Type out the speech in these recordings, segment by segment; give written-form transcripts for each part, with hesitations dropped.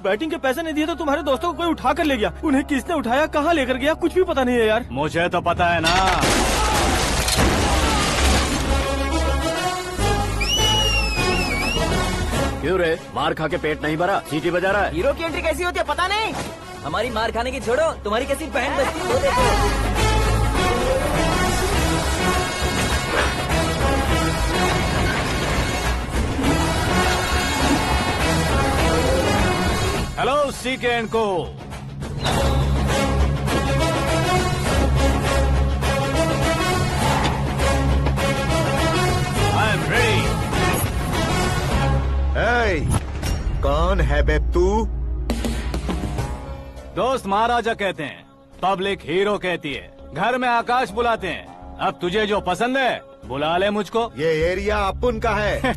Batting के पैसे नहीं दिए तो तुम्हारे दोस्तों को कोई उठा कर ले गया। उन्हें किसने उठाया, कहाँ लेकर गया, कुछ भी पता नहीं है यार। मुझे तो पता है ना। क्यों रे, मार खा के पेट नहीं भरा, सीटी बजा रहा है? हीरो की एंट्री कैसी होती है पता नहीं। हमारी मार खाने की छोड़ो, तुम्हारी कैसी बैंड बजती है वो देखो। हेलो सीके एंड को। I am ready. कौन है बे तू? दोस्त महाराजा कहते हैं, पब्लिक हीरो कहती है, घर में आकाश बुलाते हैं। अब तुझे जो पसंद है बुला ले मुझको। ये एरिया अपुन का है।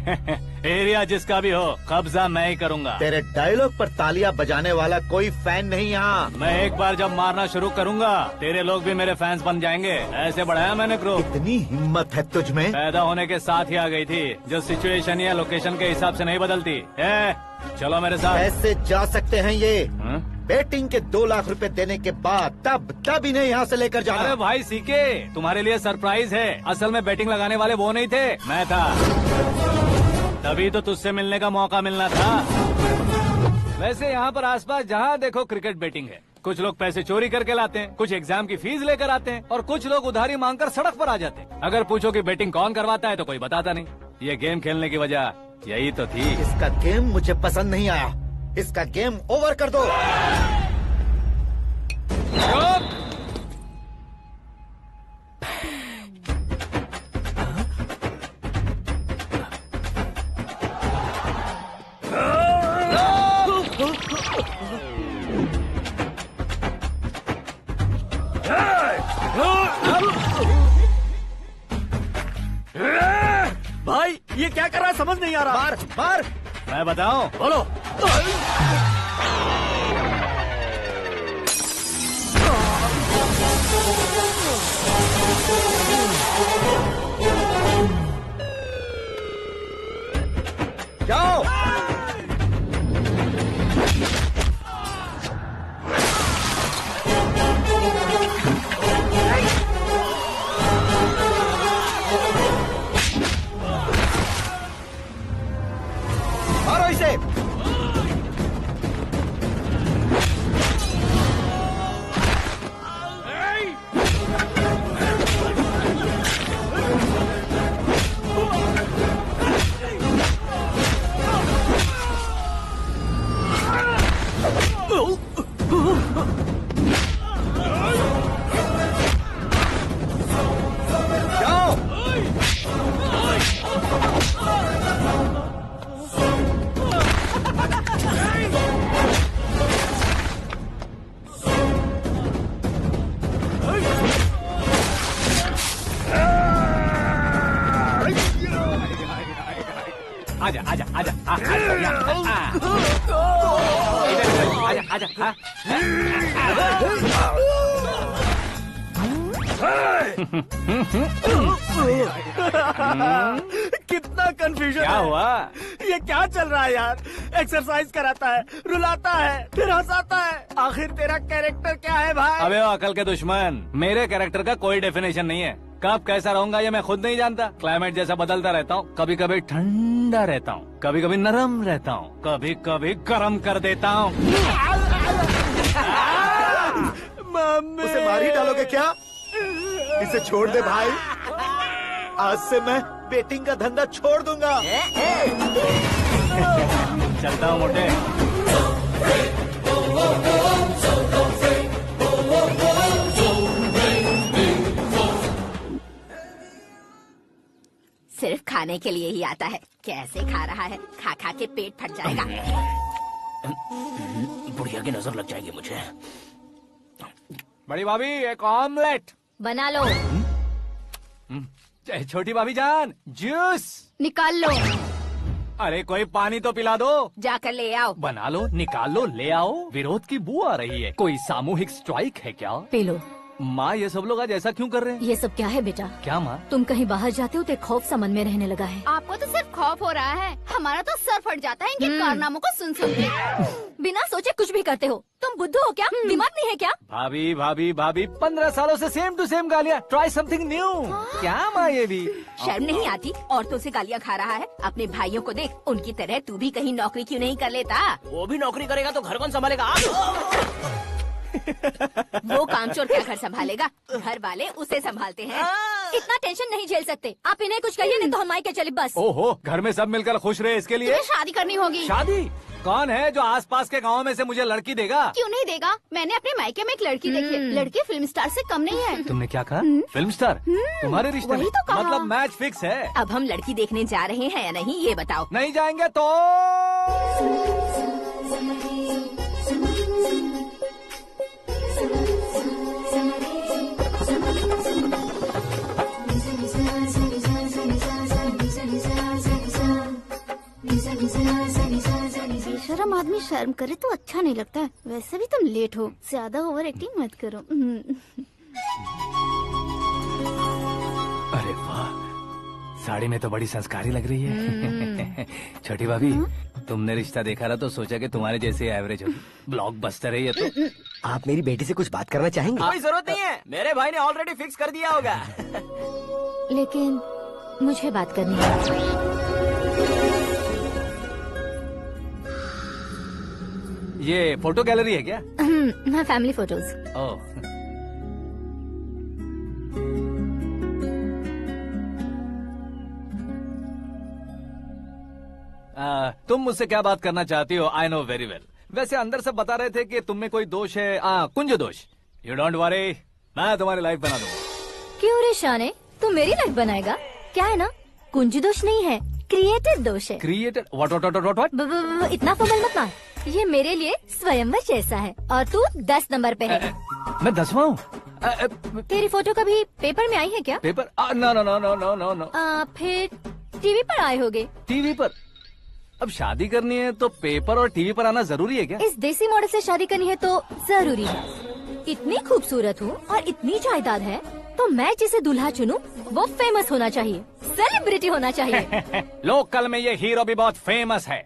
एरिया जिसका भी हो, कब्जा मैं ही करूंगा। तेरे डायलॉग पर तालियां बजाने वाला कोई फैन नहीं यहाँ। मैं एक बार जब मारना शुरू करूंगा, तेरे लोग भी मेरे फैंस बन जाएंगे। ऐसे बढ़ाया मैंने ग्रुप। इतनी हिम्मत है तुझ में? पैदा होने के साथ ही आ गई थी, जो सिचुएशन या लोकेशन के हिसाब से नहीं बदलती। चलो मेरे साथ। कैसे जा सकते हैं ये? हाँ? बेटिंग के 2 लाख रुपए देने के बाद तब इन्हें यहाँ से लेकर जाना। अरे भाई सीके, तुम्हारे लिए सरप्राइज है। असल में बैटिंग लगाने वाले वो नहीं थे, मैं था। तभी तो तुझसे मिलने का मौका मिलना था। वैसे यहाँ पर आसपास जहाँ देखो क्रिकेट बैटिंग है। कुछ लोग पैसे चोरी करके लाते हैं, कुछ एग्जाम की फीस लेकर आते हैं, और कुछ लोग उधारी मांगकर सड़क पर आ जाते हैं। अगर पूछो कि बैटिंग कौन करवाता है तो कोई बताता नहीं। ये गेम खेलने की वजह यही तो थी। इसका गेम मुझे पसंद नहीं आया। इसका गेम ओवर कर दो। भाई ये क्या कर रहा है, समझ नहीं आ रहा। मार मार। मैं बताऊं? बोलो। जाओ। मारो इसे। आजा आजा आजा आजा आजा। कितना कंफ्यूजन क्या है। हुआ? ये क्या चल रहा है यार? एक्सरसाइज कराता है, रुलाता है, फिर हंसाता है। आखिर तेरा कैरेक्टर क्या है भाई? अबे ओ अकल के दुश्मन, मेरे कैरेक्टर का कोई डेफिनेशन नहीं है। कब कैसा रहूंगा ये मैं खुद नहीं जानता। क्लाइमेट जैसा बदलता रहता हूँ। कभी कभी ठंडा रहता हूँ, कभी कभी नरम रहता हूँ, कभी कभी गर्म कर देता हूँ। उसे मार ही डालोगे क्या? इसे छोड़ दे भाई। आज से मैं बेटिंग का धंधा छोड़ दूंगा। चलता हूँ मोटे। सिर्फ खाने के लिए ही आता है। कैसे खा रहा है, खा खा के पेट फट जाएगा। बुढ़िया की नजर लग जाएगी मुझे। बड़ी भाभी एक ऑमलेट बना लो। छोटी भाभी जान जूस निकाल लो। अरे कोई पानी तो पिला दो। जाकर ले आओ। बना लो, निकाल लो, ले आओ। विरोध की बू आ रही है। कोई सामूहिक स्ट्राइक है क्या? P low. माँ ये सब लोग आज ऐसा क्यों कर रहे हैं? ये सब क्या है बेटा? क्या माँ? तुम कहीं बाहर जाते हो तो एक खौफ सा मन में रहने लगा है। आपको तो सिर्फ खौफ हो रहा है, हमारा तो सर फट जाता है इनके कारनामों को सुन सुन के। बिना सोचे कुछ भी करते हो। तुम बुद्धू हो क्या? दिमाग नहीं है क्या? भाभी भाभी भाभी 15 सालों से सेम टू सेम गालियाँ। Try something new. क्या माँ ये भी? शर्म नहीं आती? औरतों से गालियाँ खा रहा है। अपने भाइयों को देख, उनकी तरह तू भी कहीं नौकरी क्यों नहीं कर लेता? वो भी नौकरी करेगा तो घर कौन संभालेगा? आप वो कामचोर क्या घर संभालेगा? घर वाले उसे संभालते हैं। इतना टेंशन नहीं झेल सकते। आप इन्हें कुछ कहिए नहीं तो हम मायके चले बस। ओहो, घर में सब मिलकर खुश रहे इसके लिए। तुम्हें शादी करनी होगी। शादी? कौन है जो आसपास के गाँव में से मुझे लड़की देगा? क्यों नहीं देगा? मैंने अपने मायके में एक लड़की देखी है। लड़की फिल्म स्टार से कम नहीं है। तुमने क्या कहा? Film star? तुम्हारे रिश्ते में? वही तो कहा। मतलब मैच फिक्स है? अब हम लड़की देखने जा रहे हैं या नहीं ये बताओ। नहीं जाएंगे तो? बेशरम आदमी शर्म करे तो अच्छा नहीं लगता है। वैसे भी तुम लेट हो, ज्यादा ओवर एक्टिंग मत करो। अरे वाह, साड़ी में तो बड़ी संस्कारी लग रही है। छोटी भाभी, तुमने रिश्ता देखा ना तो सोचा कि तुम्हारे जैसे एवरेज होगी। ब्लॉकबस्टर है ये तो। आप मेरी बेटी से कुछ बात करना चाहेंगे? कोई जरूरत नहीं है, मेरे भाई ने ऑलरेडी फिक्स कर दिया होगा। लेकिन मुझे बात करनी है। ये फोटो गैलरी है क्या? मैं फैमिली फोटोज। ओह, तुम मुझसे क्या बात करना चाहती हो? I know very well. वैसे अंदर से बता रहे थे कि तुम में कोई दोष है। कुंज दोष। यू डोंट वरी, मैं तुम्हारी लाइफ बना दूंगा। क्यों रे शाने, तू मेरी लाइफ बनाएगा? क्या है ना, कुंज दोष नहीं है, क्रिएटेड दोष है। क्रिएटेड? व्हाट? इतना फमल मत मार। ये मेरे लिए स्वयंवर जैसा है और तू 10 नंबर पे है। मैं 10वां हूँ? तेरी फोटो कभी पेपर में आई है क्या? Paper? No no no no no no no. फिर टीवी पर आए होगे। टीवी पर? अब शादी करनी है तो पेपर और टीवी पर आना जरूरी है क्या? इस देसी मॉडल से शादी करनी है तो जरूरी है। इतनी खूबसूरत हूँ और इतनी जायदाद है तो मैं जिसे दूल्हा चुनूं वो फेमस होना चाहिए, सेलिब्रिटी होना चाहिए। लोकल में ये हीरो भी बहुत फेमस है।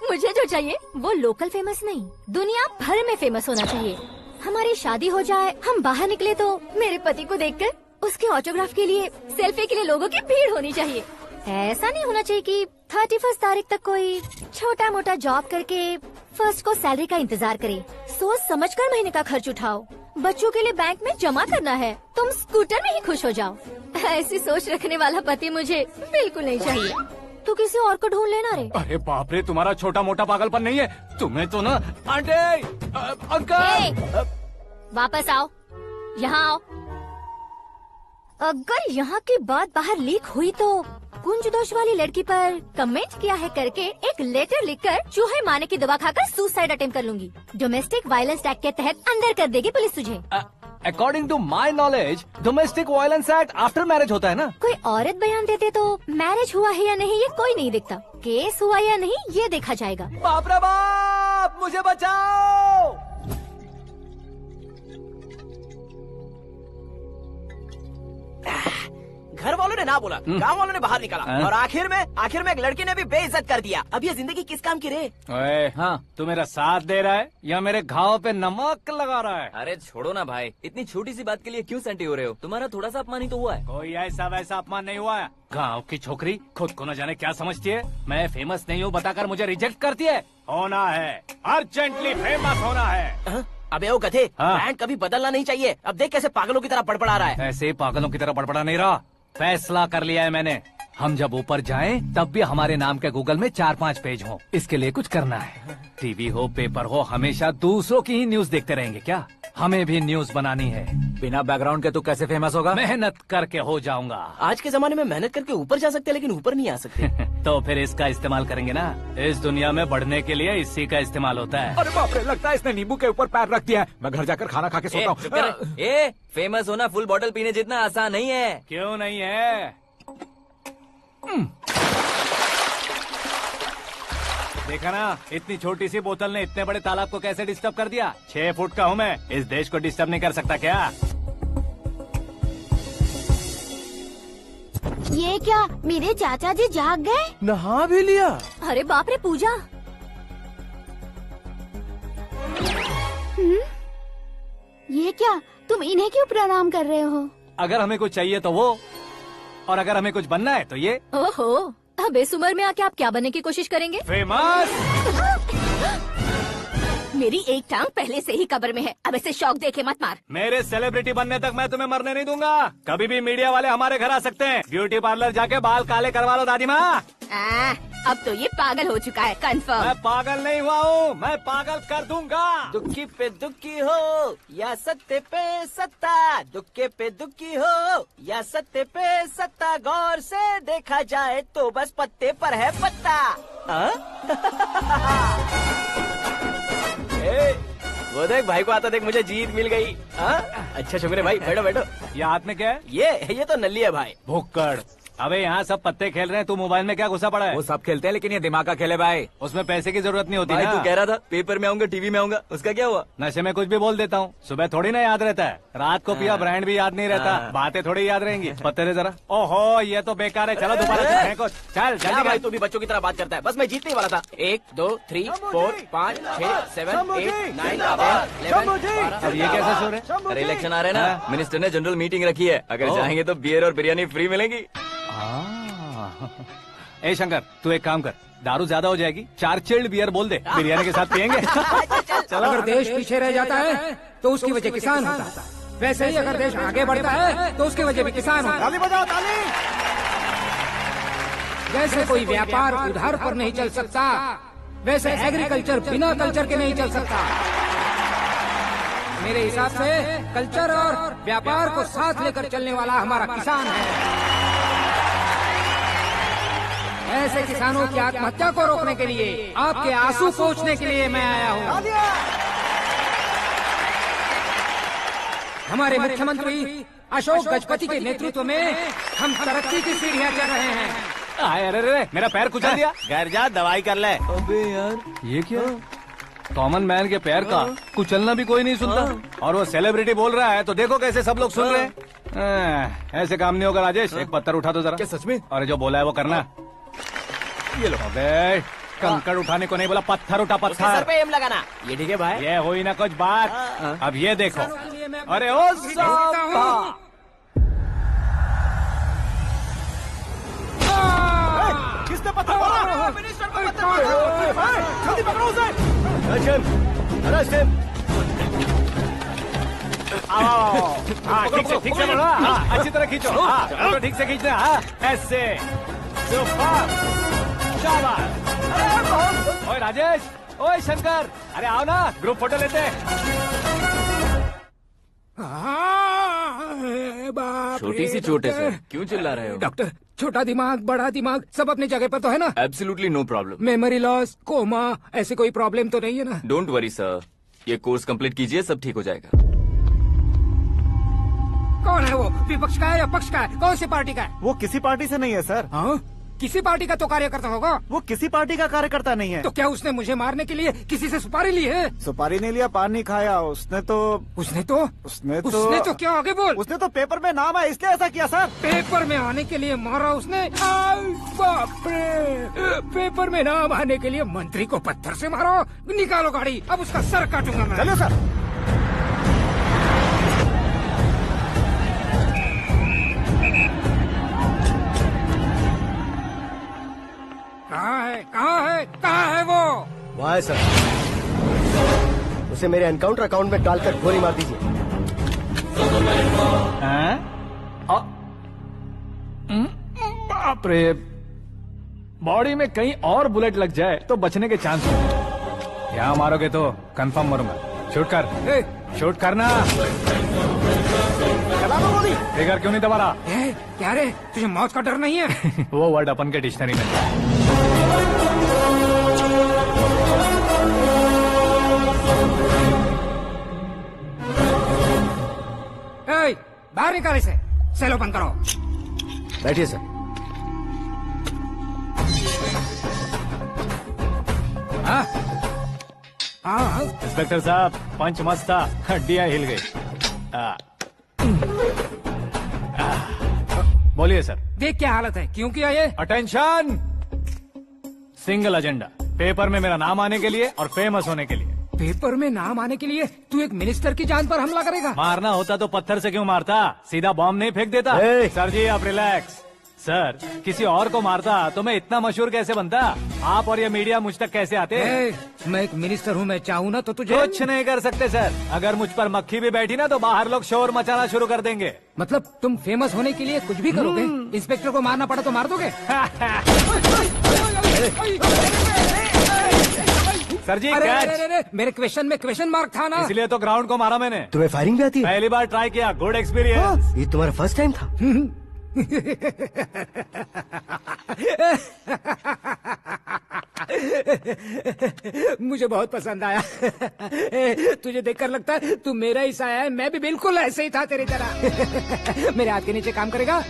मुझे जो चाहिए वो लोकल फेमस नहीं, दुनिया भर में फेमस होना चाहिए। हमारी शादी हो जाए, हम बाहर निकले तो मेरे पति को देखकर उसके ऑटोग्राफ के लिए, सेल्फी के लिए लोगों की भीड़ होनी चाहिए। ऐसा नहीं होना चाहिए कि 31 तारीख तक कोई छोटा मोटा जॉब करके फर्स्ट को सैलरी का इंतजार करे। सोच समझकर महीने का खर्च उठाओ। बच्चों के लिए बैंक में जमा करना है, तुम स्कूटर में ही खुश हो जाओ। ऐसी सोच रखने वाला पति मुझे बिल्कुल नहीं चाहिए। तू किसी और को ढूंढ लेना रे। अरे बाप रे, तुम्हारा छोटा मोटा पागलपन नहीं है? तुम्हें तो ना आंटी, अंकल। वापस आओ, यहाँ आओ। अगर यहाँ की बात बाहर लीक हुई तो कुंज दोष वाली लड़की पर कमेंट किया है करके एक लेटर लिखकर चूहे मारने की दवा खाकर सुसाइड अटेम्प्ट कर लूंगी। डोमेस्टिक वायलेंस एक्ट के तहत अंदर कर देगी पुलिस तुझे। According to my knowledge domestic violence act after marriage होता है ना? कोई औरत बयान देते तो मैरिज हुआ है या नहीं ये कोई नहीं देखता, केस हुआ या नहीं ये देखा जाएगा। बाप रे बाप, मुझे बचाओ। घर वालों ने ना बोला, गांव वालों ने बाहर निकाला और आखिर में एक लड़की ने भी बेइज्जत कर दिया। अब ये जिंदगी किस काम की रे? ओए, हाँ, तू मेरा साथ दे रहा है या मेरे घाव पे नमक लगा रहा है? अरे छोड़ो ना भाई, इतनी छोटी सी बात के लिए क्यों सैंटी हो रहे हो? तुम्हारा थोड़ा सा अपमान ही तो हुआ है। कोई ऐसा वैसा अपमान नहीं हुआ है। गाँव की छोकरी खुद को न जाने क्या समझती है। मैं फेमस नहीं हूँ बताकर मुझे रिजेक्ट करती है। होना है, अर्जेंटली फेमस होना है। अबे ओ गधे, हाँ। ब्रांड कभी बदलना नहीं चाहिए। अब देख कैसे पागलों की तरह बड़बड़ा रहा है। ऐसे पागलों की तरह बड़बड़ा नहीं रहा, फैसला कर लिया है मैंने। हम जब ऊपर जाएं तब भी हमारे नाम के गूगल में 4-5 पेज हो। इसके लिए कुछ करना है। टीवी हो, पेपर हो, हमेशा दूसरों की ही न्यूज देखते रहेंगे क्या? हमें भी न्यूज बनानी है। बिना बैकग्राउंड के तू कैसे फेमस होगा? मेहनत करके हो जाऊंगा। आज के जमाने में मेहनत करके ऊपर जा सकते हैं लेकिन ऊपर नहीं आ सकते। तो फिर इसका इस्तेमाल करेंगे ना। इस दुनिया में बढ़ने के लिए इसी का इस्तेमाल होता है। अरे बाप रे, लगता है इसने नींबू के ऊपर पैर रख दिया है। मैं घर जाकर खाना खा के सोता हूँ। फेमस होना फुल बॉटल पीने जितना आसान नहीं है। क्यों नहीं है? देखा ना, इतनी छोटी सी बोतल ने इतने बड़े तालाब को कैसे डिस्टर्ब कर दिया। 6 फुट का हूँ मैं, इस देश को डिस्टर्ब नहीं कर सकता क्या? ये क्या, मेरे चाचा जी जाग गए? नहा भी लिया? अरे बाप रे पूजा, ये क्या, तुम इन्हें क्यों प्रणाम कर रहे हो? अगर हमें कुछ चाहिए तो वो, और अगर हमें कुछ बनना है तो ये। ओहो, अब इस उम्र में आके आप क्या बनने की कोशिश करेंगे? फेमस। मेरी एक टांग पहले से ही कब्र में है, अब ऐसे शौक देके मत मार। मेरे सेलिब्रिटी बनने तक मैं तुम्हें मरने नहीं दूंगा। कभी भी मीडिया वाले हमारे घर आ सकते हैं। ब्यूटी पार्लर जाके बाल काले करवा लो दादी माँ। अब तो ये पागल हो चुका है, कंफर्म। मैं पागल नहीं हुआ हूँ, मैं पागल कर दूंगा। दुखी पे दुखी हो या सत्य पे सत्ता, दुखे पे दुखी हो या सत्य पे सत्ता, गौर से देखा जाए तो बस पत्ते पर है पत्ता। वो देख भाई को आता देख, मुझे जीत मिल गई। अच्छा शुक्र है भाई, बैठो बैठो। ये हाथ में क्या है? ये तो नल्ली है भाई। भुक्कड़। अबे यहाँ सब पत्ते खेल रहे हैं, तू मोबाइल में क्या घुसा पड़ा है? वो सब खेलते हैं लेकिन ये दिमाग का खेल है भाई। उसमें पैसे की जरूरत नहीं होती भाई ना। तू कह रहा था पेपर में आऊंगा, टीवी में आऊंगा, उसका क्या हुआ? नशे में कुछ भी बोल देता हूँ, सुबह थोड़ी ना याद रहता है। रात को पिया ब्रांड भी याद नहीं रहता, बातें थोड़ी याद रहेंगी। पत्ते दे जरा। ओहो ये तो बेकार है, चलो दोबारा से फेंको। चल क्या जल्दी भाई, तू भी बच्चों की तरह बात करता है। बस मैं जीतने वाला था। 1 2 3 4 5 6 7 8 9 10 11 अब ये कैसा शोर है? अरे इलेक्शन आ रहे हैं ना, मिनिस्टर ने जनरल मीटिंग रखी है, अगर जाएंगे तो बियर और बिरयानी फ्री मिलेगी। ए शंकर, तू एक काम कर, दारू ज्यादा हो जाएगी, 4 चिल्ड बियर बोल दे, बिरयानी के साथ पियेंगे। चलो, अगर देश पीछे रह जाता है तो उसकी वजह किसान होता है, वैसे ही अगर देश आगे बढ़ता है तो उसकी वजह भी किसान होता है। ताली बजाओ, ताली। जैसे कोई व्यापार उधार पर नहीं चल सकता, वैसे एग्रीकल्चर बिना कल्चर के नहीं चल सकता। मेरे हिसाब से कल्चर और व्यापार को साथ लेकर चलने वाला हमारा किसान है। ऐसे किसानों की आत्महत्या को रोकने के लिए, आपके आंसू पोंछने के लिए मैं आया हूँ। हमारे मुख्यमंत्री अशोक गजपति के नेतृत्व में हम तरक्की की सीढ़ियाँ चढ़ रहे हैं। अरे मेरा पैर कुचल दिया। घर जा, दवाई कर ले। अबे यार ये क्या? कॉमन मैन के पैर का कुचलना भी कोई नहीं सुनता, और वो सेलिब्रिटी बोल रहा है तो देखो कैसे सब लोग सुन रहे हैं। ऐसे काम नहीं होगा राजेश, एक पत्थर उठा दो जरा। क्या सच में? और जो बोला है वो करना। ये लो। अबे कंकड़ उठाने को नहीं बोला, पत्थर उठा, उसके सर पत्थर। पे एम लगाना। ये ठीक है भाई। ये हुई ना कुछ बात। अब ये देखो। अरे ओ साहब, किसने पत्थर मारा? मिनिस्टर को पत्थर मारा। जल्दी पकड़ो उसे। हाँ ठीक से बोलो। हाँ अच्छी तरह खींचो। हाँ तो ठीक से खींचना। हाँ ऐसे। सुपर, शाबाश। ओए राजेश, ओए शंकर, अरे आओ ना, ग्रुप फोटो लेते हैं। छोटी सी चोट है सर, क्यों चिल्ला रहे हो? डॉक्टर, छोटा दिमाग बड़ा दिमाग सब अपनी जगह पर तो है ना? Absolutely no problem. Memory loss, coma, ऐसी कोई प्रॉब्लम तो नहीं है ना? डोंट वरी सर, ये कोर्स कंप्लीट कीजिए, सब ठीक हो जाएगा। कौन है वो? विपक्ष का है या पक्ष का है? कौन सी पार्टी का है? वो किसी पार्टी से नहीं है सर। हाँ? किसी पार्टी का तो कार्यकर्ता होगा। वो किसी पार्टी का कार्यकर्ता नहीं है। तो क्या उसने मुझे मारने के लिए किसी से सुपारी ली है? सुपारी नहीं लिया, पान नहीं खाया। उसने तो क्या आगे बोल? उसने तो पेपर में नाम है इसलिए ऐसा किया सर। पेपर में आने के लिए मारा उसने? बाप रे! पेपर में नाम आने के लिए मंत्री को पत्थर से मारो? निकालो गाड़ी, अब उसका सर काटूंगा मैं। चलो सर। कहाँ है वो? वहाँ है सर, उसे मेरे एनकाउंटर अकाउंट में डालकर गोली मार दीजिए। बाप रे, बॉडी में कहीं और बुलेट लग जाए तो बचने के चांस हो। यहाँ मारोगे तो कंफर्म मरूंगा। शूट कर, शूट करना। फिगर क्यों नहीं दबा रहा? क्या रे, तुझे मौत का डर नहीं है? वो वर्ड अपन के डिक्शनरी में। बाहर निकाल इसे, सेलो बंद करो। बैठिए सर। हाँ हाँ इंस्पेक्टर साहब पंच मस्त था, हड्डियां हिल गई। बोलिए सर। देख क्या हालत है, क्यों किया ये? अटेंशन, सिंगल एजेंडा, पेपर में मेरा नाम आने के लिए और फेमस होने के लिए। पेपर में नाम आने के लिए तू एक मिनिस्टर की जान पर हमला करेगा? मारना होता तो पत्थर से क्यों मारता, सीधा बॉम्ब नहीं फेंक देता। सर जी आप रिलैक्स। सर किसी और को मारता तो मैं इतना मशहूर कैसे बनता, आप और ये मीडिया मुझ तक कैसे आते? मैं एक मिनिस्टर हूँ, मैं चाहूँ ना तो तुझे कुछ नहीं कर सकते सर। अगर मुझ पर मक्खी भी बैठी ना तो बाहर लोग शोर मचाना शुरू कर देंगे। मतलब तुम फेमस होने के लिए कुछ भी करोगे? इंस्पेक्टर को मारना पड़ा तो मार दोगे? सर जी अरे, मेरे क्वेश्चन में क्वेश्चन मार्क था ना, इसलिए तो ग्राउंड को मारा मैंने। तुम्हें फायरिंग भी आती है? पहली बार ट्राई किया, गुड एक्सपीरियंस। ये तुम्हारा फर्स्ट टाइम था? मुझे बहुत पसंद आया। तुझे देखकर लगता है तू मेरा ही साया है, मैं भी बिल्कुल ऐसे ही था तेरी तरह। मेरे हाथ के नीचे काम करेगा?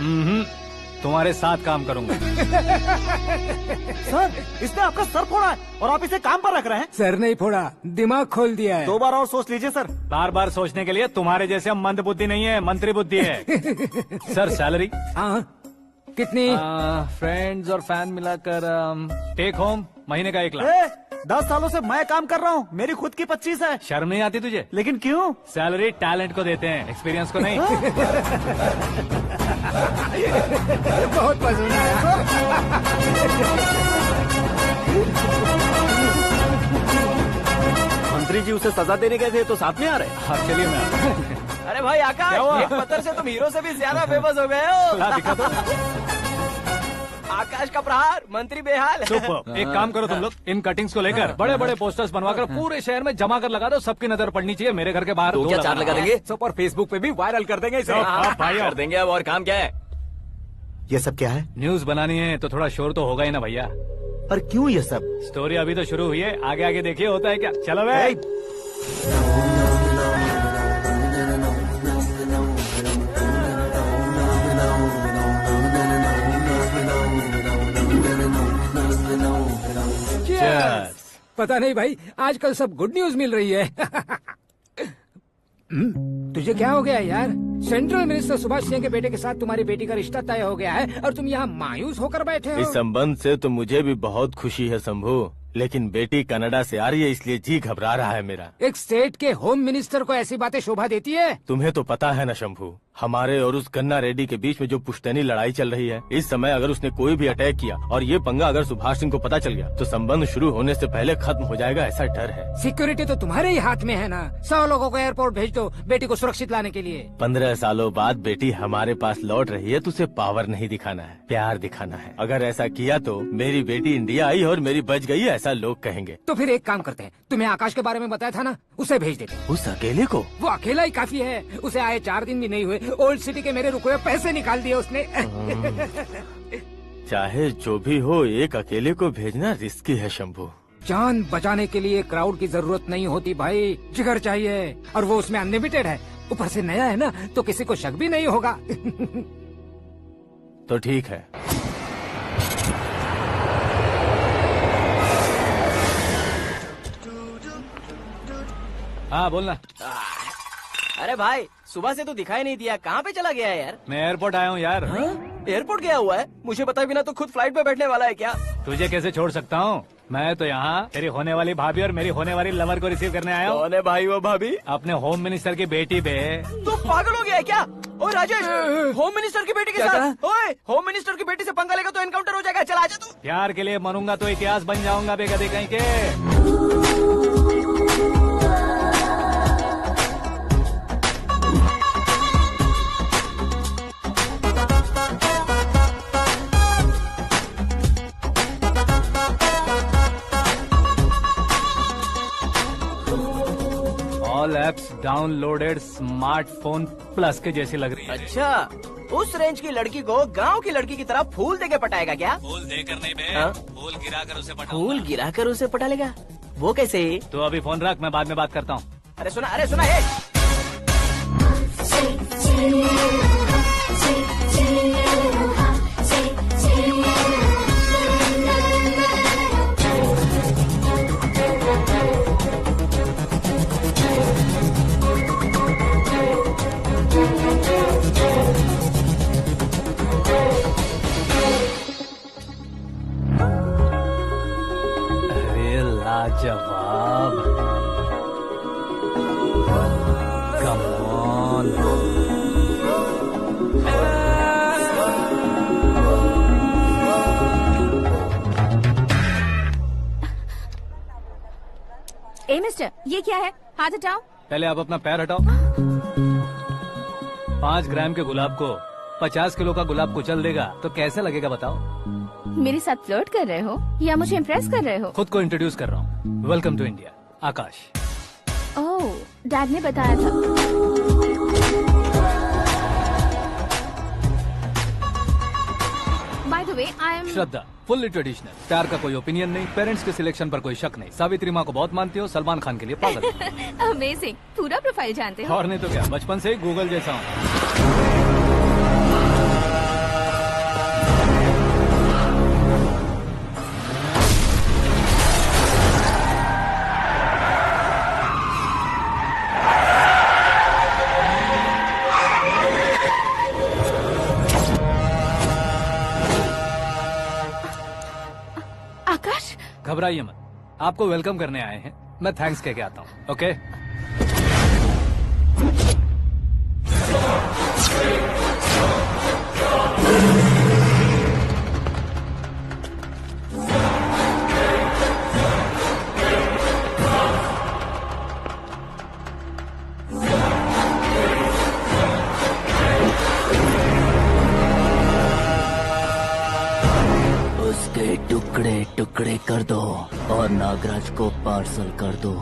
तुम्हारे साथ काम करूंगा। सर इसने आपका सर फोड़ा है और आप इसे काम पर रख रहे हैं। सर नहीं फोड़ा, दिमाग खोल दिया है। 2 बार और सोच लीजिए सर। बार बार सोचने के लिए तुम्हारे जैसे मंद बुद्धि नहीं है, मंत्री बुद्धि है। सर सैलरी कितनी? फ्रेंड्स और फैन मिलाकर टेक होम महीने का 1 लाख। 10 सालों से मैं काम कर रहा हूँ, मेरी खुद की 25 है। शर्म नहीं आती तुझे? लेकिन क्यों? सैलरी टैलेंट को देते हैं, एक्सपीरियंस को नहीं। बहुत पसंद आया। मंत्री जी उसे सजा देने गए थे तो साथ में आ रहे। हाँ चलिए मैं। अरे भाई आकाश, एक पत्थर से तुम हीरो से भी ज्यादा फेमस हो गए हो। दिखा तो। आकाश का प्रहार, मंत्री बेहाल। सुपर। एक काम करो तुम लोग, इन कटिंग्स को लेकर बड़े बड़े पोस्टर्स बनवाकर पूरे शहर में जमा कर लगा दो, सबकी नजर पड़नी चाहिए। मेरे घर के बाहर तो 2 क्या 4 लगा देंगे? सब और फेसबुक पे भी वायरल कर देंगे इसे। भाई कर देंगे। अब और काम क्या है? ये सब क्या है? न्यूज बनानी है तो थोड़ा शोर तो होगा ही ना भैया। पर क्यों ये सब? स्टोरी अभी तो शुरू हुई है, आगे आगे देखिए होता है क्या। चलो भाई। पता नहीं भाई, आजकल सब गुड न्यूज मिल रही है। तुझे क्या हो गया यार? सेंट्रल मिनिस्टर सुभाष सिंह के बेटे के साथ तुम्हारी बेटी का रिश्ता तय हो गया है और तुम यहाँ मायूस होकर बैठे हो। इस संबंध से तो मुझे भी बहुत खुशी है शंभू, लेकिन बेटी कनाडा से आ रही है इसलिए जी घबरा रहा है मेरा। एक स्टेट के होम मिनिस्टर को ऐसी बातें शोभा देती है? तुम्हें तो पता है ना शंभू, हमारे और उस कन्ना रेड्डी के बीच में जो पुश्तैनी लड़ाई चल रही है, इस समय अगर उसने कोई भी अटैक किया और ये पंगा अगर सुभाष सिंह को पता चल गया तो संबंध शुरू होने से पहले खत्म हो जाएगा, ऐसा डर है। सिक्योरिटी तो तुम्हारे ही हाथ में है ना। 100 लोगों को एयरपोर्ट भेज दो बेटी को सुरक्षित लाने के लिए। 15 सालों बाद बेटी हमारे पास लौट रही है तो उसे पावर नहीं दिखाना है, प्यार दिखाना है। अगर ऐसा किया तो मेरी बेटी इंडिया आई और मेरी बच गई, ऐसा लोग कहेंगे। तो फिर एक काम करते हैं, तुम्हें आकाश के बारे में बताया था ना, उसे भेज देते। उस अकेले को? वो अकेला ही काफी है, उसे आए 4 दिन भी नहीं हुए, ओल्ड सिटी के मेरे रुके हुए पैसे निकाल दिए उसने। चाहे जो भी हो, एक अकेले को भेजना रिस्की है शंभू। जान बचाने के लिए क्राउड की जरूरत नहीं होती भाई, जिगर चाहिए, और वो उसमें अनलिमिटेड है। ऊपर से नया है ना तो किसी को शक भी नहीं होगा। तो ठीक है। हाँ बोलना। अरे भाई सुबह से तो दिखाई नहीं दिया, कहाँ पे चला गया है यार? मैं एयरपोर्ट आया हूँ यार। एयरपोर्ट गया हुआ है? मुझे बताए बिना तो खुद फ्लाइट पे बैठने वाला है क्या? तुझे कैसे छोड़ सकता हूँ? मैं तो यहाँ तेरी होने वाली भाभी और मेरी होने वाली लवर को रिसीव करने आया हूँ। कौन है भाई वो भाभी? अपने होम मिनिस्टर की बेटी पे। तो पागल हो गया है क्या? ओ राजेश, होम मिनिस्टर की बेटी के साथ? ओए, होम मिनिस्टर की बेटी से पंगा लेगा तो एनकाउंटर हो जाएगा। चल आजा तू। प्यार के लिए मरूंगा तो इतिहास बन जाऊंगा बेगधे कहीं के। All apps downloaded smartphone plus के जैसी लग रही है। अच्छा, उस रेंज की लड़की को गांव की लड़की की तरह फूल देके पटाएगा क्या? फूल देकर नहीं बे, फूल गिराकर उसे पटा। फूल गिराकर उसे पटा लेगा? वो कैसे? तो अभी फोन रख, मैं बाद में बात करता हूँ। अरे सुना ये। लाजवाब। Come on. ए मिस्टर, ये क्या है? हाथ हटाओ। पहले आप अपना पैर हटाओ। 5 ग्राम के गुलाब को 50 किलो का गुलाब कुचल देगा तो कैसा लगेगा बताओ? मेरे साथ फ्लर्ट कर रहे हो या मुझे इम्प्रेस कर रहे हो? खुद को इंट्रोड्यूस कर रहा हूँ। Welcome to India, Aakash. Oh, dad ने बताया था। By the way, I am Shraddha, fully traditional. प्यार का कोई ओपिनियन नहीं, पेरेंट्स के सिलेक्शन पर कोई शक नहीं। सावित्री माँ को बहुत मानती हो, सलमान खान के लिए पागल। अमेजिंग, पूरा प्रोफाइल जानते हो। और नहीं तो क्या, बचपन से ही गूगल जैसा हूँ। आकाश, घबराइए मत, आपको वेलकम करने आए हैं। मैं थैंक्स कह के आता हूँ। ओके? उसके टुकड़े टुकड़े कर दो और नागराज को पार्सल कर दो।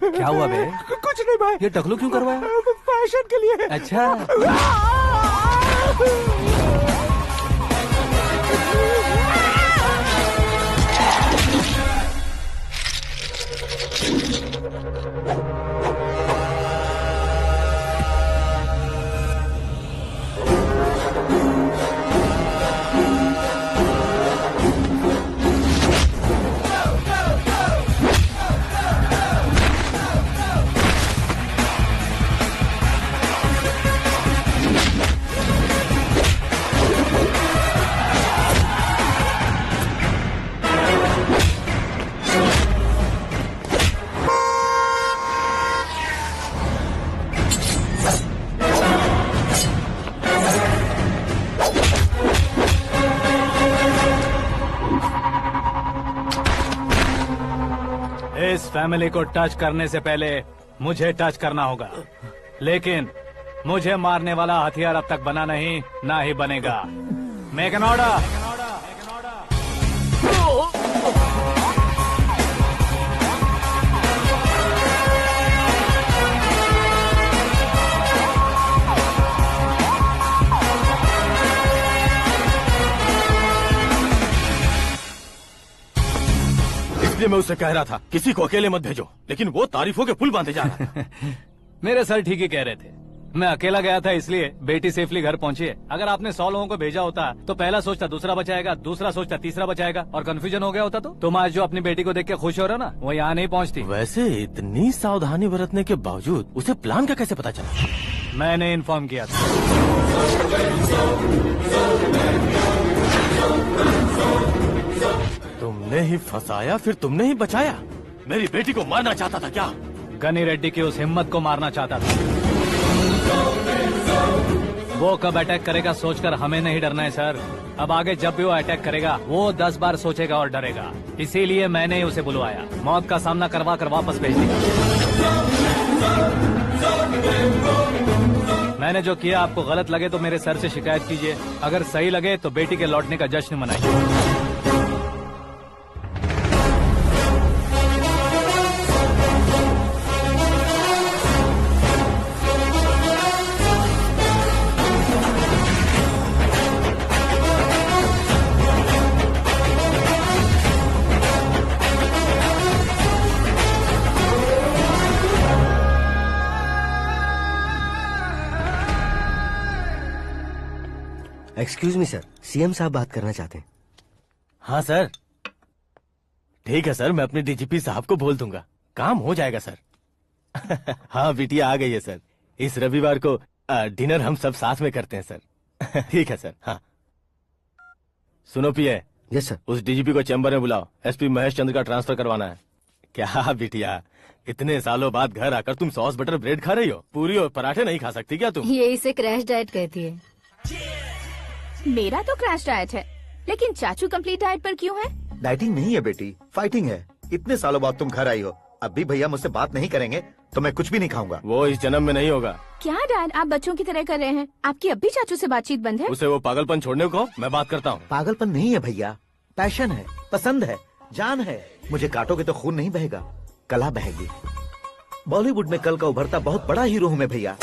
क्या हुआ बे? कुछ नहीं भाई। ये टकलू क्यों करवाया? फैशन के लिए। अच्छा। इस फैमिली को टच करने से पहले मुझे टच करना होगा, लेकिन मुझे मारने वाला हथियार अब तक बना नहीं, ना ही बनेगा। Make an order. इसलिए मैं उससे कह रहा था किसी को अकेले मत भेजो, लेकिन वो तारीफों के पुल बांधे जा रहा था। मेरे सर ठीक ही कह रहे थे। मैं अकेला गया था इसलिए बेटी सेफली घर पहुंची है। अगर आपने 100 लोगों को भेजा होता तो पहला सोचता दूसरा बचाएगा, दूसरा सोचता तीसरा बचाएगा, और कंफ्यूजन हो गया होता तो तुम आज जो अपनी बेटी को देख के खुश हो रहे हो ना, वो यहाँ नहीं पहुँचती। वैसे इतनी सावधानी बरतने के बावजूद उसे प्लान का कैसे पता चला? मैंने इन्फॉर्म किया था। तुमने ही फंसाया, फिर तुमने ही बचाया। मेरी बेटी को मारना चाहता था क्या? गनी रेड्डी की उस हिम्मत को मारना चाहता था। वो कब अटैक करेगा सोचकर हमें नहीं डरना है सर। अब आगे जब भी वो अटैक करेगा वो 10 बार सोचेगा और डरेगा। इसीलिए मैंने ही उसे बुलवाया। मौत का सामना करवा कर वापस भेज दिया। मैंने जो किया आपको गलत लगे तो मेरे सर से शिकायत कीजिए, अगर सही लगे तो बेटी के लौटने का जश्न मनाइए। एक्सक्यूज मी सर, सीएम साहब बात करना चाहते हैं। हाँ सर, ठीक है सर, मैं अपने डीजीपी साहब को बोल दूंगा, काम हो जाएगा सर। हाँ बिटिया आ गई है सर। इस रविवार को डिनर हम सब साथ में करते हैं सर। ठीक है सर। हाँ सुनो पिए। Yes sir. उस डीजीपी को चैम्बर में बुलाओ, एसपी महेश चंद्र का ट्रांसफर करवाना है। क्या बिटिया, इतने सालों बाद घर आकर तुम सॉस बटर ब्रेड खा रही हो? पूरी और पराठे नहीं खा सकती क्या तुम? ये इसे क्रैश डाइट कहती है। मेरा तो क्रैश डाइट है, लेकिन चाचू कंप्लीट डाइट पर क्यों है? डाइटिंग नहीं है बेटी, फाइटिंग है। इतने सालों बाद तुम घर आई हो, अब भी भैया मुझसे बात नहीं करेंगे तो मैं कुछ भी नहीं खाऊंगा। वो इस जन्म में नहीं होगा। क्या डैड, आप बच्चों की तरह कर रहे हैं? आपकी अब भी चाचू से बातचीत बंद है? उसे वो पागलपन छोड़ने को मैं बात करता हूँ। पागलपन नहीं है भैया, पैशन है, पसंद है, जान है। मुझे काटोगे तो खून नहीं बहेगा, कला बहेगी। बॉलीवुड में कल का उभरता बहुत बड़ा हीरो हूँ मैं भैया।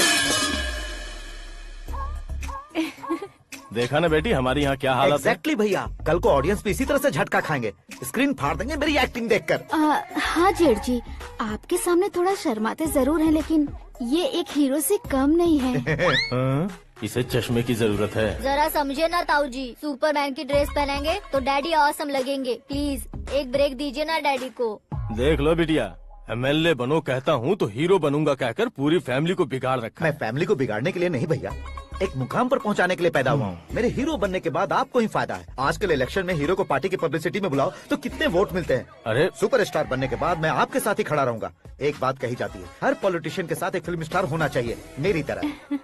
देखा ना बेटी हमारी यहाँ क्या हालत है। एग्जैक्टली भैया, कल को ऑडियंस भी इसी तरह से झटका खाएंगे, स्क्रीन फाड़ देंगे मेरी एक्टिंग देखकर। हाँ जेठ जी, आपके सामने थोड़ा शर्माते जरूर हैं, लेकिन ये एक हीरो से कम नहीं है। इसे चश्मे की जरूरत है। जरा समझे ना ताऊ जी, सुपरमैन की ड्रेस पहनेंगे तो डैडी ऑसम लगेंगे। प्लीज एक ब्रेक दीजिए ना डैडी को। देख लो बिटिया, एमएलए बनो कहता हूँ तो हीरो बनूंगा कहकर पूरी फैमिली को बिगाड़ रखा। मैं फैमिली को बिगाड़ने के लिए नहीं भैया, एक मुकाम पर पहुंचाने के लिए पैदा हुआ हूँ। मेरे हीरो बनने के बाद आपको ही फायदा है। आजकल इलेक्शन में हीरो को पार्टी की पब्लिसिटी में बुलाओ तो कितने वोट मिलते हैं। अरे सुपरस्टार बनने के बाद मैं आपके साथ ही खड़ा रहूंगा। एक बात कही जाती है, हर पॉलिटिशियन के साथ एक फिल्म स्टार होना चाहिए, मेरी तरह।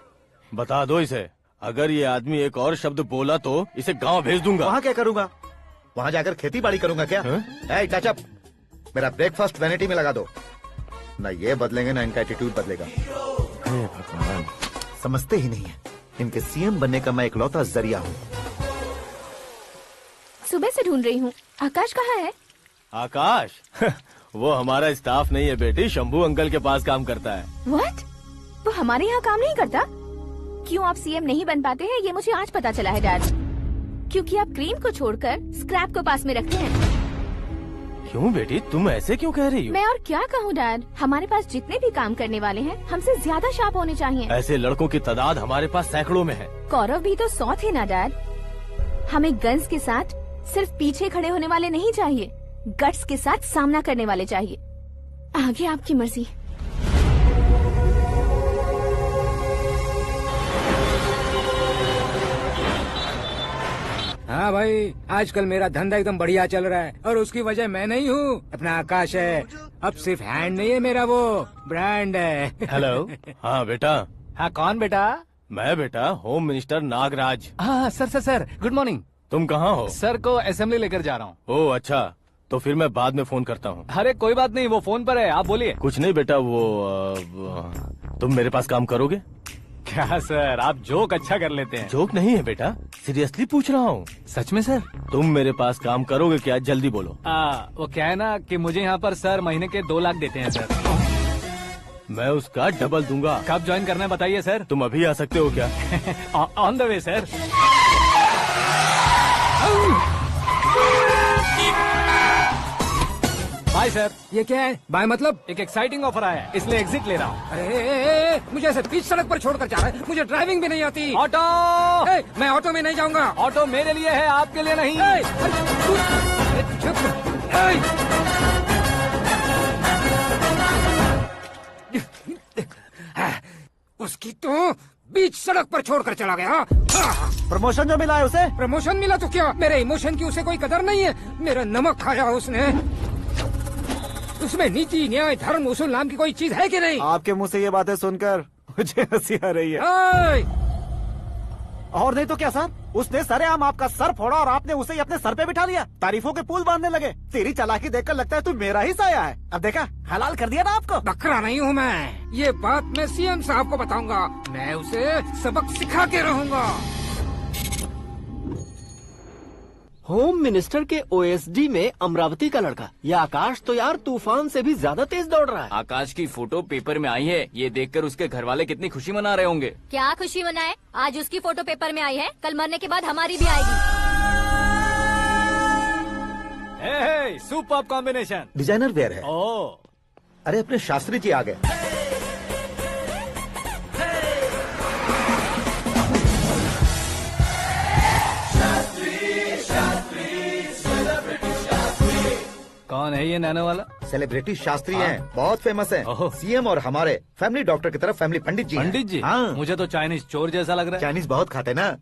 बता दो इसे, अगर ये आदमी एक और शब्द बोला तो इसे गाँव भेज दूंगा। वहाँ क्या करूँगा? वहाँ जाकर खेती बाड़ी करूंगा क्या? चाचा, मेरा ब्रेकफास्ट वैनिटी में लगा दो। न ये बदलेंगे न इनका एटीट्यूड बदलेगा। भगवान, समझते ही नहीं है, इनके सीएम बनने का मैं इकलौता जरिया हूँ। सुबह से ढूंढ रही हूँ, आकाश कहाँ है? आकाश? वो हमारा स्टाफ नहीं है बेटी, शंभू अंकल के पास काम करता है। व्हाट? वो हमारे यहाँ काम नहीं करता? क्यों आप सीएम नहीं बन पाते हैं ये मुझे आज पता चला है डैड। क्योंकि आप क्रीम को छोड़कर स्क्रैप को पास में रखते हैं। क्यों बेटी, तुम ऐसे क्यों कह रही हो? मैं और क्या कहूँ डैड, हमारे पास जितने भी काम करने वाले हैं हमसे ज्यादा शार्प होने चाहिए। ऐसे लड़कों की तादाद हमारे पास सैकड़ों में है। कौरव भी तो 100 थे ना डैड। हमें गन्स के साथ सिर्फ पीछे खड़े होने वाले नहीं चाहिए, गट्स के साथ सामना करने वाले चाहिए। आगे आपकी मर्जी। हाँ भाई, आजकल मेरा धंधा एकदम बढ़िया चल रहा है और उसकी वजह मैं नहीं हूँ, अपना आकाश है। अब सिर्फ हैंड नहीं है मेरा, वो ब्रांड है। हेलो। हाँ बेटा। हाँ कौन बेटा? मैं बेटा होम मिनिस्टर नागराज। हाँ सर गुड मॉर्निंग। तुम कहाँ हो? सर को असेंबली लेकर जा रहा हूँ। ओह अच्छा, तो फिर मैं बाद में फोन करता हूँ। अरे कोई बात नहीं, वो फोन पर है, आप बोलिए। कुछ नहीं बेटा, तुम मेरे पास काम करोगे? क्या सर, आप जोक अच्छा कर लेते हैं। जोक नहीं है बेटा, सीरियसली पूछ रहा हूँ। सच में सर? तुम मेरे पास काम करोगे क्या? जल्दी बोलो। वो क्या है ना कि मुझे यहाँ पर सर महीने के 2 लाख देते हैं सर। मैं उसका डबल दूंगा। कब ज्वाइन करना है बताइए सर। तुम अभी आ सकते हो क्या? On the way sir. Bye sir. ये क्या है? बाय मतलब? एक एक्साइटिंग ऑफर आया है, इसलिए एग्जिट ले रहा हूँ। अरे मुझे ऐसे बीच सड़क पर छोड़कर जा रहा है, मुझे ड्राइविंग भी नहीं आती। ऑटो। मैं ऑटो में नहीं जाऊंगा। ऑटो मेरे लिए है, आपके लिए नहीं। उसकी तो बीच सड़क पर छोड़कर चला गया। प्रमोशन जो मिला है उसे? प्रमोशन मिला तो क्या, मेरे इमोशन की उसे कोई कदर नहीं है। मेरा नमक खाया उसने। उसमें नीति, न्याय, धर्म, उसूल नाम की कोई चीज है कि नहीं? आपके मुंह से ये बातें सुनकर मुझे हंसी आ रही है। और नहीं तो क्या सर, उसने सरेआम आपका सर फोड़ा और आपने उसे ही अपने सर पे बिठा लिया। तारीफों के पुल बांधने लगे। तेरी चालाकी देखकर लगता है तू मेरा ही साया है। अब देखा, हलाल कर दिया ना आपको। बकरा नहीं हूँ मैं। ये बात मैं सीएम साहब को बताऊंगा। मैं उसे सबक सिखा के रहूंगा। होम मिनिस्टर के ओएसडी में अमरावती का लड़का। ये आकाश तो यार तूफान से भी ज्यादा तेज दौड़ रहा है। आकाश की फोटो पेपर में आई है, ये देखकर उसके घर वाले कितनी खुशी मना रहे होंगे। क्या खुशी मनाए, आज उसकी फोटो पेपर में आई है, कल मरने के बाद हमारी भी आएगी। Super combination. डिजाइनर वेयर है। ओह, अरे अपने शास्त्री जी आ गए। कौन है ये नैनो वाला? सेलिब्रिटी शास्त्री हैं, बहुत फेमस हैं। सीएम और हमारे फैमिली डॉक्टर की तरफ फैमिली पंडित जी हैं। पंडित जी? हाँ। मुझे तो चाइनीज चोर जैसा लग रहा है। चाइनीज बहुत खाते ना।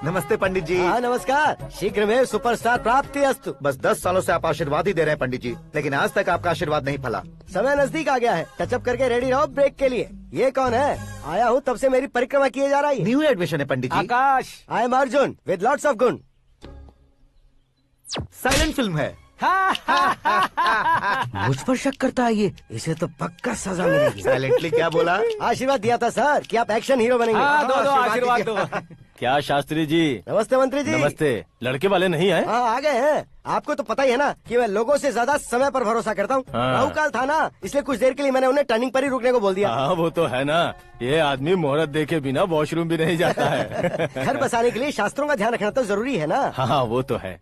नमस्ते पंडित जी। हाँ नमस्कार, शीघ्र में सुपरस्टार प्राप्ति अस्तु। बस 10 सालों से आप आशीर्वाद ही दे रहे हैं पंडित जी, लेकिन आज तक आपका आशीर्वाद नहीं फला। समय नजदीक आ गया है, टचअप करके रेडी रहो ब्रेक के लिए। ये कौन है? आया हूँ तब से मेरी परिक्रमा किए जा रही है। न्यू एडमिशन है Pandit ji. Akash. I am Arjun with lots of गुण। साइलेंट फिल्म है। मुझ पर शक करता है ये, इसे तो पक्का सजा मिलेगी। साइलेंटली क्या बोला? आशीर्वाद दिया था सर कि आप एक्शन हीरो बनेंगे। हाँ, दो आशीर्वाद दो। क्या शास्त्री जी? नमस्ते मंत्री जी। नमस्ते। लड़के वाले नहीं आए? हाँ आ गए हैं। आपको तो पता ही है ना कि मैं लोगों से ज्यादा समय पर भरोसा करता हूँ। हाँ। राहु काल था ना, इसलिए कुछ देर के लिए मैंने उन्हें टर्निंग पर ही रुकने को बोल दिया। हाँ वो तो है ना, ये आदमी मुहूर्त देखे बिना वॉशरूम भी नहीं जाता है। घर बसाने के लिए शास्त्रों का ध्यान रखना तो जरूरी है ना। हाँ वो तो है।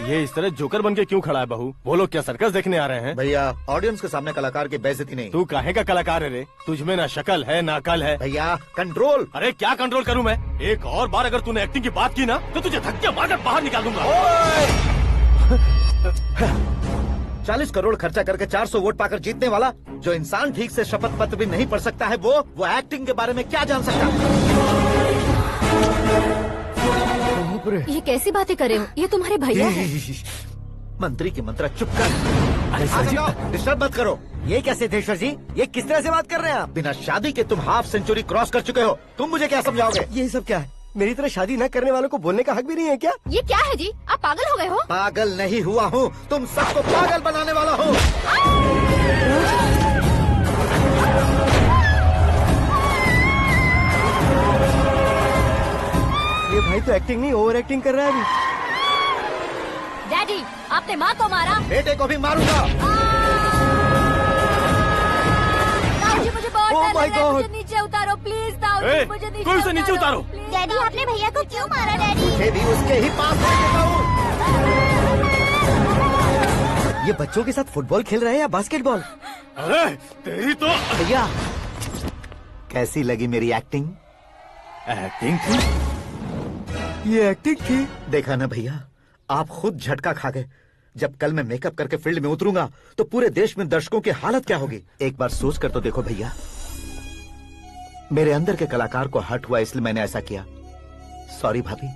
ये इस तरह जोकर बन के क्यों खड़ा है बहू? वो लोग क्या सर्कस देखने आ रहे हैं? भैया ऑडियंस के सामने कलाकार की बेइज्जती नहीं। तू काहे का कलाकार है रे? तुझमें ना शक्ल है ना अकल है। भैया कंट्रोल। अरे क्या कंट्रोल करूं मैं? एक और बार अगर तूने एक्टिंग की बात की ना तो तुझे धक्के मारकर बाहर निकाल दूंगा। 40 करोड़ खर्चा करके 400 वोट पाकर जीतने वाला, जो इंसान ठीक से शपथ पत्र भी नहीं पढ़ सकता है, वो एक्टिंग के बारे में क्या जान सकता है? ये कैसी बातें कर रहे हो? ये तुम्हारे भैया हैं। मंत्री की मंत्रा चुप कर। डिस्टर्ब मत करो। ये क्या सिद्धेश्वर जी, ये किस तरह से बात कर रहे हैं आप? बिना शादी के तुम हाफ सेंचुरी क्रॉस कर चुके हो, तुम मुझे क्या समझाओगे? ये सब क्या है? मेरी तरह शादी न करने वालों को बोलने का हक भी नहीं है क्या? ये क्या है जी, आप पागल हो गए हो? पागल नहीं हुआ हूँ, तुम सबको पागल बनाने वाला हो। ये भाई तो एक्टिंग नहीं ओवर एक्टिंग कर रहा है अभी। डैडी, आपने माँ को मारा। बेटे को भी मारूंगा। ताऊजी मुझे बहुत Oh डर my लग रहा है, God! मुझे नीचे उतारो प्लीज। ताऊजी मुझे नीचे कोई उसे नीचे उतारो। डैडी आपने भैया को क्यों मारा? डैडी मुझे भी उसके ही पास लेके जाऊं। ये बच्चों के साथ फुटबॉल खेल रहे हैं या बास्केटबॉल? अरे तेरी तो भैया कैसी लगी मेरी एक्टिंग? एक्टिंग थी? ये एक्टिंग थी? देखा ना भैया, आप खुद झटका खा गए। जब कल मैं मेकअप करके फील्ड में उतरूंगा तो पूरे देश में दर्शकों की हालत क्या होगी? एक बार सोच कर तो देखो भैया। मेरे अंदर के कलाकार को हर्ट हुआ इसलिए मैंने ऐसा किया। सॉरी भाभी।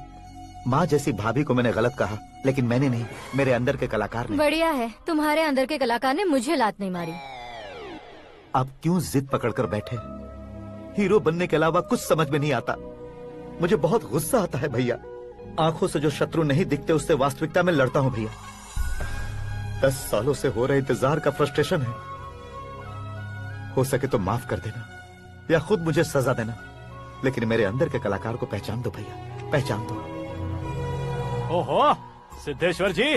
माँ जैसी भाभी को मैंने गलत कहा, लेकिन मैंने नहीं, मेरे अंदर के कलाकार ने। बढ़िया है, तुम्हारे अंदर के कलाकार ने मुझे लात नहीं मारी। आप क्यों जिद पकड़कर बैठे? हीरो बनने के अलावा कुछ समझ में नहीं आता। मुझे बहुत गुस्सा आता है भैया। आंखों से जो शत्रु नहीं दिखते उससे वास्तविकता में लड़ता हूँ भैया। 10 सालों से हो रहे इंतजार का फ्रस्ट्रेशन है। हो सके तो माफ कर देना या खुद मुझे सजा देना, लेकिन मेरे अंदर के कलाकार को पहचान दो भैया, पहचान दो। ओहो सिद्धेश्वर जी,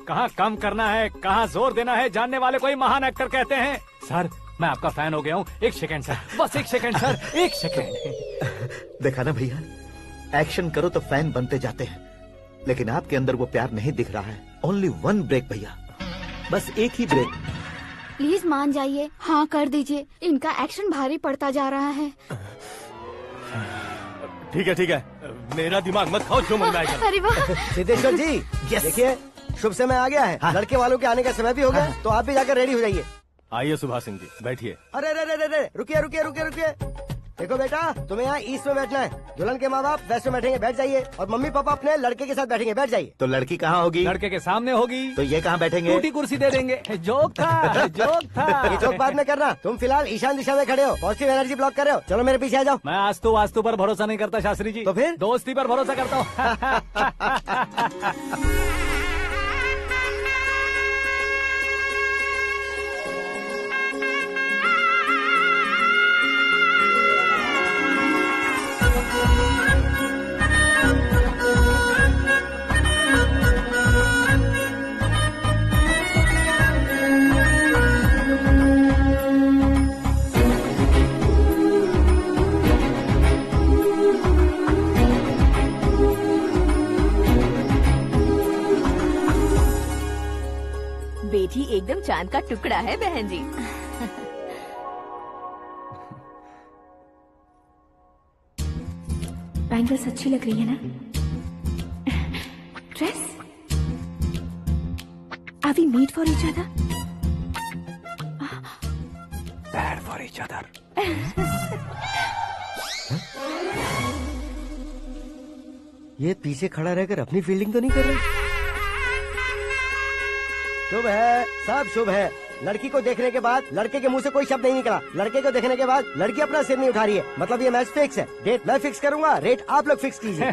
कहाँ कम करना है कहाँ जोर देना है, जानने वाले को ही महान एक्टर कहते हैं। सर मैं आपका फैन हो गया हूँ। एक सेकंड सर, बस एक सेकंड सर, एक सेकंड। देखा ना भैया, एक्शन करो तो फैन बनते जाते हैं, लेकिन आपके अंदर वो प्यार नहीं दिख रहा है। ओनली 1 ब्रेक भैया, बस एक ही ब्रेक। प्लीज मान जाइए, हाँ कर दीजिए। इनका एक्शन भारी पड़ता जा रहा है। ठीक है, मेरा दिमाग मत खाओ, जो मन में आएगा। अरे वाह सिद्धेश्वर जी, देखिए शुभ समय आ गया है। लड़के वालों के आने का समय भी हो गया, तो आप भी जाकर रेडी हो जाइए। आइए सुभाष सिंह जी, बैठिए। अरे अरे अरे अरे, रुकिए रुकिए रुकिए रुकिए। देखो बेटा, तुम्हें यहाँ ईस्ट में बैठना है। दुल्हन के माँ बाप वेस्ट में बैठेंगे, बैठ जाइए। और मम्मी पापा अपने लड़के के साथ बैठेंगे, बैठ जाइए। तो लड़की कहाँ होगी? लड़के के सामने होगी। तो ये कहाँ बैठेंगे? टूटी कुर्सी दे देंगे। जोक था, जोक था। ये जोक बाद में करना। तुम फिलहाल ईशान दिशा में खड़े हो, पॉजिटिव एनर्जी ब्लॉक कर रहे हो। चलो मेरे पीछे आ जाओ। मैं वास्तु पर भरोसा नहीं करता शास्त्री जी। तो फिर? दोस्ती पर भरोसा करता हूँ। बेटी एकदम चांद का टुकड़ा है बहन जी। बैंगल्स अच्छी लग रही है ना? Dress? Are we made for each other? Bad for each other. ये पीछे खड़ा रहकर अपनी फील्डिंग तो नहीं कर रहा? शुभ है, सब शुभ है। लड़की को देखने के बाद लड़के के मुंह से कोई शब्द नहीं निकला। लड़के को देखने के बाद लड़की अपना सिर नहीं उठा रही है। मतलब ये मैच फिक्स है। डेट मैं फिक्स करूंगा, रेट आप लोग फिक्स कीजिए।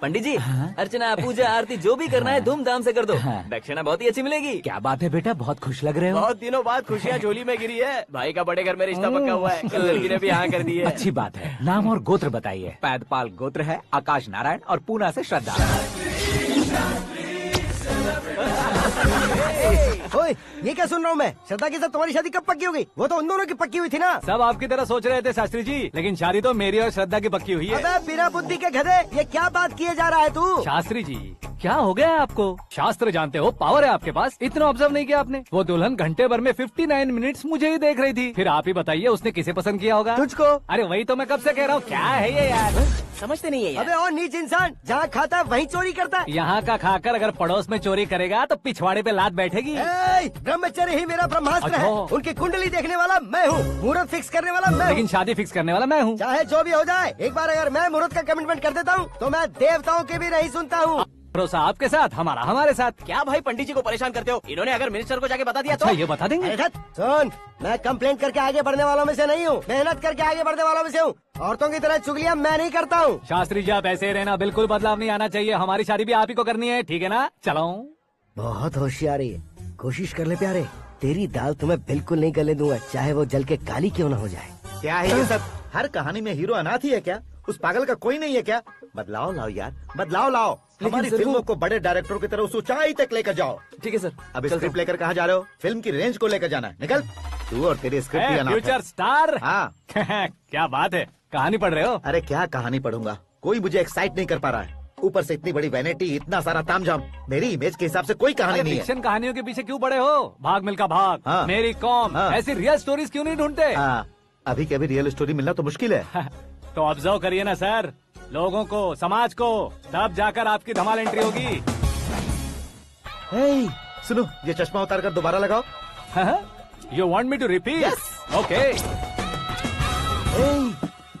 पंडित जी, अर्चना पूजा आरती जो भी करना है धूमधाम से कर दो। दक्षिणा बहुत ही अच्छी मिलेगी। क्या बात है बेटा, बहुत खुश लग रहे हो। बहुत दिनों बाद खुशियाँ झोली में गिरी है। भाई का बड़े घर में रिश्ता पक्का हुआ है। कल लड़की ने भी हाँ कर दी है। अच्छी बात है। नाम और गोत्र बताइए। पैदपाल गोत्र है, आकाश नारायण और पूना से श्रद्धा। ओए, ये क्या सुन रहा हूँ मैं? श्रद्धा के साथ तुम्हारी शादी कब पक्की हो गई? वो तो उन दोनों की पक्की हुई थी ना। सब आपकी तरह सोच रहे थे शास्त्री जी, लेकिन शादी तो मेरी और श्रद्धा की पक्की हुई है। अबे बिना बुद्धि के गधे, ये क्या बात किए जा रहा है तू? शास्त्री जी, क्या हो गया है आपको? शास्त्र जानते हो, पावर है आपके पास। इतना ऑब्जर्व नहीं किया आपने? वो दुल्हन घंटे भर में 59 मिनट्स मुझे ही देख रही थी। फिर आप ही बताइए उसने किसे पसंद किया होगा? तुझको। अरे वही तो मैं कब से कह रहा हूँ, क्या है ये यार? समझते नहीं है यार। अबे और नीच इंसान, जहाँ खाता है वहीं चोरी करता है। यहाँ का खाकर अगर पड़ोस में चोरी करेगा तो पिछवाड़े पे लात बैठेगी। ब्रह्मचर्य ही मेरा ब्रह्मास्त्र है। अच्छा। उनकी कुंडली देखने वाला मैं हूँ, मुहूर्त फिक्स करने वाला मैं हूँ। लेकिन शादी फिक्स करने वाला मैं हूँ। चाहे जो भी हो जाए, एक बार अगर मैं मुहूर्त का कमिटमेंट कर देता हूँ तो मैं देवताओं की भी नहीं सुनता हूँ। भरोसा आपके साथ, हमारा हमारे साथ। क्या भाई पंडित जी को परेशान करते हो? इन्होंने अगर मिनिस्टर को जाके बता दिया तो? अच्छा, ये बता देंगे। सुन, मैं कंप्लेंट करके आगे बढ़ने वालों में से नहीं हूँ, मेहनत करके आगे बढ़ने वालों में से हूँ। औरतों की तरह चुगलियाँ मैं नहीं करता हूँ। शास्त्री जी आप ऐसे ही रहना, बिल्कुल बदलाव नहीं आना चाहिए। हमारी शादी भी आप ही को करनी है, ठीक है ना? चलो। बहुत होशियारी है, कोशिश कर ले प्यारे। तेरी दाल तुम्हें बिल्कुल नहीं गलने दूंगा, चाहे वो जल के काली क्यों न हो जाए। क्या है ये सब? हर कहानी में हीरो अनाथ ही है क्या? उस पागल का कोई नहीं है क्या? बदलाव लाओ यार, बदलाव लाओ। हमारी फिल्मों को बड़े डायरेक्टरों की तरह उस ऊंचाई तक लेकर जाओ। ठीक है सर। अब स्क्रिप्ट लेकर कहाँ जा रहे हो? फिल्म की रेंज को लेकर जाना है। निकल तू और तेरी स्क्रिप्ट ही अनाथ है। Future star. हाँ। क्या बात है, कहानी पढ़ रहे हो? अरे क्या कहानी पढ़ूंगा, कोई मुझे एक्साइट नहीं कर पा रहा है। ऊपर से इतनी बड़ी वैनिटी, इतना सारा तामझाम। मेरी इमेज के हिसाब से कोई कहानी नहीं है। फिक्शन कहानियों के पीछे क्यों पड़े हो? भाग मिल्खा भाग, हाँ। मेरी कॉम, हाँ। ऐसी रियल स्टोरीज क्यों नहीं ढूंढते? हाँ, अभी के अभी रियल स्टोरी मिलना तो मुश्किल है। तो ऑब्जर्व करिए ना सर, लोगों को, समाज को, तब जाकर आपकी धमाल एंट्री होगी। सुनो, ये चश्मा उतार कर दोबारा लगाओ। You want me to repeat? Okay.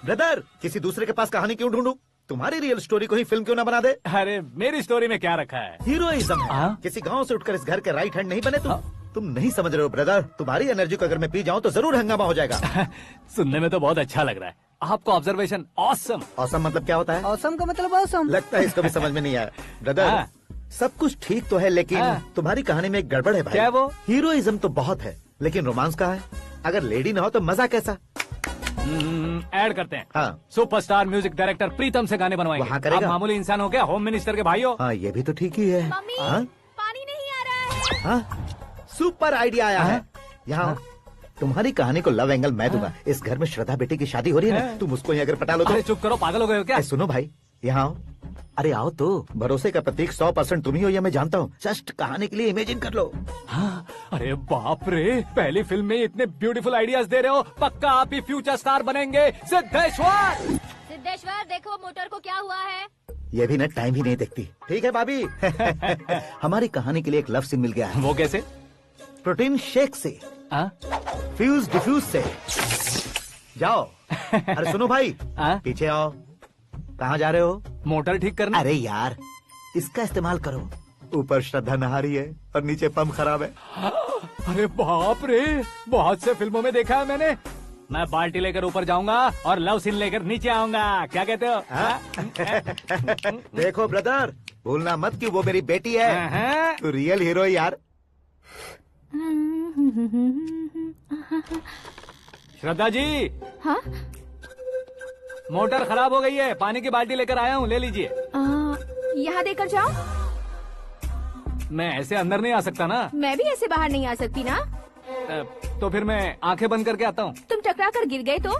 Brother, किसी दूसरे के पास कहानी क्यों ढूंढूं? तुम्हारी रियल स्टोरी को ही फिल्म क्यों ना बना दे? अरे मेरी स्टोरी में क्या रखा है? हीरोइज्म। किसी गांव से उठकर इस घर के राइट हैंड नहीं बने तुम। तुम नहीं समझ रहे हो ब्रदर, तुम्हारी एनर्जी को अगर मैं पी जाऊं तो जरूर हंगामा हो जाएगा। सुनने में तो बहुत अच्छा लग रहा है। आपको ऑब्जर्वेशन ऑसम। ऑसम मतलब क्या होता है? ऑसम का मतलब ऑसम। लगता है इसको भी समझ में नहीं आया। ब्रदर, सब कुछ ठीक तो है, लेकिन तुम्हारी कहानी में एक गड़बड़ है भाई। क्या वो? हीरोइज्म तो बहुत है, लेकिन रोमांस कहाँ है? अगर लेडी ना हो तो मजा कैसा? ऐड करते हैं। हाँ। सुपरस्टार म्यूजिक डायरेक्टर प्रीतम से गाने बनवाएंगे। वहाँ करेगा? आप मामूली इंसान हो क्या? होम मिनिस्टर के भाई हो। हाँ, ये भी तो ठीक ही है। मम्मी, हाँ? पानी नहीं आ रहा है। हाँ? सुपर आइडिया आया है। यहाँ तुम्हारी कहानी को लव एंगल मैं दूंगा। इस घर में श्रद्धा बेटी की शादी हो रही है ना, तुम उसको ही अगर पटा लो तो। अरे चुप करो, पागल हो गए हो क्या? सुनो भाई, यहाँ आओ। अरे आओ तो, भरोसे का प्रतीक 100% तुम ही हो, यह मैं जानता हूँ। जस्ट कहानी के लिए इमेजिन कर लो। हाँ, अरे बाप रे, पहली फिल्म में इतने ब्यूटीफुल आइडियाज दे रहे हो। पक्का आप ही फ्यूचर स्टार बनेंगे। सिद्धेश्वर, सिद्धेश्वर देखो मोटर को क्या हुआ है। ये भी ना टाइम ही नहीं देखती। ठीक है भाभी। हमारी कहानी के लिए एक लव सीन मिल गया है। वो कैसे? प्रोटीन शेक से, फ्यूज डिफ्यूज से। जाओ। अरे सुनो भाई, पीछे आओ। कहाँ जा रहे हो? मोटर ठीक करना। अरे यार, इसका इस्तेमाल करो। ऊपर श्रद्धा नहा रही है और नीचे पंप खराब है। अरे बाप रे, बहुत से फिल्मों में देखा है मैंने। मैं बाल्टी लेकर ऊपर जाऊंगा और लव सीन लेकर नीचे आऊंगा। क्या कहते हो? देखो ब्रदर, भूलना मत कि वो मेरी बेटी है। तू रियल हीरो यार। श्रद्धा जी। हाँ? मोटर खराब हो गई है, पानी की बाल्टी लेकर आया हूँ, ले लीजिए। यहाँ देकर जाओ। मैं ऐसे अंदर नहीं आ सकता ना। मैं भी ऐसे बाहर नहीं आ सकती ना। तो फिर मैं आंखें बंद करके आता हूँ। तुम टकरा कर गिर गए तो?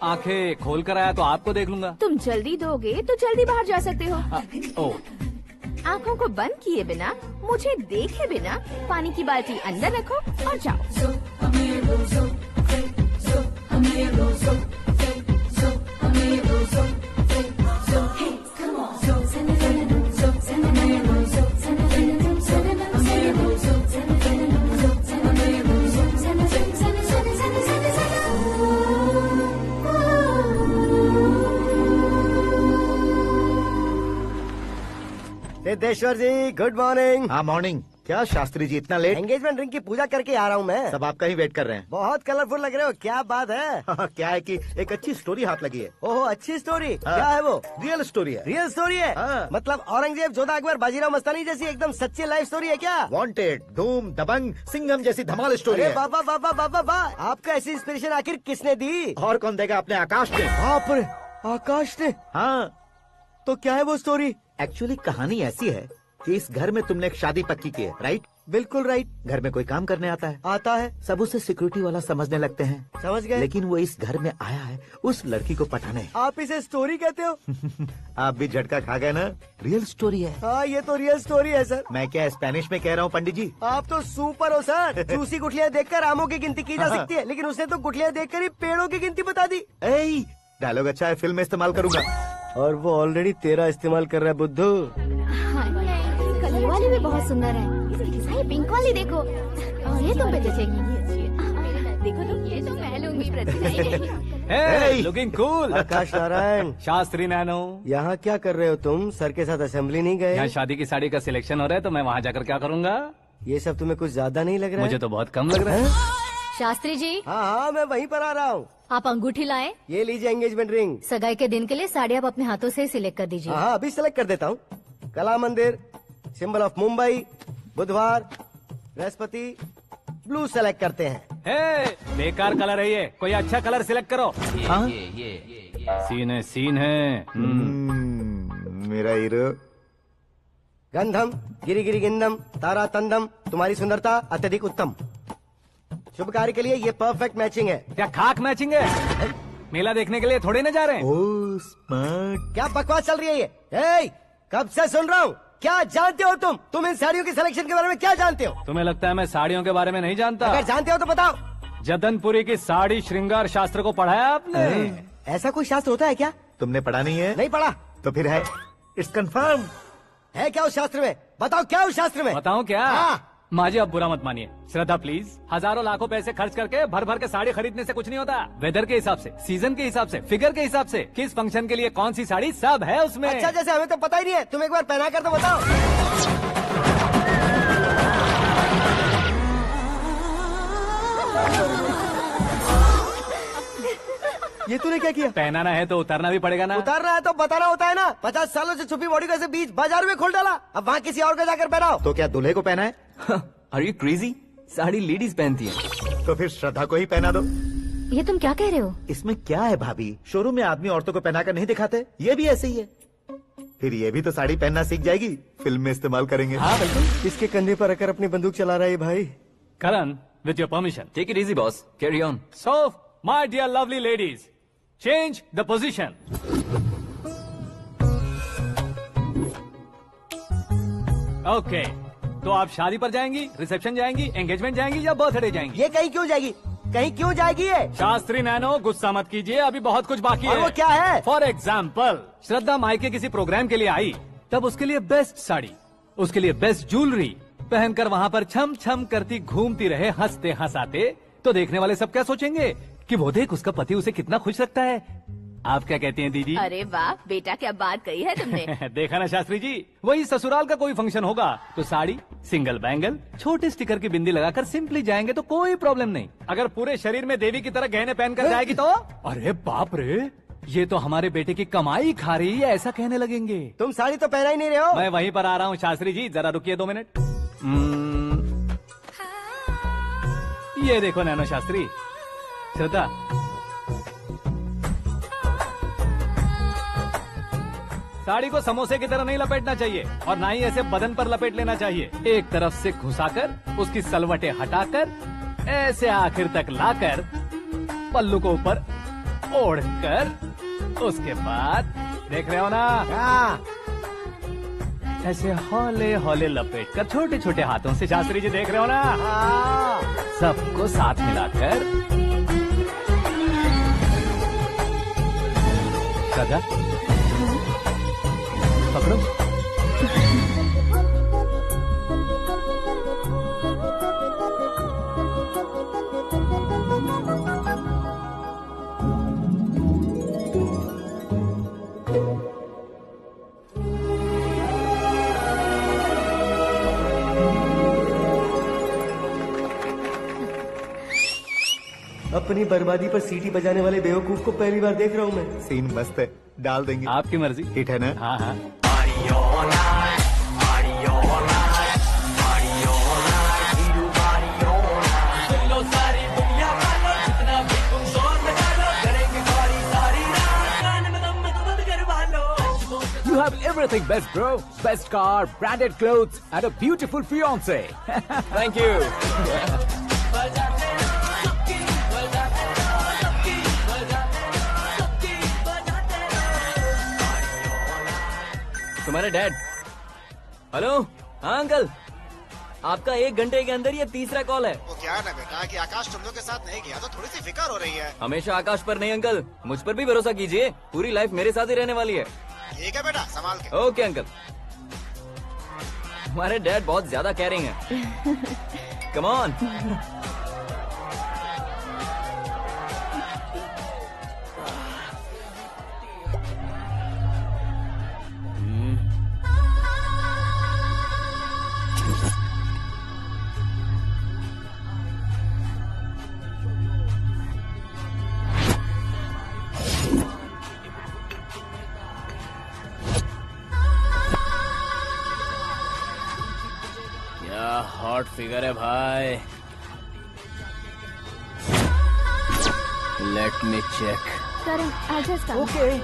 आंखें खोल कर आया तो आपको देख लूंगा। तुम जल्दी दोगे तो जल्दी बाहर जा सकते हो। ओ। आँखों को बंद किए बिना, मुझे देखे बिना पानी की बाल्टी अंदर रखो और जाओ। सिद्धेश्वर जी, गुड मॉर्निंग। हाँ मॉर्निंग। क्या शास्त्री जी इतना लेट? एंगेजमेंट रिंग की पूजा करके आ रहा हूँ मैं। सब आपका ही वेट कर रहे हैं। बहुत कलरफुल लग रहे हो, क्या बात है? क्या है कि एक अच्छी स्टोरी हाथ लगी है। ओहो, अच्छी स्टोरी। क्या है वो? रियल स्टोरी है। रियल स्टोरी है? मतलब औरंगजेब, जोधा अकबर, बाजीराव मस्तानी जैसी एकदम सच्ची लाइफ स्टोरी है क्या? वांटेड, धूम, दबंग, सिंघम जैसी धमाल स्टोरी है। बाबा बाबा बाबा बा, आपका ऐसी इंस्पिरेशन आखिर किसने दी? और कौन देगा? अपने आकाश ने। बाप रे, आकाश ने? हाँ। तो क्या है वो स्टोरी? एक्चुअली कहानी ऐसी है कि इस घर में तुमने एक शादी पक्की की है, राइट? बिल्कुल राइट। घर में कोई काम करने आता है? आता है। सब उसे सिक्योरिटी वाला समझने लगते हैं। समझ गए। लेकिन वो इस घर में आया है उस लड़की को पटाने। आप इसे स्टोरी कहते हो? आप भी झटका खा गए ना। रियल स्टोरी है। हाँ, ये तो रियल स्टोरी है सर। मैं क्या स्पेनिश में कह रहा हूँ पंडित जी? आप तो सुपर हो सर। चूसी गुठलियाँ देखकर आमों की गिनती की जा सकती है, लेकिन उसने तो गुठलियाँ देखकर ही पेड़ों की गिनती बता दी। डायलॉग अच्छा है, फिल्म में इस्तेमाल करूंगा। और वो ऑलरेडी तेरा इस्तेमाल कर रहा है बुद्धू। कलर वाली भी बहुत सुंदर है। ये पिंक वाली देखो, और ये तुम पे जचेगी। देखो तो, ये तो मैं लूंगी। Hey, looking cool। आकाश नारायण। शास्त्री नैनो। यहाँ क्या कर रहे हो तुम? सर के साथ असेंबली नहीं गए? यहाँ शादी की साड़ी का सिलेक्शन हो रहा है, तो मैं वहाँ जाकर क्या करूँगा? ये सब तुम्हें कुछ ज्यादा नहीं लग रहा है? मुझे तो बहुत कम लग रहा है। शास्त्री जी। हाँ हाँ, मैं वहीं पर आ रहा हूँ। आप अंगूठी लाएं। ये लीजिए एंगेजमेंट रिंग। सगाई के दिन के लिए साड़ी आप अपने हाथों से सिलेक्ट कर दीजिए। हाँ, अभी सिलेक्ट कर देता हूँ। कला मंदिर, सिंबल ऑफ मुंबई, बुधवार, बृहस्पति, ब्लू सेलेक्ट करते हैं। बेकार कलर है ये, कोई अच्छा कलर सिलेक्ट करो। सीन है। मेरा हीरो। गंधम, गिरी गिरी गिंदम, तारा तंदम, तुम्हारी सुंदरता अत्यधिक उत्तम। शुभ कार्य के लिए ये परफेक्ट मैचिंग है। क्या खाक मैचिंग है? मेला देखने के लिए थोड़े न जा रहे हैं। Oh smart. क्या बकवास चल रही है ये? कब से सुन रहा हूँ। क्या जानते हो तुम इन साड़ियों की सिलेक्शन के बारे में क्या जानते हो? तुम्हें लगता है मैं साड़ियों के बारे में नहीं जानता? अगर जानते हो तो बताओ। जदनपुरी की साड़ी श्रृंगार शास्त्र को पढ़ा है आपने? ऐसा कोई शास्त्र होता है क्या? तुमने पढ़ा नहीं है? नहीं पढ़ा। तो फिर है, इट्स कंफर्म। है क्या उस शास्त्र में? बताओ क्या उस शास्त्र में? बताऊं क्या? हाँ। माँ जी, आप बुरा मत मानिए। श्रद्धा प्लीज, हजारों लाखों पैसे खर्च करके भर भर के साड़ी खरीदने से कुछ नहीं होता। वेदर के हिसाब से, सीजन के हिसाब से, फिगर के हिसाब से, किस फंक्शन के लिए कौन सी साड़ी, सब है उसमें। अच्छा, जैसे हमें तो पता ही नहीं है, तुम एक बार पहना कर तो बताओ। ये तूने क्या किया? पहनाना है तो उतारना भी पड़ेगा ना। उतारना है तो बताना होता है ना। 50 सालों से छुपी बॉडी को ऐसे बीच बाजार में खोल डाला, अब वहाँ किसी और को जाकर पहनाओ। तो क्या दूल्हे को पहना है? Are you crazy? Sari ladies पहनती है। तो फिर श्रद्धा को ही पहना दो। ये तुम क्या कह रहे हो? इसमें क्या है भाभी? शोरूम में आदमी औरतों को पहनाकर नहीं दिखाते, ये भी ऐसे ही है। फिर ये भी तो साड़ी पहनना सीख जाएगी, फिल्म में इस्तेमाल करेंगे। हाँ बिल्कुल। इसके कंधे पर रखकर अपनी बंदूक चला रहा है भाई। करण, with your permission. Take it easy, boss. Carry on. So, my dear lovely ladies, change the position. Okay. तो आप शादी पर जाएंगी, रिसेप्शन जाएंगी, एंगेजमेंट जाएंगी या बर्थडे जाएंगी? ये कहीं क्यों जाएगी? कहीं क्यों जाएगी ये? शास्त्री नैनो गुस्सा मत कीजिए, अभी बहुत कुछ बाकी और है। वो क्या है? फॉर एग्जाम्पल, श्रद्धा मायके किसी प्रोग्राम के लिए आई, तब उसके लिए बेस्ट साड़ी, उसके लिए बेस्ट ज्वेलरी पहनकर वहाँ पर छम छम करती घूमती रहे हंसते हंसाते, तो देखने वाले सब क्या सोचेंगे कि वो देख उसका पति उसे कितना खुश रखता है। आप क्या कहती हैं दीदी? अरे वाह बेटा, क्या बात कही है तुमने। देखा ना शास्त्री जी, वही ससुराल का कोई फंक्शन होगा तो साड़ी, सिंगल बैंगल, छोटे स्टिकर की बिंदी लगाकर सिंपली जाएंगे तो कोई प्रॉब्लम नहीं। अगर पूरे शरीर में देवी की तरह गहने पहनकर जाएगी तो अरे बाप रे, ये तो हमारे बेटे की कमाई खा रही है, ऐसा कहने लगेंगे। तुम साड़ी तो पहना ही नहीं रहे हो। मैं वहीं पर आ रहा हूँ शास्त्री जी, जरा रुकिए 2 मिनट। ये देखो नैनो शास्त्री, श्रद्धा साड़ी को समोसे की तरह नहीं लपेटना चाहिए और ना ही ऐसे बदन पर लपेट लेना चाहिए। एक तरफ से घुसाकर उसकी सलवटें हटाकर ऐसे आखिर तक लाकर पल्लू को ऊपर ओढ़कर उसके बाद देख रहे हो ना, ऐसे हौले हौले लपेट कर छोटे छोटे हाथों से, शास्त्री जी देख रहे हो ना, सबको साथ मिलाकर सदा पकड़ो। अपनी बर्बादी पर सीटी बजाने वाले बेवकूफ को पहली बार देख रहा हूँ मैं। सीन मस्त है, डाल देंगे। आपकी मर्जी। हिट है ना? हाँ हाँ। You have everything best, bro. Best car, branded clothes, and a beautiful fiance. Thank you. तुम्हारे डैड। हेलो, हाँ अंकल, आपका 1 घंटे के अंदर ये तीसरा कॉल है। वो क्या है ना बेटा कि आकाश तुम लोग के साथ नहीं गया तो थोड़ी सी फिक्र हो रही है। हमेशा आकाश पर नहीं अंकल, मुझ पर भी भरोसा कीजिए, पूरी लाइफ मेरे साथ ही रहने वाली है। ठीक है बेटा, संभाल के। Okay uncle. हमारे डैड बहुत ज्यादा केयरिंग है। Come on. हॉट फिगर है भाई। Let me check. Karan, I'll just come. Okay.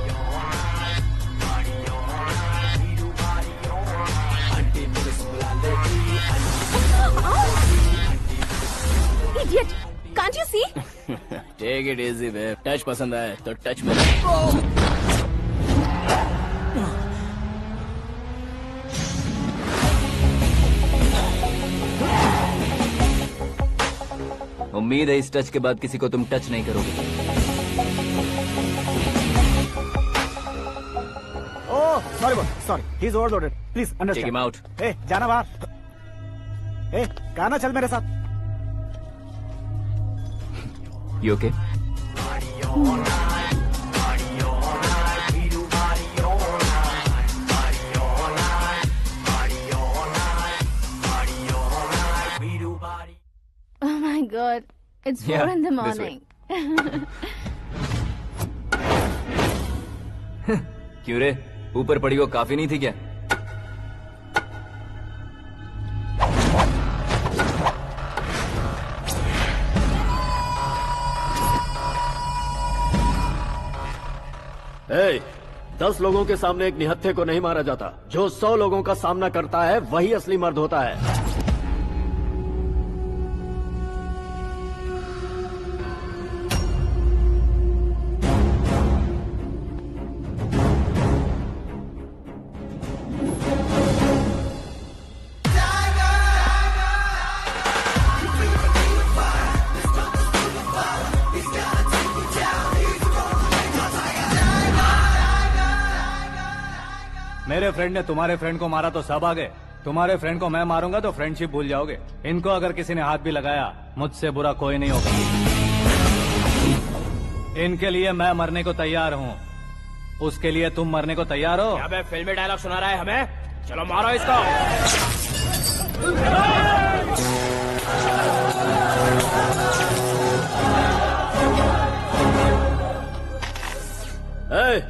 Idiot! Can't you see? Take it easy babe. Touch पसंद आए तो टच में। उम्मीद है इस टच के बाद किसी को तुम टच नहीं करोगे। Oh sorry sorry, he is overloaded, please take understand. Him out. ए जाना बाहर। ए गाना चल मेरे साथ। You okay? Oh my God, it's 4 Yeah, in the this morning. क्यों रे, ऊपर पड़ी वो काफी नहीं थी क्या? ए, 10 लोगों के सामने एक निहत्थे को नहीं मारा जाता। जो 100 लोगों का सामना करता है वही असली मर्द होता है। मेरे फ्रेंड ने तुम्हारे फ्रेंड को मारा तो सब आ गए, तुम्हारे फ्रेंड को मैं मारूंगा तो फ्रेंडशिप भूल जाओगे। इनको अगर किसी ने हाथ भी लगाया, मुझसे बुरा कोई नहीं होगा। इनके लिए मैं मरने को तैयार हूँ, उसके लिए तुम मरने को तैयार हो? अबे फिल्मी डायलॉग सुना रहा है हमें, चलो मारो इसको।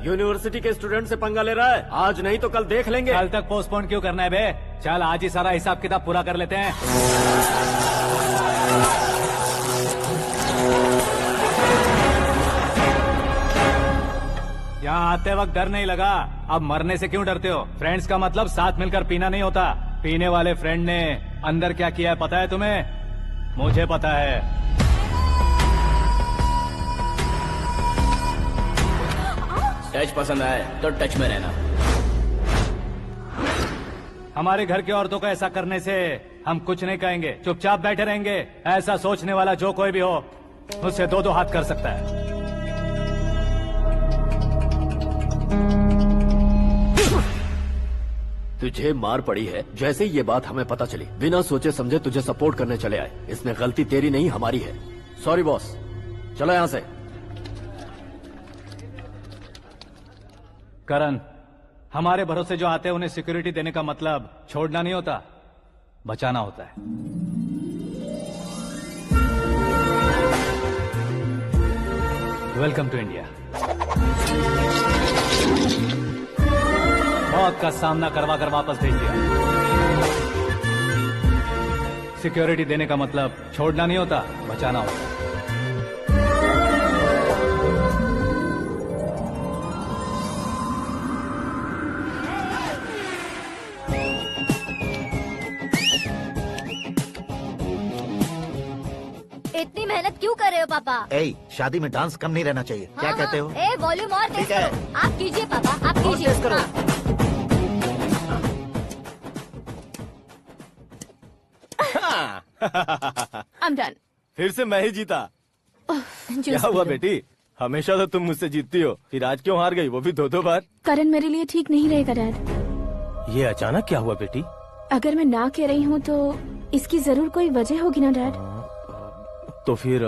यूनिवर्सिटी के स्टूडेंट से पंगा ले रहा है, आज नहीं तो कल देख लेंगे। कल तक पोस्टपोन क्यों करना है बे? चल आज ही सारा हिसाब किताब पूरा कर लेते हैं। यहाँ आते वक्त डर नहीं लगा, अब मरने से क्यों डरते हो? फ्रेंड्स का मतलब साथ मिलकर पीना नहीं होता। पीने वाले फ्रेंड ने अंदर क्या किया है पता है तुम्हें? मुझे पता है। टच पसंद आए तो टच में रहना। हमारे घर की औरतों को ऐसा करने से हम कुछ नहीं कहेंगे, चुपचाप बैठे रहेंगे। ऐसा सोचने वाला जो कोई भी हो, उससे दो हाथ कर सकता है। तुझे मार पड़ी है, जैसे ये बात हमें पता चली बिना सोचे समझे तुझे सपोर्ट करने चले आए। इसमें गलती तेरी नहीं हमारी है। सॉरी बॉस, चलो यहाँ से। करण, हमारे भरोसे जो आते हैं उन्हें सिक्योरिटी देने का मतलब छोड़ना नहीं होता, बचाना होता है। Welcome to India. मौत का सामना करवा कर वापस भेज दिया। सिक्योरिटी देने का मतलब छोड़ना नहीं होता, बचाना होता है। इतनी मेहनत क्यों कर रहे हो पापा? शादी में डांस कम नहीं रहना चाहिए। क्या कहते हो? ए वॉल्यूम और तेज ठीक है। करो। आप कीजिए पापा, आप कीजिए। तेज करो। I'm done. फिर से मैं ही जीता। क्या हुआ बेटी? हमेशा तो तुम मुझसे जीतती हो, फिर आज क्यों हार गई, वो भी दो बार? करण मेरे लिए ठीक नहीं रहेगा डैड। ये अचानक क्या हुआ बेटी? अगर मैं ना कह रही हूँ तो इसकी जरूर कोई वजह होगी ना डैड। तो फिर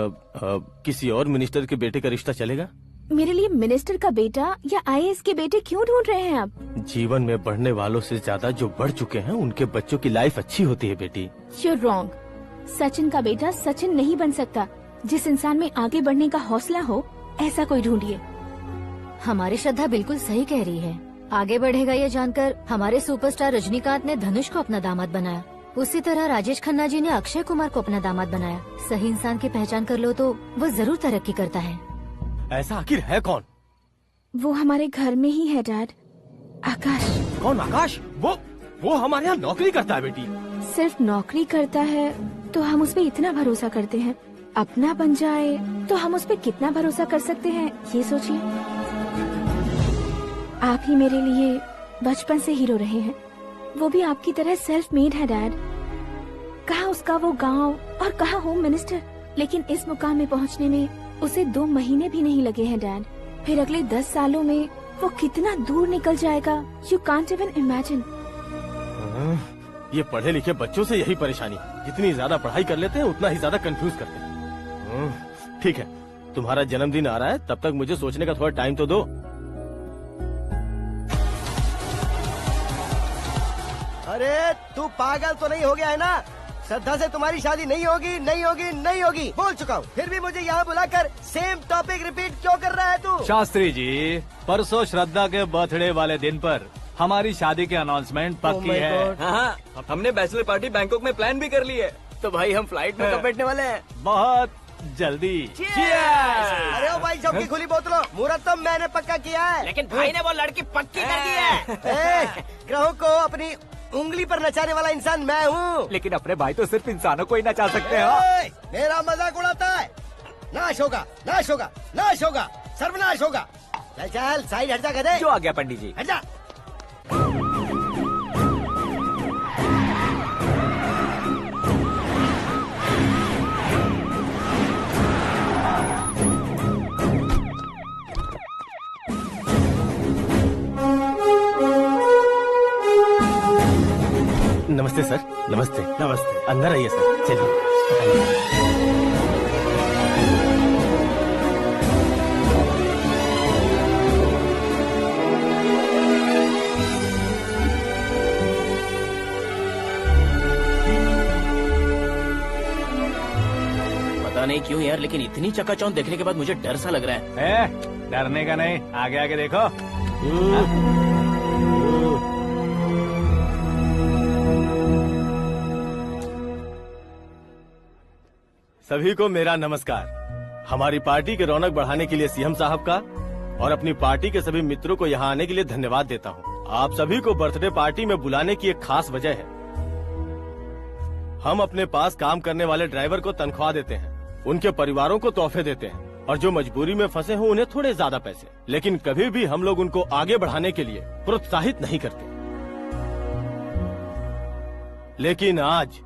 किसी और मिनिस्टर के बेटे का रिश्ता चलेगा? मेरे लिए मिनिस्टर का बेटा या आईएएस के बेटे क्यों ढूंढ रहे हैं आप? जीवन में बढ़ने वालों से ज्यादा जो बढ़ चुके हैं उनके बच्चों की लाइफ अच्छी होती है बेटी। You're wrong. सचिन का बेटा सचिन नहीं बन सकता। जिस इंसान में आगे बढ़ने का हौसला हो, ऐसा कोई ढूंढिए। हमारी श्रद्धा बिल्कुल सही कह रही है। आगे बढ़ेगा ये जानकर हमारे सुपरस्टार रजनीकांत ने धनुष को अपना दामाद बनाया। उसी तरह राजेश खन्ना जी ने अक्षय कुमार को अपना दामाद बनाया। सही इंसान की पहचान कर लो तो वो जरूर तरक्की करता है। ऐसा आखिर है कौन? वो हमारे घर में ही है डैड, आकाश। कौन आकाश? वो हमारे यहाँ नौकरी करता है बेटी। सिर्फ नौकरी करता है तो हम उस पे इतना भरोसा करते हैं, अपना बन जाए तो हम उस पे कितना भरोसा कर सकते हैं, ये सोचिए। आप ही मेरे लिए बचपन से हीरो रहे हैं, वो भी आपकी तरह सेल्फ मेड है डैड। कहाँ उसका वो गांव और कहाँ होम मिनिस्टर, लेकिन इस मुकाम में पहुँचने में उसे 2 महीने भी नहीं लगे हैं डैड। फिर अगले 10 सालों में वो कितना दूर निकल जाएगा, यू कांट इवन इमेजिन। ये पढ़े लिखे बच्चों से यही परेशानी, जितनी ज्यादा पढ़ाई कर लेते हैं उतना ही ज्यादा कंफ्यूज करते हैं। ठीक है, तुम्हारा जन्मदिन आ रहा है, तब तक मुझे सोचने का थोड़ा टाइम तो दो। अरे तू पागल तो नहीं हो गया है ना? श्रद्धा से तुम्हारी शादी नहीं होगी, नहीं होगी, नहीं होगी, बोल चुका हूँ। फिर भी मुझे यहाँ बुलाकर सेम टॉपिक रिपीट क्यों कर रहा है तू? शास्त्री जी, परसों श्रद्धा के बर्थडे वाले दिन पर हमारी शादी की अनाउंसमेंट पक्की है। हाँ, हमने बैचलर पार्टी बैंकॉक में प्लान भी कर ली है। तो भाई हम फ्लाइट में कब बैठने वाले हैं? बहुत जल्दी। अरे ओ भाई, सबकी खुली बोतलों, मुहूर्त तो मैंने पक्का किया है। लेकिन भाई ने वो लड़की पक्की कर दी है। ग्रहों को अपनी उंगली पर नचाने वाला इंसान मैं हूँ। लेकिन अपने भाई तो सिर्फ इंसानों को ही नचा सकते हैं। मेरा मजाक उड़ाता है? नाश होगा, नाश होगा, नाश होगा, सर्वनाश होगा। चल चल साइड हट जा गधे। जो आ गया पंडित जी। हट जा। नमस्ते। नमस्ते। अंदर आइए सर, चलिए। पता नहीं क्यों यार, लेकिन इतनी चकाचौंध देखने के बाद मुझे डर सा लग रहा है। डरने का नहीं, आगे आगे देखो। सभी को मेरा नमस्कार। हमारी पार्टी के रौनक बढ़ाने के लिए सीएम साहब का और अपनी पार्टी के सभी मित्रों को यहाँ आने के लिए धन्यवाद देता हूँ। आप सभी को बर्थडे पार्टी में बुलाने की एक खास वजह है। हम अपने पास काम करने वाले ड्राइवर को तनख्वाह देते हैं, उनके परिवारों को तोहफे देते हैं और जो मजबूरी में फंसे हो उन्हें थोड़े ज्यादा पैसे, लेकिन कभी भी हम लोग उनको आगे बढ़ाने के लिए प्रोत्साहित नहीं करते। लेकिन आज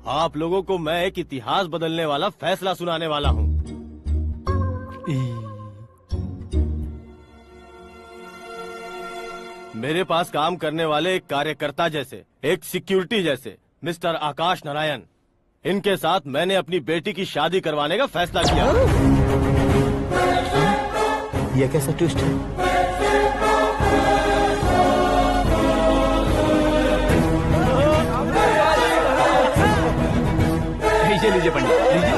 आप लोगों को मैं एक इतिहास बदलने वाला फैसला सुनाने वाला हूँ। मेरे पास काम करने वाले एक कार्यकर्ता जैसे, एक सिक्योरिटी जैसे मिस्टर आकाश नारायण, इनके साथ मैंने अपनी बेटी की शादी करवाने का फैसला किया। यह कैसा ट्विस्ट है? लीजिए पंडित, लीजिए।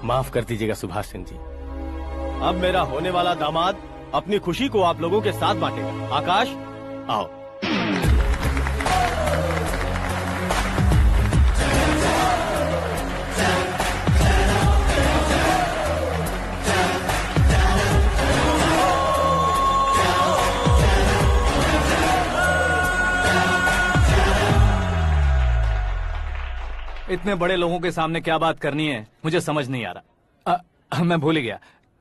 माफ कर दीजिएगा सुभाष सिंह जी। अब मेरा होने वाला दामाद अपनी खुशी को आप लोगों के साथ बांटेगा। आकाश, आओ। इतने बड़े लोगों के सामने क्या बात करनी है मुझे समझ नहीं आ रहा। मैं भूल ही गया।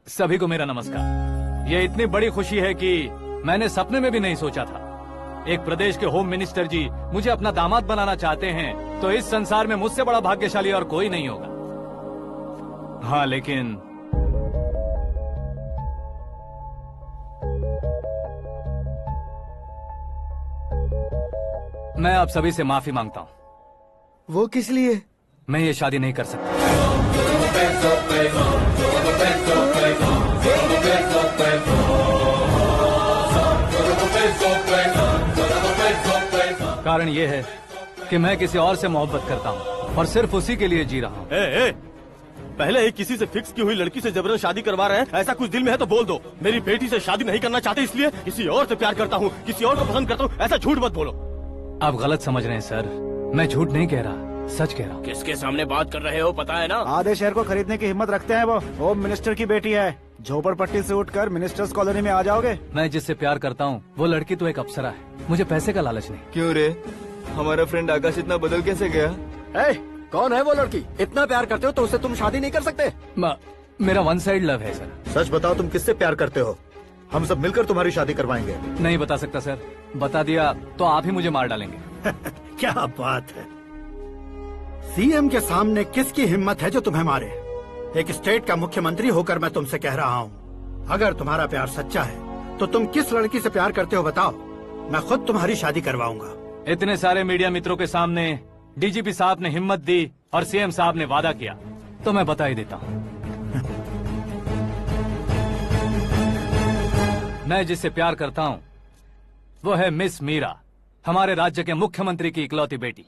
सभी को मेरा नमस्कार। ये इतनी बड़ी खुशी है कि मैंने सपने में भी नहीं सोचा था। एक प्रदेश के होम मिनिस्टर जी मुझे अपना दामाद बनाना चाहते हैं तो इस संसार में मुझसे बड़ा भाग्यशाली और कोई नहीं होगा। हाँ, लेकिन मैं आप सभी से माफी मांगता हूँ। वो किस लिए? मैं ये शादी नहीं कर सकता। कारण ये है कि मैं किसी और से मोहब्बत करता हूँ और सिर्फ उसी के लिए जी रहा हूँ। पहले ही किसी से फिक्स की हुई लड़की से जबरन शादी करवा रहे हैं। ऐसा कुछ दिल में है तो बोल दो। मेरी बेटी से शादी नहीं करना चाहते इसलिए किसी और से प्यार करता हूँ, किसी और को पसंद करता हूँ, ऐसा झूठ मत बोलो। आप गलत समझ रहे हैं सर, मैं झूठ नहीं कह रहा, सच कह रहा हूँ। किसके सामने बात कर रहे हो पता है ना? आधे शहर को खरीदने की हिम्मत रखते हैं वो। होम मिनिस्टर की बेटी है। झोपड़पट्टी से उठकर मिनिस्टर्स कॉलोनी में आ जाओगे। मैं जिससे प्यार करता हूँ वो लड़की तो एक अप्सरा है। मुझे पैसे का लालच नहीं। क्यों रे, हमारा फ्रेंड आकाश इतना बदल कैसे गया? कौन है वो लड़की? इतना प्यार करते हो तो उससे तुम शादी नहीं कर सकते? मेरा वन साइड लव है सर। सच बताओ, तुम किससे प्यार करते हो? हम सब मिलकर तुम्हारी शादी करवाएंगे। नहीं बता सकता सर, बता दिया तो आप ही मुझे मार डालेंगे। क्या बात है, सीएम के सामने किसकी हिम्मत है जो तुम्हें मारे? एक स्टेट का मुख्यमंत्री होकर मैं तुमसे कह रहा हूँ, अगर तुम्हारा प्यार सच्चा है तो तुम किस लड़की से प्यार करते हो बताओ, मैं खुद तुम्हारी शादी करवाऊंगा। इतने सारे मीडिया मित्रों के सामने डीजीपी साहब ने हिम्मत दी और सीएम साहब ने वादा किया तो मैं बता ही देता हूँ। मैं जिससे प्यार करता हूँ वो है मिस मीरा, हमारे राज्य के मुख्यमंत्री की इकलौती बेटी।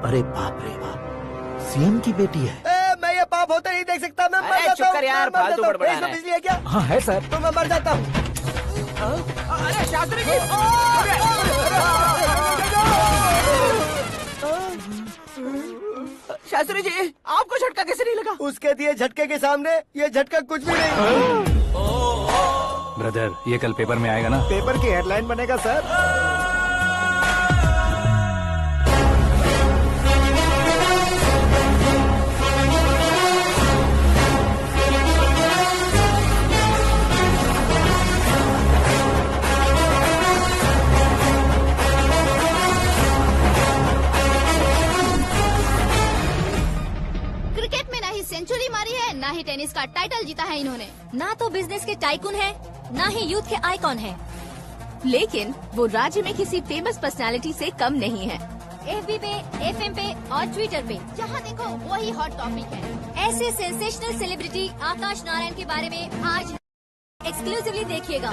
अरे बाप रे बाप, सीएम की बेटी है। मैं ये पाप होते नहीं देख सकता। मैं मर जाता हूँ। चुप कर यार, फालतू बड़बड़ा रहा है। बिजली है क्या? हाँ है सर। तो मैं मर जाता हूँ। अरे शास्त्री जी, शास्त्री जी आपको झटका कैसे नहीं लगा? उसके दिए झटके के सामने ये झटका कुछ भी नहीं। ब्रदर, ये कल पेपर में आएगा ना? पेपर की हेडलाइन बनेगा सर। ही टेनिस का टाइटल जीता है इन्होंने। ना तो बिजनेस के टाइकून है, ना ही यूथ के आइकॉन है। लेकिन वो राज्य में किसी फेमस पर्सनालिटी से कम नहीं है। FB पे, FM पे और ट्विटर पे जहाँ देखो वही हॉट टॉपिक है। ऐसे सेंसेशनल सेलिब्रिटी आकाश नारायण के बारे में आज एक्सक्लूसिवली देखिएगा।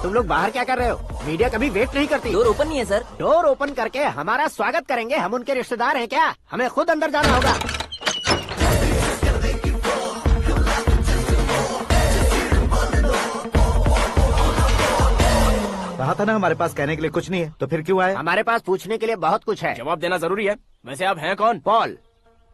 तुम लोग बाहर क्या कर रहे हो? मीडिया कभी वेट नहीं करती। डोर ओपन नहीं है सर। डोर ओपन करके हमारा स्वागत करेंगे? हम उनके रिश्तेदार हैं क्या? हमें खुद अंदर जाना होगा। कहा था ना हमारे पास कहने के लिए कुछ नहीं है, तो फिर क्यों आए? हमारे पास पूछने के लिए बहुत कुछ है। जवाब देना जरूरी है। वैसे आप हैं कौन? पॉल,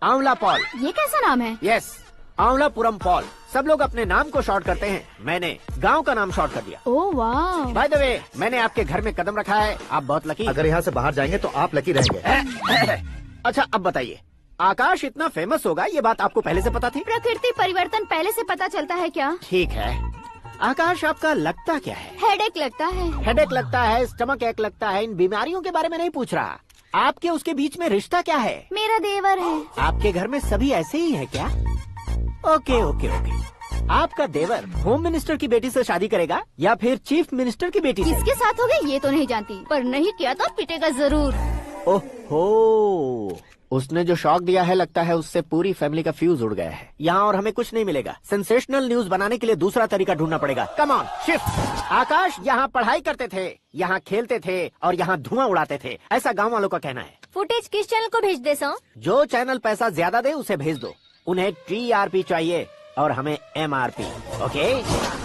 आंवला पॉल। ये कैसा नाम है? Yes, Aanwlapuram Paul. सब लोग अपने नाम को शॉर्ट करते हैं, मैंने गांव का नाम शॉर्ट कर दिया। ओह वाह। बाय द वे, मैंने आपके घर में कदम रखा है, आप बहुत लकी। अगर यहाँ से बाहर जाएंगे तो आप लकी रहेंगे। अच्छा अब बताइए, आकाश इतना फेमस होगा ये बात आपको पहले से पता थी? प्रकृति परिवर्तन पहले से पता चलता है क्या? ठीक है, आकाश आपका लगता क्या है? हेडेक लगता है। हेडेक लगता है, स्टमक एक लगता है, इन बीमारियों के बारे में नहीं पूछ रहा। आपके उसके बीच में रिश्ता क्या है? मेरा देवर है। आपके घर में सभी ऐसे ही है क्या? Okay okay okay. आपका देवर होम मिनिस्टर की बेटी से शादी करेगा या फिर चीफ मिनिस्टर की बेटी से? किसके साथ होगा ये तो नहीं जानती, पर नहीं किया तो पिटेगा जरूर। ओहो, उसने जो शॉक दिया है लगता है उससे पूरी फैमिली का फ्यूज उड़ गया है। यहाँ और हमें कुछ नहीं मिलेगा। सेंसेशनल न्यूज बनाने के लिए दूसरा तरीका ढूंढना पड़ेगा। Come on, shift. आकाश यहाँ पढ़ाई करते थे, यहाँ खेलते थे और यहाँ धुआं उड़ाते थे, ऐसा गाँव वालों का कहना है। फुटेज किस चैनल को भेज दे सो? जो चैनल पैसा ज्यादा दे उसे भेज दो। उन्हें TRP चाहिए और हमें MRP। ओके?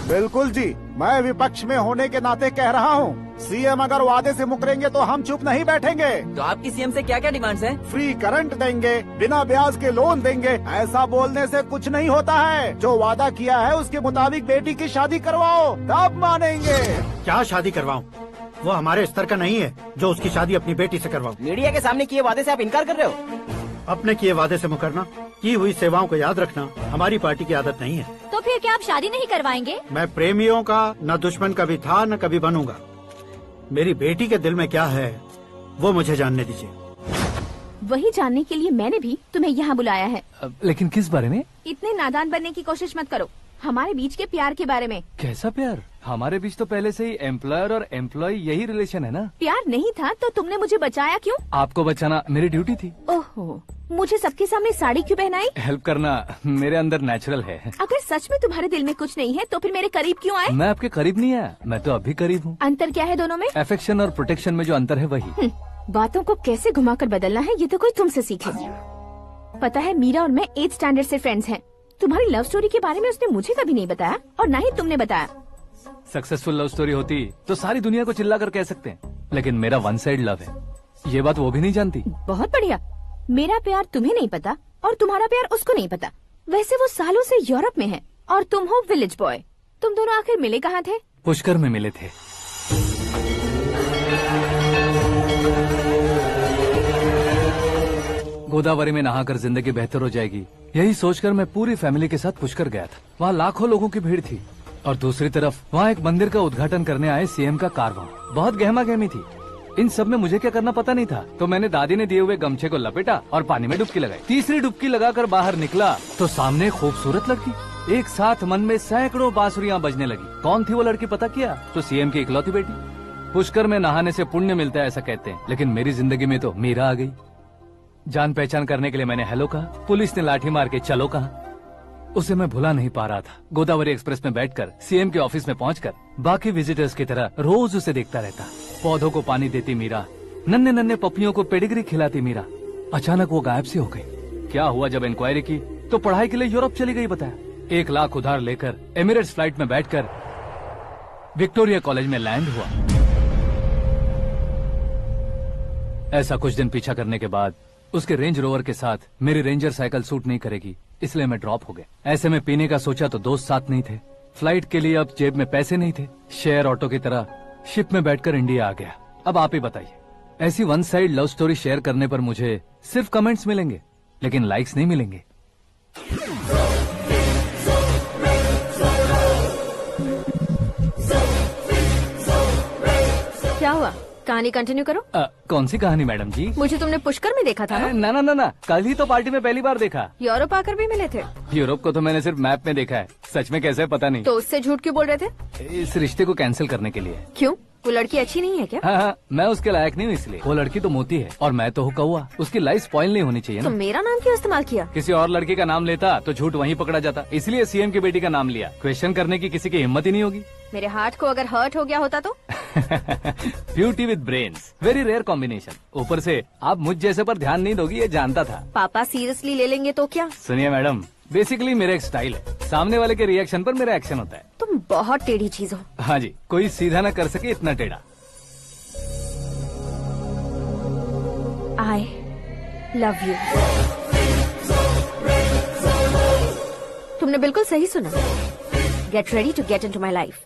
बिल्कुल जी, मैं विपक्ष में होने के नाते कह रहा हूँ, सीएम अगर वादे से मुकरेंगे तो हम चुप नहीं बैठेंगे। तो आपकी सीएम से क्या क्या डिमांड्स हैं? फ्री करंट देंगे, बिना ब्याज के लोन देंगे। ऐसा बोलने से कुछ नहीं होता है। जो वादा किया है उसके मुताबिक बेटी की शादी करवाओ, तब मानेंगे। क्या शादी करवाऊं? वो हमारे स्तर का नहीं है जो उसकी शादी अपनी बेटी से करवाऊं। मीडिया के सामने किए वादे से आप इनकार कर रहे हो? अपने किए वादे से मुकरना, की हुई सेवाओं को याद रखना हमारी पार्टी की आदत नहीं है। तो फिर क्या आप शादी नहीं करवाएंगे? मैं प्रेमियों का न दुश्मन कभी था न कभी बनूंगा। मेरी बेटी के दिल में क्या है वो मुझे जानने दीजिए। वही जानने के लिए मैंने भी तुम्हें यहाँ बुलाया है। लेकिन किस बारे में? इतने नादान बनने की कोशिश मत करो। हमारे बीच के प्यार के बारे में। कैसा प्यार? हमारे बीच तो पहले से ही एम्प्लॉयर और एम्प्लॉय यही रिलेशन है ना। प्यार नहीं था तो तुमने मुझे बचाया क्यों? आपको बचाना मेरी ड्यूटी थी। ओहो, मुझे सबके सामने साड़ी क्यों पहनाई? हेल्प करना मेरे अंदर नेचुरल है। अगर सच में तुम्हारे दिल में कुछ नहीं है तो फिर मेरे करीब क्यों आए? मैं आपके करीब नहीं आया, मैं तो अभी करीब हूँ। अंतर क्या है दोनों में? अफेक्शन और प्रोटेक्शन में जो अंतर है वही। बातों को कैसे घुमाकर बदलना है ये तो कोई तुमसे सीखे। पता है, मीरा और मैं 8th स्टैंडर्ड से फ्रेंड्स हैं। तुम्हारी लव स्टोरी के बारे में उसने मुझे कभी नहीं बताया और ना ही तुमने बताया। सक्सेसफुल लव स्टोरी होती तो सारी दुनिया को चिल्ला कर कह सकते हैं, लेकिन मेरा वन साइड लव है, ये बात वो भी नहीं जानती। बहुत बढ़िया। मेरा प्यार तुम्हें नहीं पता और तुम्हारा प्यार उसको नहीं पता। वैसे वो सालों से यूरोप में है और तुम हो विलेज बॉय। तुम दोनों आखिर मिले कहाँ थे? पुष्कर में मिले थे। गोदावरी में नहाकर जिंदगी बेहतर हो जाएगी, यही सोचकर मैं पूरी फैमिली के साथ पुष्कर गया था। वहाँ लाखों लोगों की भीड़ थी और दूसरी तरफ वहाँ एक मंदिर का उद्घाटन करने आए सीएम का कारवां। बहुत गहमा गहमी थी। इन सब में मुझे क्या करना पता नहीं था, तो मैंने दादी ने दिए हुए गमछे को लपेटा और पानी में डुबकी लगाई। तीसरी डुबकी लगाकर बाहर निकला तो सामने खूबसूरत लड़की। एक साथ मन में सैकड़ों बांसुरियां बजने लगी। कौन थी वो लड़की पता किया तो सीएम की इकलौती बेटी। पुष्कर में नहाने से पुण्य मिलता है ऐसा कहते हैं, लेकिन मेरी जिंदगी में तो मीरा आ गई। जान पहचान करने के लिए मैंने हेलो कहा, पुलिस ने लाठी मार के चलो कहा। उसे मैं भुला नहीं पा रहा था। गोदावरी एक्सप्रेस में बैठकर सीएम के ऑफिस में पहुंचकर बाकी विजिटर्स की तरह रोज उसे देखता रहता। पौधों को पानी देती मीरा, नन्हे नन्हे पपियों को पेडिग्री खिलाती मीरा। अचानक वो गायब सी हो गई। क्या हुआ? जब इंक्वायरी की तो पढ़ाई के लिए यूरोप चली गई बताया। 1 लाख उधार लेकर एमिरेट्स फ्लाइट में बैठकर विक्टोरिया कॉलेज में लैंड हुआ। ऐसा कुछ दिन पीछा करने के बाद उसके रेंज रोवर के साथ मेरी रेंजर साइकिल सूट नहीं करेगी, इसलिए मैं ड्रॉप हो गया। ऐसे में पीने का सोचा तो दोस्त साथ नहीं थे, फ्लाइट के लिए अब जेब में पैसे नहीं थे, शेयर ऑटो की तरह शिप में बैठकर इंडिया आ गया। अब आप ही बताइए, ऐसी one side love story share करने पर मुझे सिर्फ कमेंट्स मिलेंगे, लेकिन लाइक्स नहीं मिलेंगे। क्या हुआ? कहानी कंटिन्यू करो। कौन सी कहानी मैडम जी? मुझे तुमने पुष्कर में देखा था ना? ना, कल ही तो पार्टी में पहली बार देखा। यूरोप आकर भी मिले थे? यूरोप को तो मैंने सिर्फ मैप में देखा है, सच में कैसे पता नहीं। तो उससे झूठ क्यों बोल रहे थे? इस रिश्ते को कैंसिल करने के लिए। क्यों? वो लड़की अच्छी नहीं है क्या? हाँ, मैं उसके लायक नहीं हूँ इसलिए। वो लड़की तो मोती है और मैं तो हूँ कौवा, उसकी लाइफ स्पॉइल नहीं होनी चाहिए तो ना। मेरा नाम क्यों इस्तेमाल किया? किसी और लड़की का नाम लेता तो झूठ वहीं पकड़ा जाता, इसलिए सीएम की बेटी का नाम लिया। क्वेश्चन करने की किसी की हिम्मत ही नहीं होगी। मेरे हार्ट को अगर हर्ट हो गया होता तो? Beauty with brains, very rare combination. ऊपर से आप मुझ जैसे पर ध्यान नहीं दोगी ये जानता था। पापा सीरियसली ले लेंगे तो क्या? सुनिए मैडम, बेसिकली मेरा एक स्टाइल है, सामने वाले के रिएक्शन पर मेरा एक्शन होता है। तुम बहुत टेढ़ी चीज हो। हाँ जी, कोई सीधा न कर सके इतना टेढ़ा। I love you। तुमने बिल्कुल सही सुना। Get ready to get into my life।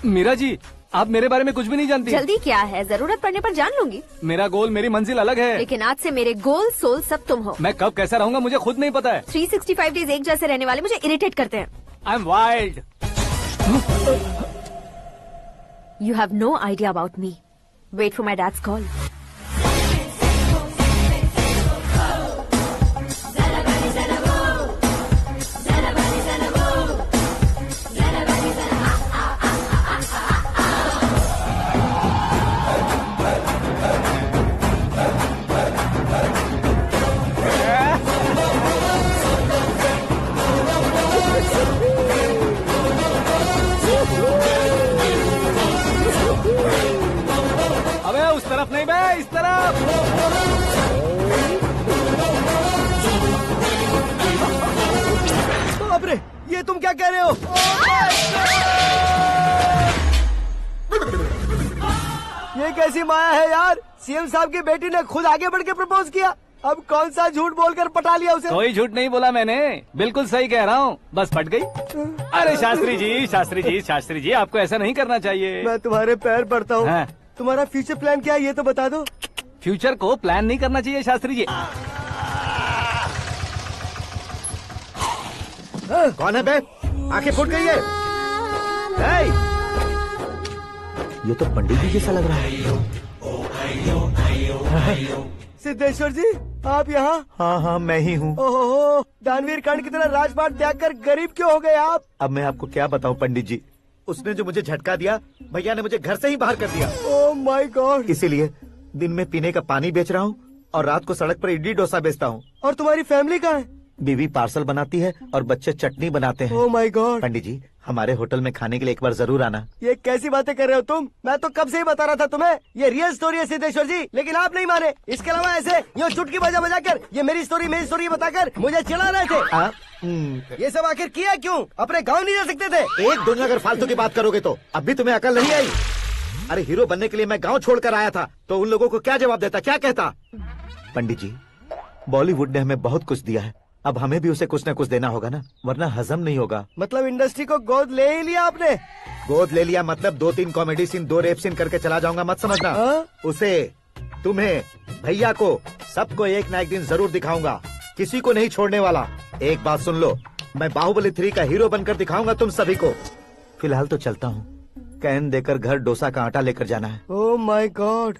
Meera ji, आप मेरे बारे में कुछ भी नहीं जानती। जल्दी क्या है, जरूरत पड़ने पर जान लूंगी। मेरा गोल, मेरी मंजिल अलग है। लेकिन आज से मेरे गोल सोल सब तुम हो। मैं कब कैसा रहूंगा मुझे खुद नहीं पता है। 365 डेज एक जैसे रहने वाले मुझे इरिटेट करते हैं। I am wild. You have no idea about me। Wait for my dad's call। अबे उस तरफ नहीं बे, इस तरफ। बाप रे, ये तुम क्या कह रहे हो? ये कैसी माया है यार? सीएम साहब की बेटी ने खुद आगे बढ़ के प्रपोज किया, अब कौन सा झूठ बोलकर पटा लिया उसे? कोई झूठ नहीं बोला मैंने, बिल्कुल सही कह रहा हूँ, बस पट गई। अरे शास्त्री जी आपको ऐसा नहीं करना चाहिए। मैं तुम्हारे पैर पड़ता हूँ। हाँ। तुम्हारा फ्यूचर प्लान क्या है ये तो बता दो। फ्यूचर को प्लान नहीं करना चाहिए शास्त्री जी। कौन है बे? आंखें फूट गई है। ये तो पंडित जी जैसा लग रहा है। सिद्धेश्वर जी, आप यहाँ? हाँ, मैं ही हूँ। ओहो, दानवीर कर्ण की तरह राजपाट त्याग कर गरीब क्यों हो गए आप? अब मैं आपको क्या बताऊँ पंडित जी, उसने जो मुझे झटका दिया, भैया ने मुझे घर से ही बाहर कर दिया। Oh my God. इसीलिए दिन में पीने का पानी बेच रहा हूँ और रात को सड़क पर इडली डोसा बेचता हूँ। और तुम्हारी फैमिली कहाँ है? बीवी पार्सल बनाती है और बच्चे चटनी बनाते हैं। Oh my God. पंडित जी, हमारे होटल में खाने के लिए एक बार जरूर आना। ये कैसी बातें कर रहे हो तुम? मैं तो कब से ही बता रहा था तुम्हें, ये रियल स्टोरी है सिद्धेश्वर जी, लेकिन आप नहीं माने। इसके अलावा ऐसे यूँ चुटकी बजा कर ये मेरी स्टोरी बताकर मुझे चिढ़ा रहे थे। ये सब आखिर किया क्यों? अपने गाँव नहीं जा सकते थे? एक दिन अगर फालतू की बात करोगे तो अब भी तुम्हें अकल नहीं आई। अरे हीरो बनने के लिए मैं गाँव छोड़कर आया था, तो उन लोगों को क्या जवाब देता, क्या कहता? पंडित जी, बॉलीवुड ने हमें बहुत कुछ दिया है, अब हमें भी उसे कुछ न कुछ देना होगा ना, वरना हजम नहीं होगा। मतलब इंडस्ट्री को गोद ले ही लिया आपने? गोद ले लिया मतलब 2-3 कॉमेडी सीन, 2 रेप सीन करके चला जाऊंगा मत समझना। उसे, तुम्हें, भैया को, सबको एक ना एक दिन जरूर दिखाऊंगा, किसी को नहीं छोड़ने वाला। एक बात सुन लो, मैं बाहुबली 3 का हीरो बनकर दिखाऊंगा तुम सभी को। फिलहाल तो चलता हूँ, कैन देकर घर डोसा का आटा लेकर जाना है। Oh my God.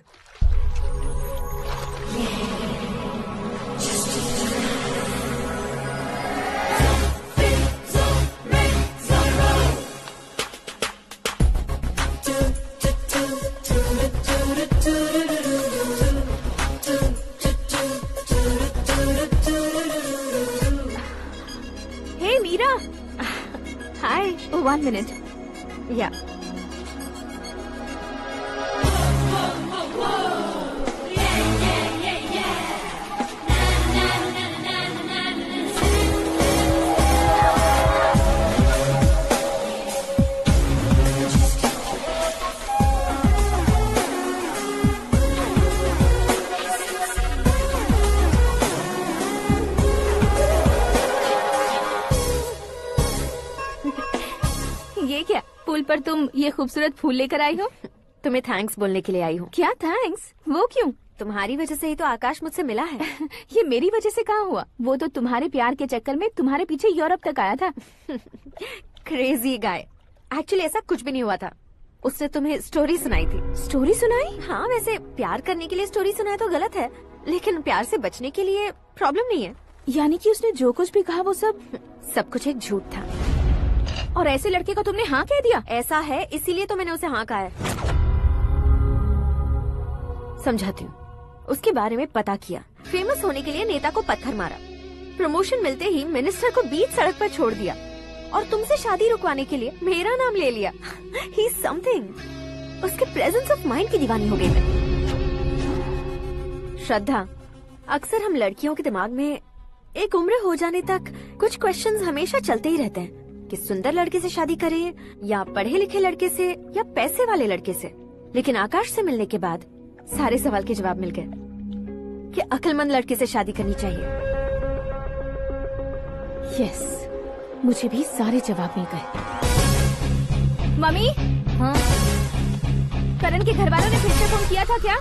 Hey Meera. Hi. Oh, 1 minute. Yeah. पर तुम ये खूबसूरत फूल लेकर आई हो। तुम्हें थैंक्स बोलने के लिए आई हूँ। क्या थैंक्स? वो क्यों? तुम्हारी वजह से ही तो आकाश मुझसे मिला है। ये मेरी वजह से कहाँ हुआ? वो तो तुम्हारे प्यार के चक्कर में तुम्हारे पीछे यूरोप तक आया था। Crazy guy. एक्चुअली ऐसा कुछ भी नहीं हुआ था। उसने तुम्हें स्टोरी सुनाई थी। स्टोरी सुनाई? हाँ, वैसे प्यार करने के लिए स्टोरी सुनाए तो गलत है, लेकिन प्यार से बचने के लिए प्रॉब्लम नहीं है। यानी कि उसने जो कुछ भी कहा वो सब कुछ एक झूठ था। और ऐसे लड़के को तुमने हाँ कह दिया? ऐसा है, इसीलिए तो मैंने उसे हाँ कहा है। समझाती हूँ। उसके बारे में पता किया, फेमस होने के लिए नेता को पत्थर मारा, प्रमोशन मिलते ही मिनिस्टर को बीच सड़क पर छोड़ दिया और तुमसे शादी रुकवाने के लिए मेरा नाम ले लिया। ही समथिंग। उसके प्रेजेंस ऑफ माइंड की दीवानी हो गई मैं। श्रद्धा, अक्सर हम लड़कियों के दिमाग में एक उम्र हो जाने तक कुछ क्वेश्चंस हमेशा चलते ही रहते हैं कि सुंदर लड़के से शादी करें या पढ़े लिखे लड़के से या पैसे वाले लड़के से। लेकिन आकाश से मिलने के बाद सारे सवाल के जवाब मिल गए कि अक्लमंद लड़के से शादी करनी चाहिए। यस, मुझे भी सारे जवाब मिल गए। मम्मी, हाँ? करण के घर वालों ने फिर से फोन किया था क्या?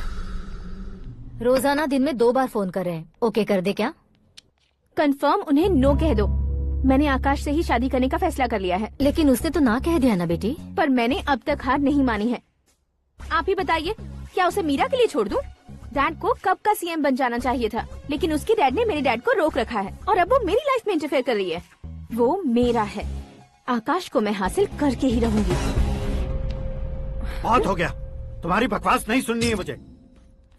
रोजाना दिन में 2 बार फोन कर रहे हैं। ओके कर दे क्या? कंफर्म उन्हें नो कह दो। मैंने आकाश से ही शादी करने का फैसला कर लिया है। लेकिन उसने तो ना कह दिया ना बेटी। पर मैंने अब तक हार नहीं मानी है। आप ही बताइए, क्या उसे मीरा के लिए छोड़ दूं? डैड को कब का सीएम बन जाना चाहिए था, लेकिन उसके डैड ने मेरे डैड को रोक रखा है और अब वो मेरी लाइफ में इंटरफेयर कर रही है। वो मेरा है। आकाश को मैं हासिल करके ही रहूंगी। बहुत हो गया, तुम्हारी बकवास नहीं सुननी है मुझे।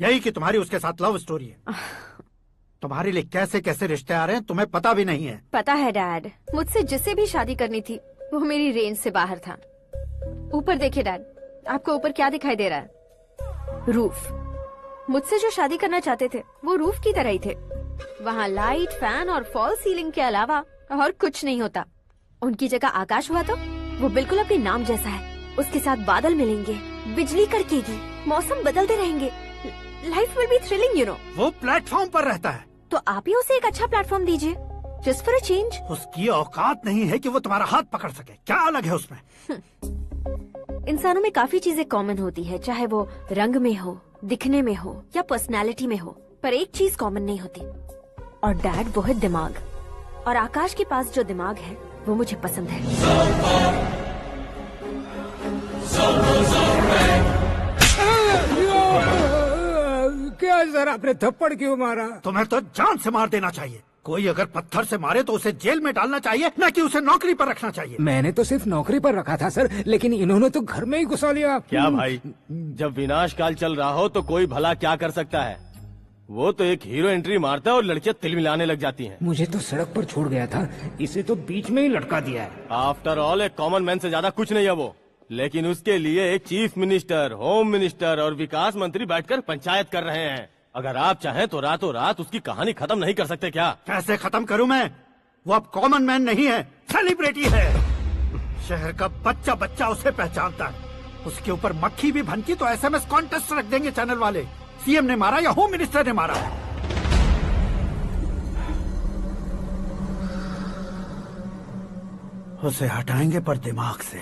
यही कि तुम्हारी उसके साथ लव स्टोरी है। तुम्हारे लिए कैसे कैसे रिश्ते आ रहे हैं तुम्हें पता भी नहीं है। पता है डैड, मुझसे जिसे भी शादी करनी थी वो मेरी रेंज से बाहर था। ऊपर देखिए डैड, आपको ऊपर क्या दिखाई दे रहा है? रूफ। मुझसे जो शादी करना चाहते थे वो रूफ की तरह ही थे। वहाँ लाइट, फैन और फॉल सीलिंग के अलावा और कुछ नहीं होता। उनकी जगह आकाश हुआ तो वो बिल्कुल अपने नाम जैसा है। उसके साथ बादल मिलेंगे, बिजली कड़केगी, मौसम बदलते रहेंगे। Life will be thrilling, you know. वो प्लेटफॉर्म पर रहता है तो आप ही उसे एक अच्छा प्लेटफॉर्म दीजिए, जस्ट फॉर अ चेंज। उसकी औकात नहीं है कि वो तुम्हारा हाथ पकड़ सके। क्या अलग है उसमें? इंसानों में काफी चीजें कॉमन होती है, चाहे वो रंग में हो, दिखने में हो या पर्सनालिटी में हो, पर एक चीज कॉमन नहीं होती, और डैड वो है दिमाग। और आकाश के पास जो दिमाग है वो मुझे पसंद है। क्या सर, आपने थप्पड़ क्यों मारा? तुम्हें तो जान से मार देना चाहिए। कोई अगर पत्थर से मारे तो उसे जेल में डालना चाहिए, न कि उसे नौकरी पर रखना चाहिए। मैंने तो सिर्फ नौकरी पर रखा था सर, लेकिन इन्होंने तो घर में ही घुसा लिया। क्या भाई, जब विनाश काल चल रहा हो तो कोई भला क्या कर सकता है? वो तो एक हीरो एंट्री मारता है और लड़कियां तिल मिलाने लग जाती हैं। मुझे तो सड़क पर छोड़ गया था, इसे तो बीच में ही लटका दिया है। आफ्टर ऑल एक कॉमन मैन से ज्यादा कुछ नहीं है वो, लेकिन उसके लिए एक चीफ मिनिस्टर, होम मिनिस्टर और विकास मंत्री बैठकर पंचायत कर रहे हैं। अगर आप चाहें तो रातों रात उसकी कहानी खत्म नहीं कर सकते क्या? कैसे खत्म करूं मैं? वो अब कॉमन मैन नहीं है, सेलिब्रिटी है। शहर का बच्चा बच्चा उसे पहचानता है। उसके ऊपर मक्खी भी भनकी तो एसएमएस कॉन्टेस्ट रख देंगे चैनल वाले। सीएम ने मारा या होम मिनिस्टर ने मारा? उसे हटाएंगे पर दिमाग से।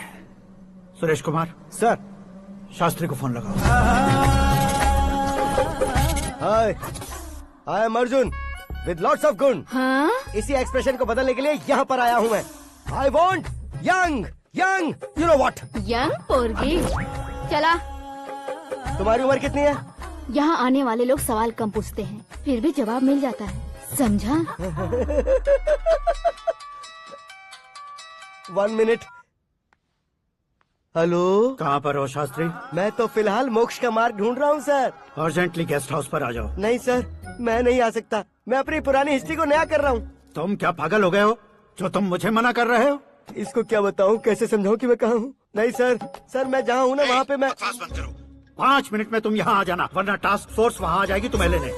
सुरेश कुमार सर, शास्त्री को फोन लगाओ। Hi, I am Arjun with lots of गुण। हाँ? इसी एक्सप्रेशन को बदलने के लिए यहाँ पर आया हूँ मैं। I want young young, you know what? Young पोरगी। चला। तुम्हारी उम्र कितनी है? यहाँ आने वाले लोग सवाल कम पूछते हैं, फिर भी जवाब मिल जाता है, समझा? 1 मिनट। हेलो, कहाँ पर हो शास्त्री? मैं तो फिलहाल मोक्ष का मार्ग ढूंढ रहा हूँ सर। अर्जेंटली गेस्ट हाउस पर आ जाओ। नहीं सर, मैं नहीं आ सकता। मैं अपनी पुरानी हिस्ट्री को नया कर रहा हूँ। तुम क्या पागल हो गए हो जो तुम मुझे मना कर रहे हो? इसको क्या बताऊँ, कैसे समझाऊँ कि मैं कहाँ हूँ? नहीं सर, सर मैं जहाँ हूँ ना वहाँ पे मैं। 5 मिनट में तुम यहाँ आ जाना, वरना टास्क फोर्स वहाँ आ जाएगी तुम्हें लेने।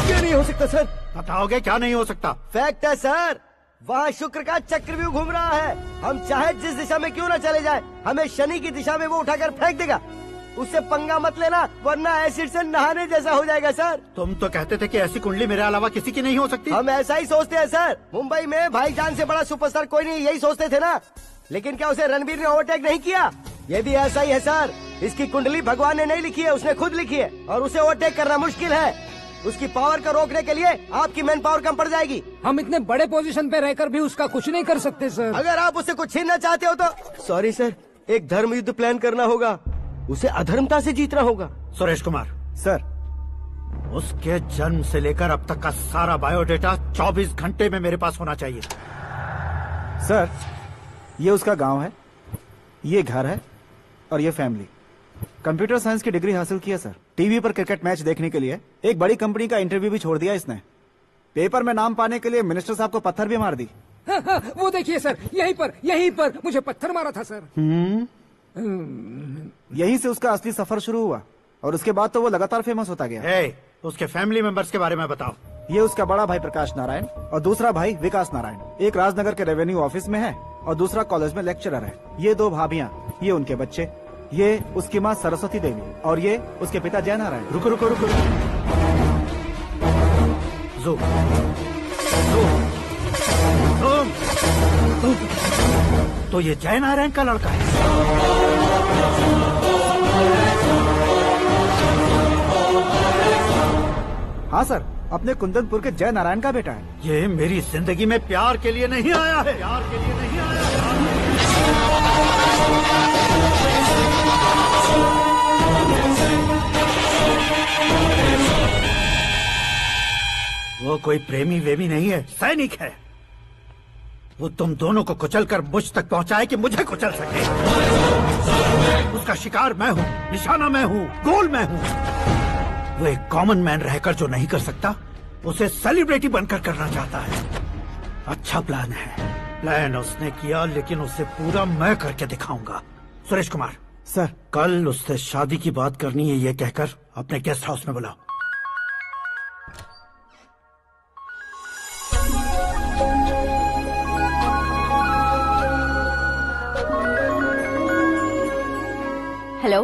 क्या नहीं हो सकता सर? बताओगे क्या नहीं हो सकता? फैक्ट है सर, वहाँ शुक्र का चक्रव्यूह घूम रहा है। हम चाहे जिस दिशा में क्यों न चले जाए, हमें शनि की दिशा में वो उठाकर फेंक देगा। उससे पंगा मत लेना, वरना एसिड से नहाने जैसा हो जाएगा सर। तुम तो कहते थे कि ऐसी कुंडली मेरे अलावा किसी की नहीं हो सकती। हम ऐसा ही सोचते हैं सर। मुंबई में भाईजान से बड़ा सुपरस्टार कोई नहीं, यही सोचते थे ना। लेकिन क्या उसे रणवीर ने ओवरटेक नहीं किया? ये भी ऐसा ही है सर। इसकी कुंडली भगवान ने नहीं लिखी है, उसने खुद लिखी है और उसे ओवरटेक करना मुश्किल है। उसकी पावर को रोकने के लिए आपकी मैन पावर कम पड़ जाएगी। हम इतने बड़े पोजीशन पे रहकर भी उसका कुछ नहीं कर सकते सर। अगर आप उससे कुछ छीनना चाहते हो तो सॉरी सर, एक धर्म युद्ध प्लान करना होगा। उसे अधर्मता से जीतना होगा। सुरेश कुमार सर, उसके जन्म से लेकर अब तक का सारा बायोडेटा 24 घंटे में मेरे पास होना चाहिए। सर, ये उसका गांव है, ये घर है और ये फैमिली। कंप्यूटर साइंस की डिग्री हासिल की है सर। टीवी पर क्रिकेट मैच देखने के लिए एक बड़ी कंपनी का इंटरव्यू भी छोड़ दिया इसने। पेपर में नाम पाने के लिए मिनिस्टर साहब को पत्थर भी मार दी। वो देखिए सर, यहीं पर मुझे पत्थर मारा था सर। यहीं से उसका असली सफर शुरू हुआ और उसके बाद तो वो लगातार फेमस होता गया। उसके फैमिली मेंबर्स के बारे में बताओ। ये उसका बड़ा भाई प्रकाश नारायण और दूसरा भाई विकास नारायण। एक राजनगर के रेवेन्यू ऑफिस में है और दूसरा कॉलेज में लेक्चरर है। ये 2 भाभियां, ये उनके बच्चे, ये उसकी माँ सरस्वती देवी और ये उसके पिता जय नारायण। रुको रुको रुको, तो ये जय नारायण का लड़का है। हाँ सर, अपने कुंदनपुर के जय नारायण का बेटा है। ये मेरी जिंदगी में प्यार के लिए नहीं आया है। प्यार के लिए नहीं आया है। वो कोई प्रेमी वेमी नहीं है, सैनिक है। वो तुम दोनों को कुचलकर मुझ तक पहुंचाए कि मुझे कुचल सके। उसका शिकार मैं हूँ, निशाना मैं हूँ, गोल मैं हूँ। वो एक कॉमन मैन रहकर जो नहीं कर सकता, उसे सेलिब्रिटी बनकर करना चाहता है। अच्छा प्लान है। प्लान उसने किया, लेकिन उसे पूरा मैं करके दिखाऊंगा। सुरेश कुमार सर, कल उससे शादी की बात करनी है, ये कहकर अपने गेस्ट हाउस में बुलाओ। हेलो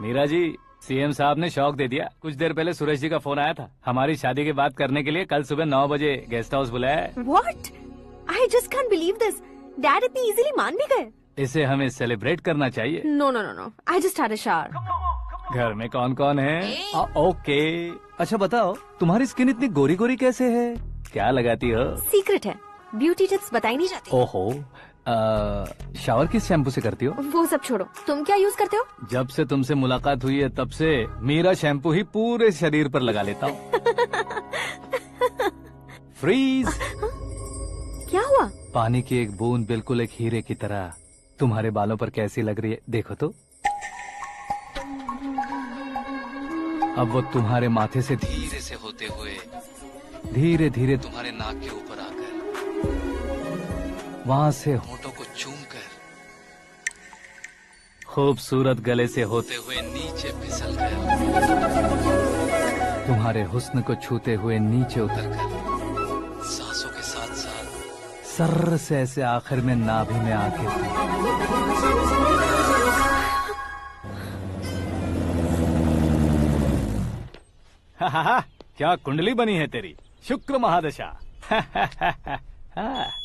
मीरा जी, सीएम साहब ने शौक दे दिया। कुछ देर पहले सुरेश जी का फोन आया था, हमारी शादी की बात करने के लिए कल सुबह 9 बजे गेस्ट हाउस बुलाया है। What? I just can't believe this. Dad इतनी इजीली मान भी गए। इसे हमें सेलिब्रेट करना चाहिए। No, no, no, no. I just had a shower. घर में कौन कौन है? ओके। अच्छा बताओ, तुम्हारी स्किन इतनी गोरी गोरी कैसे है? क्या लगाती हो? सीक्रेट है, ब्यूटी टिप्स बताई नहीं जाती। ओहो, शावर किस शैम्पू से करती हो? वो सब छोड़ो, तुम क्या यूज करते हो? जब से तुमसे मुलाकात हुई है तब से मेरा शैम्पू ही पूरे शरीर पर लगा लेता हूँ। फ्रीज। क्या हुआ? पानी की एक बूंद बिल्कुल एक हीरे की तरह तुम्हारे बालों पर कैसी लग रही है, देखो तो। अब वो तुम्हारे माथे से धीरे से होते हुए धीरे धीरे तुम्हारे नाक के ऊपर आकर वहां से होठों को चूमकर खूबसूरत गले से होते हुए नीचे फिसलकर तुम्हारे हुस्न को छूते हुए नीचे उतरकर सांसों के साथ साथ सर्र से ऐसे आखिर में नाभि में आके क्या कुंडली बनी है तेरी, शुक्र महादशा।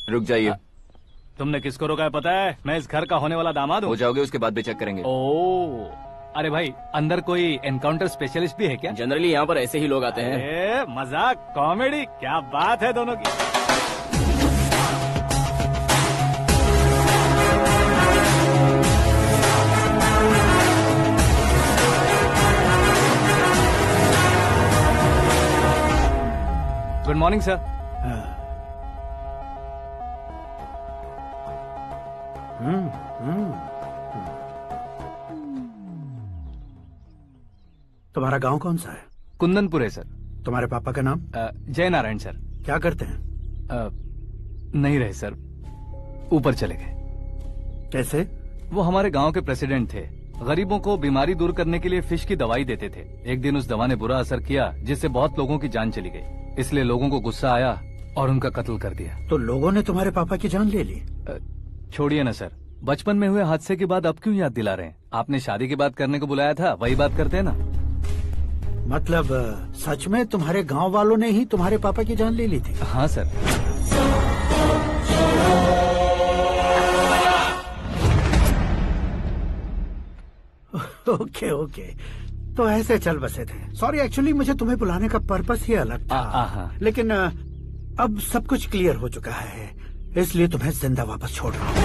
रुक जाइए। तुमने किसको रोका है पता है? मैं इस घर का होने वाला दामाद हूँ। हो जाओगे उसके बाद भी चेक करेंगे। ओ, अरे भाई, अंदर कोई एनकाउंटर स्पेशलिस्ट भी है क्या? जनरली यहाँ पर ऐसे ही लोग आते हैं। मजाक, कॉमेडी, क्या बात है दोनों की। Good morning sir. तुम्हारा गांव कौन सा है? कुंदनपुर है सर। तुम्हारे पापा का नाम? जय नारायण सर। क्या करते हैं? नहीं रहे सर, ऊपर चले गए। कैसे? वो हमारे गांव के प्रेसिडेंट थे। गरीबों को बीमारी दूर करने के लिए फिश की दवाई देते थे। एक दिन उस दवा ने बुरा असर किया जिससे बहुत लोगों की जान चली गई। इसलिए लोगों को गुस्सा आया और उनका कत्ल कर दिया। तो लोगों ने तुम्हारे पापा की जान ले ली? छोड़िए ना सर, बचपन में हुए हादसे की बात अब क्यों याद दिला रहे हैं? आपने शादी की बात करने को बुलाया था, वही बात करते हैं ना। मतलब सच में तुम्हारे गांव वालों ने ही तुम्हारे पापा की जान ले ली थी? हाँ सर। ओके ओके, तो ऐसे चल बसे थे। सॉरी, एक्चुअली मुझे तुम्हें बुलाने का पर्पस ही अलग था, लेकिन अब सब कुछ क्लियर हो चुका है, इसलिए तुम्हें जिंदा वापस छोड़ रहा हूँ।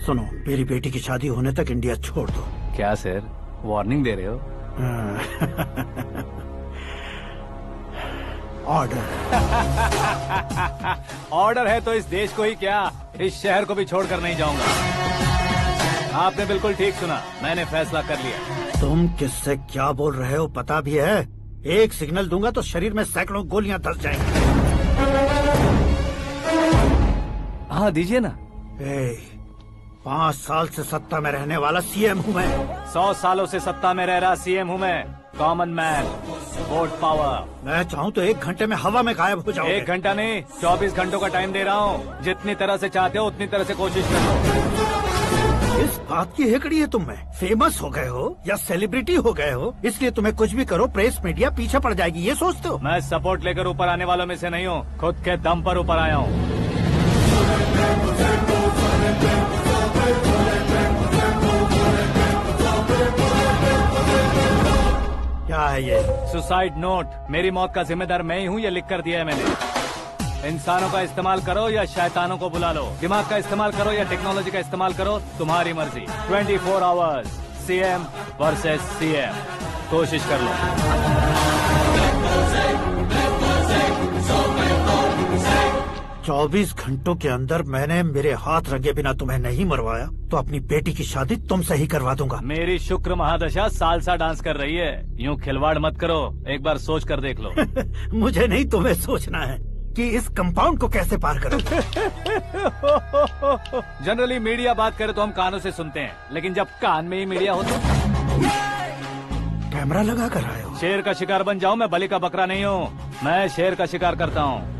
सुनो, मेरी बेटी की शादी होने तक इंडिया छोड़ दो। क्या सर, वार्निंग दे रहे हो? ऑर्डर। ऑर्डर है तो इस देश को ही क्या, इस शहर को भी छोड़कर नहीं जाऊंगा। आपने बिल्कुल ठीक सुना, मैंने फैसला कर लिया। तुम किससे क्या बोल रहे हो पता भी है? एक सिग्नल दूंगा तो शरीर में सैकड़ों गोलियां धस जाएंगी। हाँ दीजिए ना। 5 साल से सत्ता में रहने वाला सीएम हूँ मैं। 100 सालों से सत्ता में रह रहा सीएम हूँ मैं। Common man, vote power. मैं चाहूँ तो 1 घंटे में हवा में गायब हो जाऊंगा। 1 घंटा नहीं, 24 घंटों का टाइम दे रहा हूँ। जितनी तरह से चाहते हो उतनी तरह से कोशिश कर लो। इस बात की हेकड़ी है तुम में। फेमस हो गए हो या सेलिब्रिटी हो गए हो, इसलिए तुम्हें कुछ भी करो प्रेस मीडिया पीछे पड़ जाएगी, ये सोचते हो? मैं सपोर्ट लेकर ऊपर आने वालों में से नहीं हूँ, खुद के दम पर ऊपर आया हूँ। क्या है ये? Suicide note. मेरी मौत का जिम्मेदार मैं ही हूँ, ये लिख कर दिया है मैंने। इंसानों का इस्तेमाल करो या शैतानों को बुला लो, दिमाग का इस्तेमाल करो या टेक्नोलॉजी का इस्तेमाल करो, तुम्हारी मर्जी। 24 आवर्स, सीएम वर्सेस सीएम, कोशिश कर लो। 24 घंटों के अंदर मैंने मेरे हाथ रंगे बिना तुम्हें नहीं मरवाया तो अपनी बेटी की शादी तुमसे ही करवा दूंगा। मेरी शुक्र महादशा सालसा डांस कर रही है, यूँ खिलवाड़ मत करो, एक बार सोच कर देख लो। मुझे नहीं, तुम्हें सोचना है कि इस कंपाउंड को कैसे पार करूं। जनरली मीडिया बात करे तो हम कानों से सुनते हैं, लेकिन जब कान में ही मीडिया हो तो कैमरा लगा कर आए हो। शेर का शिकार बन जाऊं, मैं बलि का बकरा नहीं हूँ, मैं शेर का शिकार करता हूँ।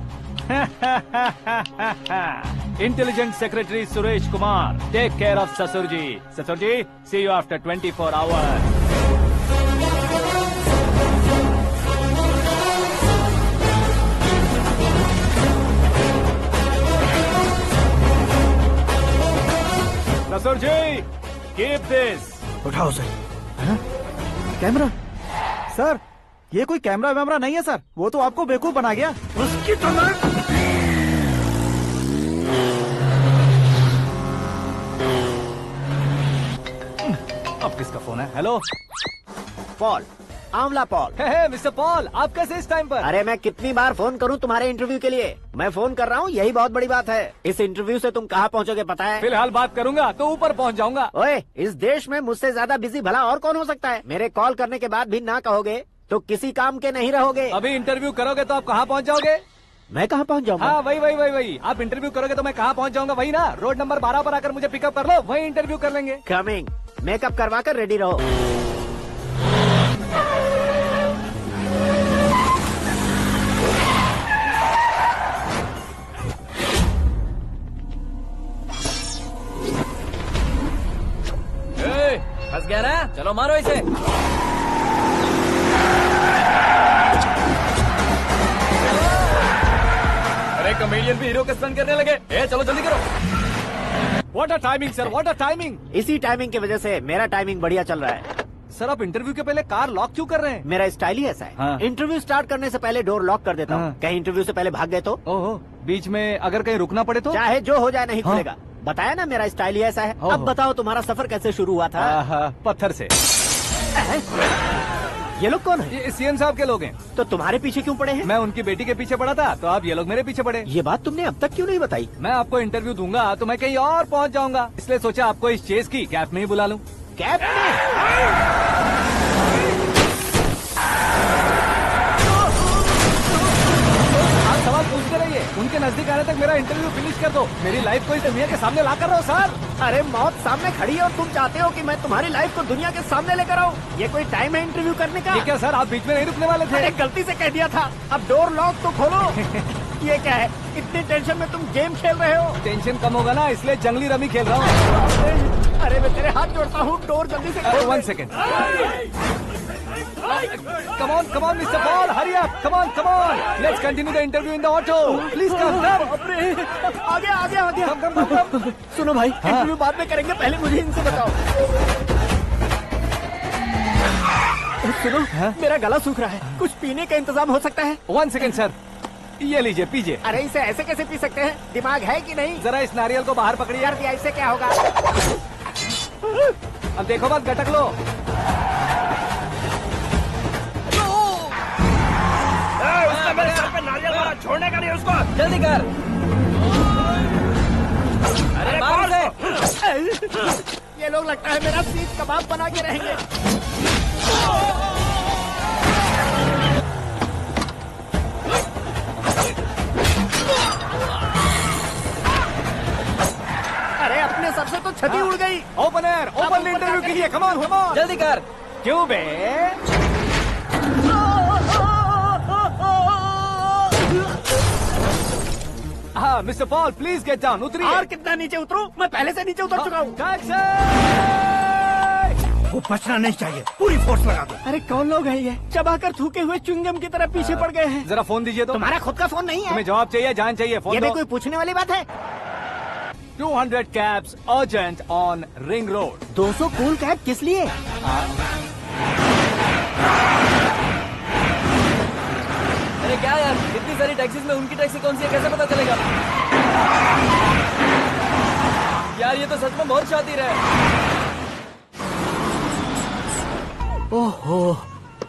Intelligent secretary Suresh Kumar, take care of ससुर जी। ससुर जी, सी यू आफ्टर 24 आवर्स। ससुर जी, कीप दिस। उठाओ सही। कैमरा? सर, ये कोई कैमरा वैमरा नहीं है सर, वो तो आपको बेवकूफ बना गया। उसकी तो मैं... अब किसका फोन है? हेलो पॉल, आंवला पॉल। हे मिस्टर पॉल, आप कैसे इस टाइम पर? अरे मैं कितनी बार फोन करूं तुम्हारे इंटरव्यू के लिए? मैं फोन कर रहा हूं, यही बहुत बड़ी बात है। इस इंटरव्यू से तुम कहां पहुंचोगे पता है? फिलहाल बात करूंगा तो ऊपर पहुंच जाऊंगा। ओए, इस देश में मुझसे ज्यादा बिजी भला और कौन हो सकता है? मेरे कॉल करने के बाद भी ना कहोगे तो किसी काम के नहीं रहोगे। अभी इंटरव्यू करोगे तो आप कहाँ पहुँच जाओगे? मैं कहाँ पहुँच जाऊंगा? हाँ वही। आप इंटरव्यू करोगे तो मैं कहाँ पहुँच जाऊंगा? वही ना, रोड नंबर 12 पर आकर मुझे पिकअप कर लो, वही इंटरव्यू कर लेंगे। कमिंग। मेकअप करवा कर रेडी रहो। फंस गया ना, चलो मारो इसे। अरे कॉमेडियन भी हीरो का स्टंट करने लगे। चलो जल्दी करो। What a timing sir, what a timing. इसी टाइमिंग की वजह से मेरा टाइमिंग बढ़िया चल रहा है। सर, आप इंटरव्यू के पहले कार लॉक क्यों कर रहे हैं? मेरा स्टाइल ही ऐसा है। हाँ। इंटरव्यू स्टार्ट करने से पहले डोर लॉक कर देता हूँ। कहीं इंटरव्यू से पहले भाग गए तो? ओहो, बीच में अगर कहीं रुकना पड़े तो? चाहे जो हो जाए नहीं खुलेगा। बताया ना, मेरा स्टाइल ही ऐसा है। अब बताओ तुम्हारा सफर कैसे शुरू हुआ था? पत्थर से। ये लोग कौन है? ये सीएम साहब के लोग हैं। तो तुम्हारे पीछे क्यों पड़े हैं? मैं उनकी बेटी के पीछे पड़ा था, तो आप ये लोग मेरे पीछे पड़े। ये बात तुमने अब तक क्यों नहीं बताई? मैं आपको इंटरव्यू दूंगा तो मैं कहीं और पहुंच जाऊंगा, इसलिए सोचा आपको इस चेस की कैप में ही बुला लूं। कैप में? सवाल पूछते रहिए, उनके नजदीक आने तक मेरा इंटरव्यू फिनिश कर दो। मेरी लाइफ को इस दुनिया के सामने ला कर रहो सर। अरे मौत सामने खड़ी है और तुम चाहते हो कि मैं तुम्हारी लाइफ को दुनिया के सामने लेकर आऊं? ये कोई टाइम है इंटरव्यू करने का? ये क्या सर, आप बीच में नहीं रुकने वाले थे? अरे गलती से कह दिया था, अब डोर लॉक तो खोलो। ये क्या है, इतनी टेंशन में तुम गेम खेल रहे हो? टेंशन कम होगा ना, इसलिए जंगली रमी खेल रहा हूँ। अरे मैं तेरे हाथ जोड़ता हूँ, डोर जल्दी से खोलो। 1 second. Come on, Mr. Paul, hurry up! Come on! Let's continue the interview in the auto. Please come. आगे। Come. सुनो भाई, इंटरव्यू बाद में करेंगे, पहले मुझे इनसे बताओ। सुनो, मेरा गला सूख रहा है, कुछ पीने का इंतजाम हो सकता है? 1 सेकेंड सर, ये लीजिए पीजिए। अरे इसे ऐसे कैसे पी सकते हैं? दिमाग है कि नहीं? जरा इस नारियल को बाहर पकड़िए। यार इससे क्या होगा? अब देखो मत, गटक लो। उसने मेरे सर पे नारियल मारा, छोड़ने का नहीं उसको। जल्दी कर। अरे मार उसे। ये लोग लगता है मेरा सीख कबाब बना के रहेंगे। अरे अपने सर से तो छती उड़ गई। ओपन एयर, ओपन इंटरव्यू कीजिए। कम ऑन कम ऑन, जल्दी कर। क्यों बे? हाँ mister Paul, please get down. उतरिए। और कितना नीचे उतरूं? मैं पहले से नीचे उतर चुका हूँ। वो बचना नहीं चाहिए, पूरी फोर्स लगा दो। अरे कौन लोग हैं ये? चबाकर थूके हुए च्युइंगम की तरह पीछे पड़ गए हैं। जरा फोन दीजिए तो। तुम्हारा खुद का फोन नहीं है? तुम्हें जवाब चाहिए, जान चाहिए, फोन ये दो। भी कोई पूछने वाली बात है? 200 cabs urgent on Ring Road। 200 cool cab किस लिए? अरे क्या यार, इतनी सारी टैक्सीज में उनकी टैक्सी कौन सी है, कैसे पता चलेगा? यार ये तो सच में बहुत शातिर है। ओहो,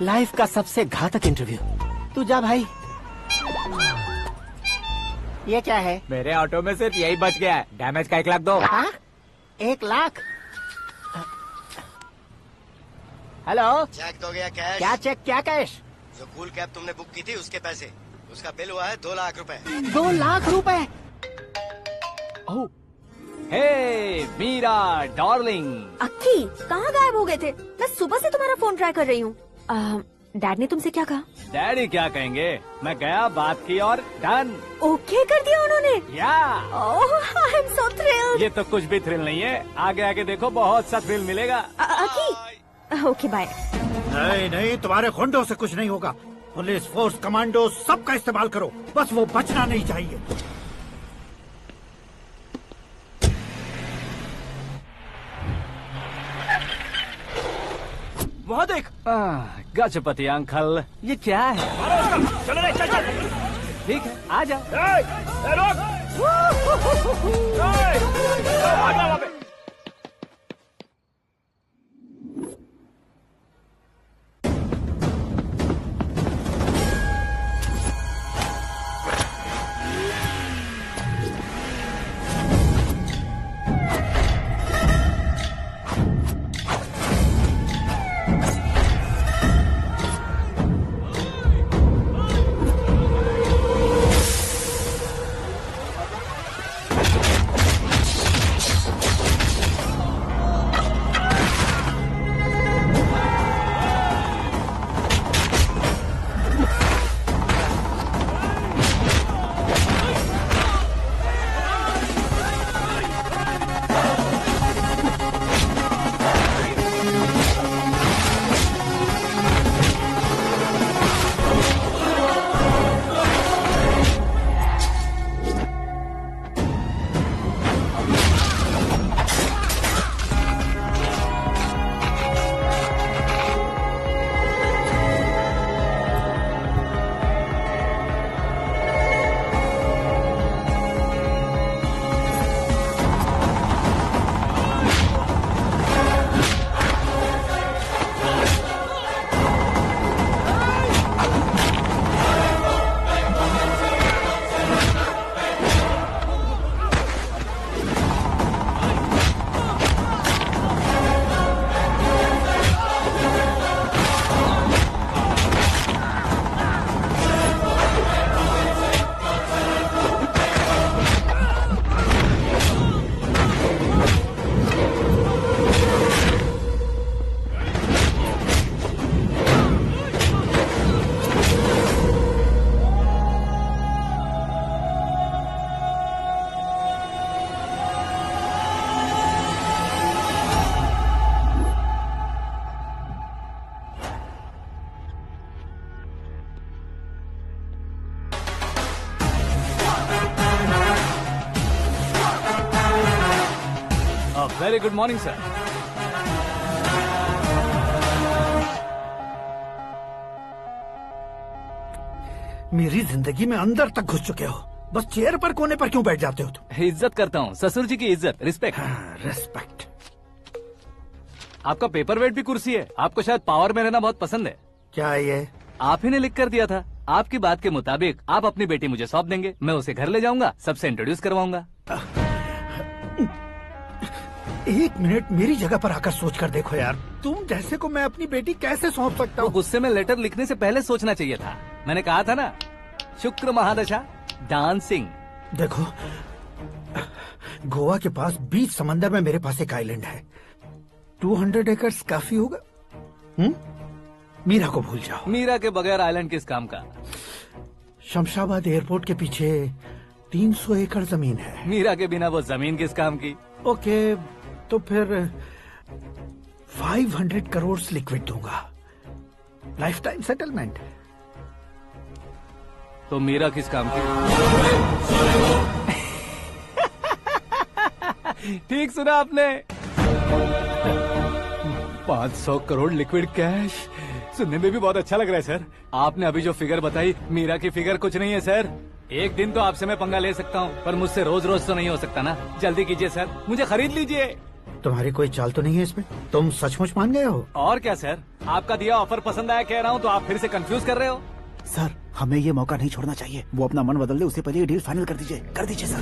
लाइफ का सबसे घातक इंटरव्यू। तू जा भाई। ये क्या है? मेरे ऑटो में सिर्फ यही बच गया है। डैमेज का 1 लाख दो। 1 लाख? हेलो, चेक तो गया कैश। क्या चेक, क्या कैश? जो कूल कैब तुमने बुक की थी उसके पैसे, उसका बिल हुआ है 2 लाख रुपए। 2 लाख रुपए? हे मीरा डार्लिंग। अक्की, कहाँ गायब हो गए थे? मैं सुबह से तुम्हारा फोन ट्राई कर रही हूँ। डैड ने तुमसे क्या कहा? डैडी क्या कहेंगे, मैं गया, बात की और डन। ओके कर दिया उन्होंने? या। I am so thrilled. ये तो कुछ भी थ्रिल नहीं है, आगे आगे देखो बहुत सा थ्रिल मिलेगा। अक्की, ओके बाय। नहीं नहीं, तुम्हारे गुंडों से कुछ नहीं होगा। पुलिस फोर्स, कमांडो, सबका इस्तेमाल करो, बस वो बचना नहीं चाहिए। वहाँ देख। गजपति अंकल, ये क्या है? चलो रे, चल चल। ठीक है, आ जा। Very good morning sir. मेरी जिंदगी में अंदर तक घुस चुके हो, बस चेयर पर कोने पर क्यों बैठ जाते हो तुम? इज्जत करता हूँ, ससुर जी की इज्जत, रिस्पेक्ट। रिस्पेक्ट। आपका पेपर वेट भी कुर्सी है। आपको शायद पावर में रहना बहुत पसंद है। क्या ये? आप ही ने लिख कर दिया था। आपकी बात के मुताबिक आप अपनी बेटी मुझे सौंप देंगे, मैं उसे घर ले जाऊंगा, सबसे इंट्रोड्यूस करवाऊंगा। एक मिनट मेरी जगह पर आकर सोच कर देखो यार, तुम जैसे को मैं अपनी बेटी कैसे सौंप सकता हूँ? गुस्से में लेटर लिखने से पहले सोचना चाहिए था। मैंने कहा था ना, शुक्र महादशा डांसिंग। देखो, गोवा के पास बीच समंदर में मेरे पास एक आइलैंड है, 200 एकर्स काफी होगा। मीरा को भूल जाओ। मीरा के बगैर आइलैंड किस काम का? शमशाबाद एयरपोर्ट के पीछे 300 एकड़ जमीन है। मीरा के बिना वो जमीन किस काम की? ओके, तो फिर 500 करोड़ लिक्विड दूंगा, लाइफ टाइम सेटलमेंट। तो मीरा किस काम की? ठीक सुना आपने, 500 करोड़ लिक्विड कैश। सुनने में भी बहुत अच्छा लग रहा है सर। आपने अभी जो फिगर बताई, मीरा की फिगर कुछ नहीं है सर। एक दिन तो आपसे मैं पंगा ले सकता हूँ, पर मुझसे रोज रोज तो नहीं हो सकता ना। जल्दी कीजिए सर, मुझे खरीद लीजिए। तुम्हारी कोई चाल तो नहीं है इसमें? तुम सचमुच मान गए हो? और क्या सर, आपका दिया ऑफर पसंद आया कह रहा हूँ, तो आप फिर से कंफ्यूज कर रहे हो। सर, हमें ये मौका नहीं छोड़ना चाहिए। वो अपना मन बदल दे, उससे पहले ये डील फाइनल कर दीजिए सर।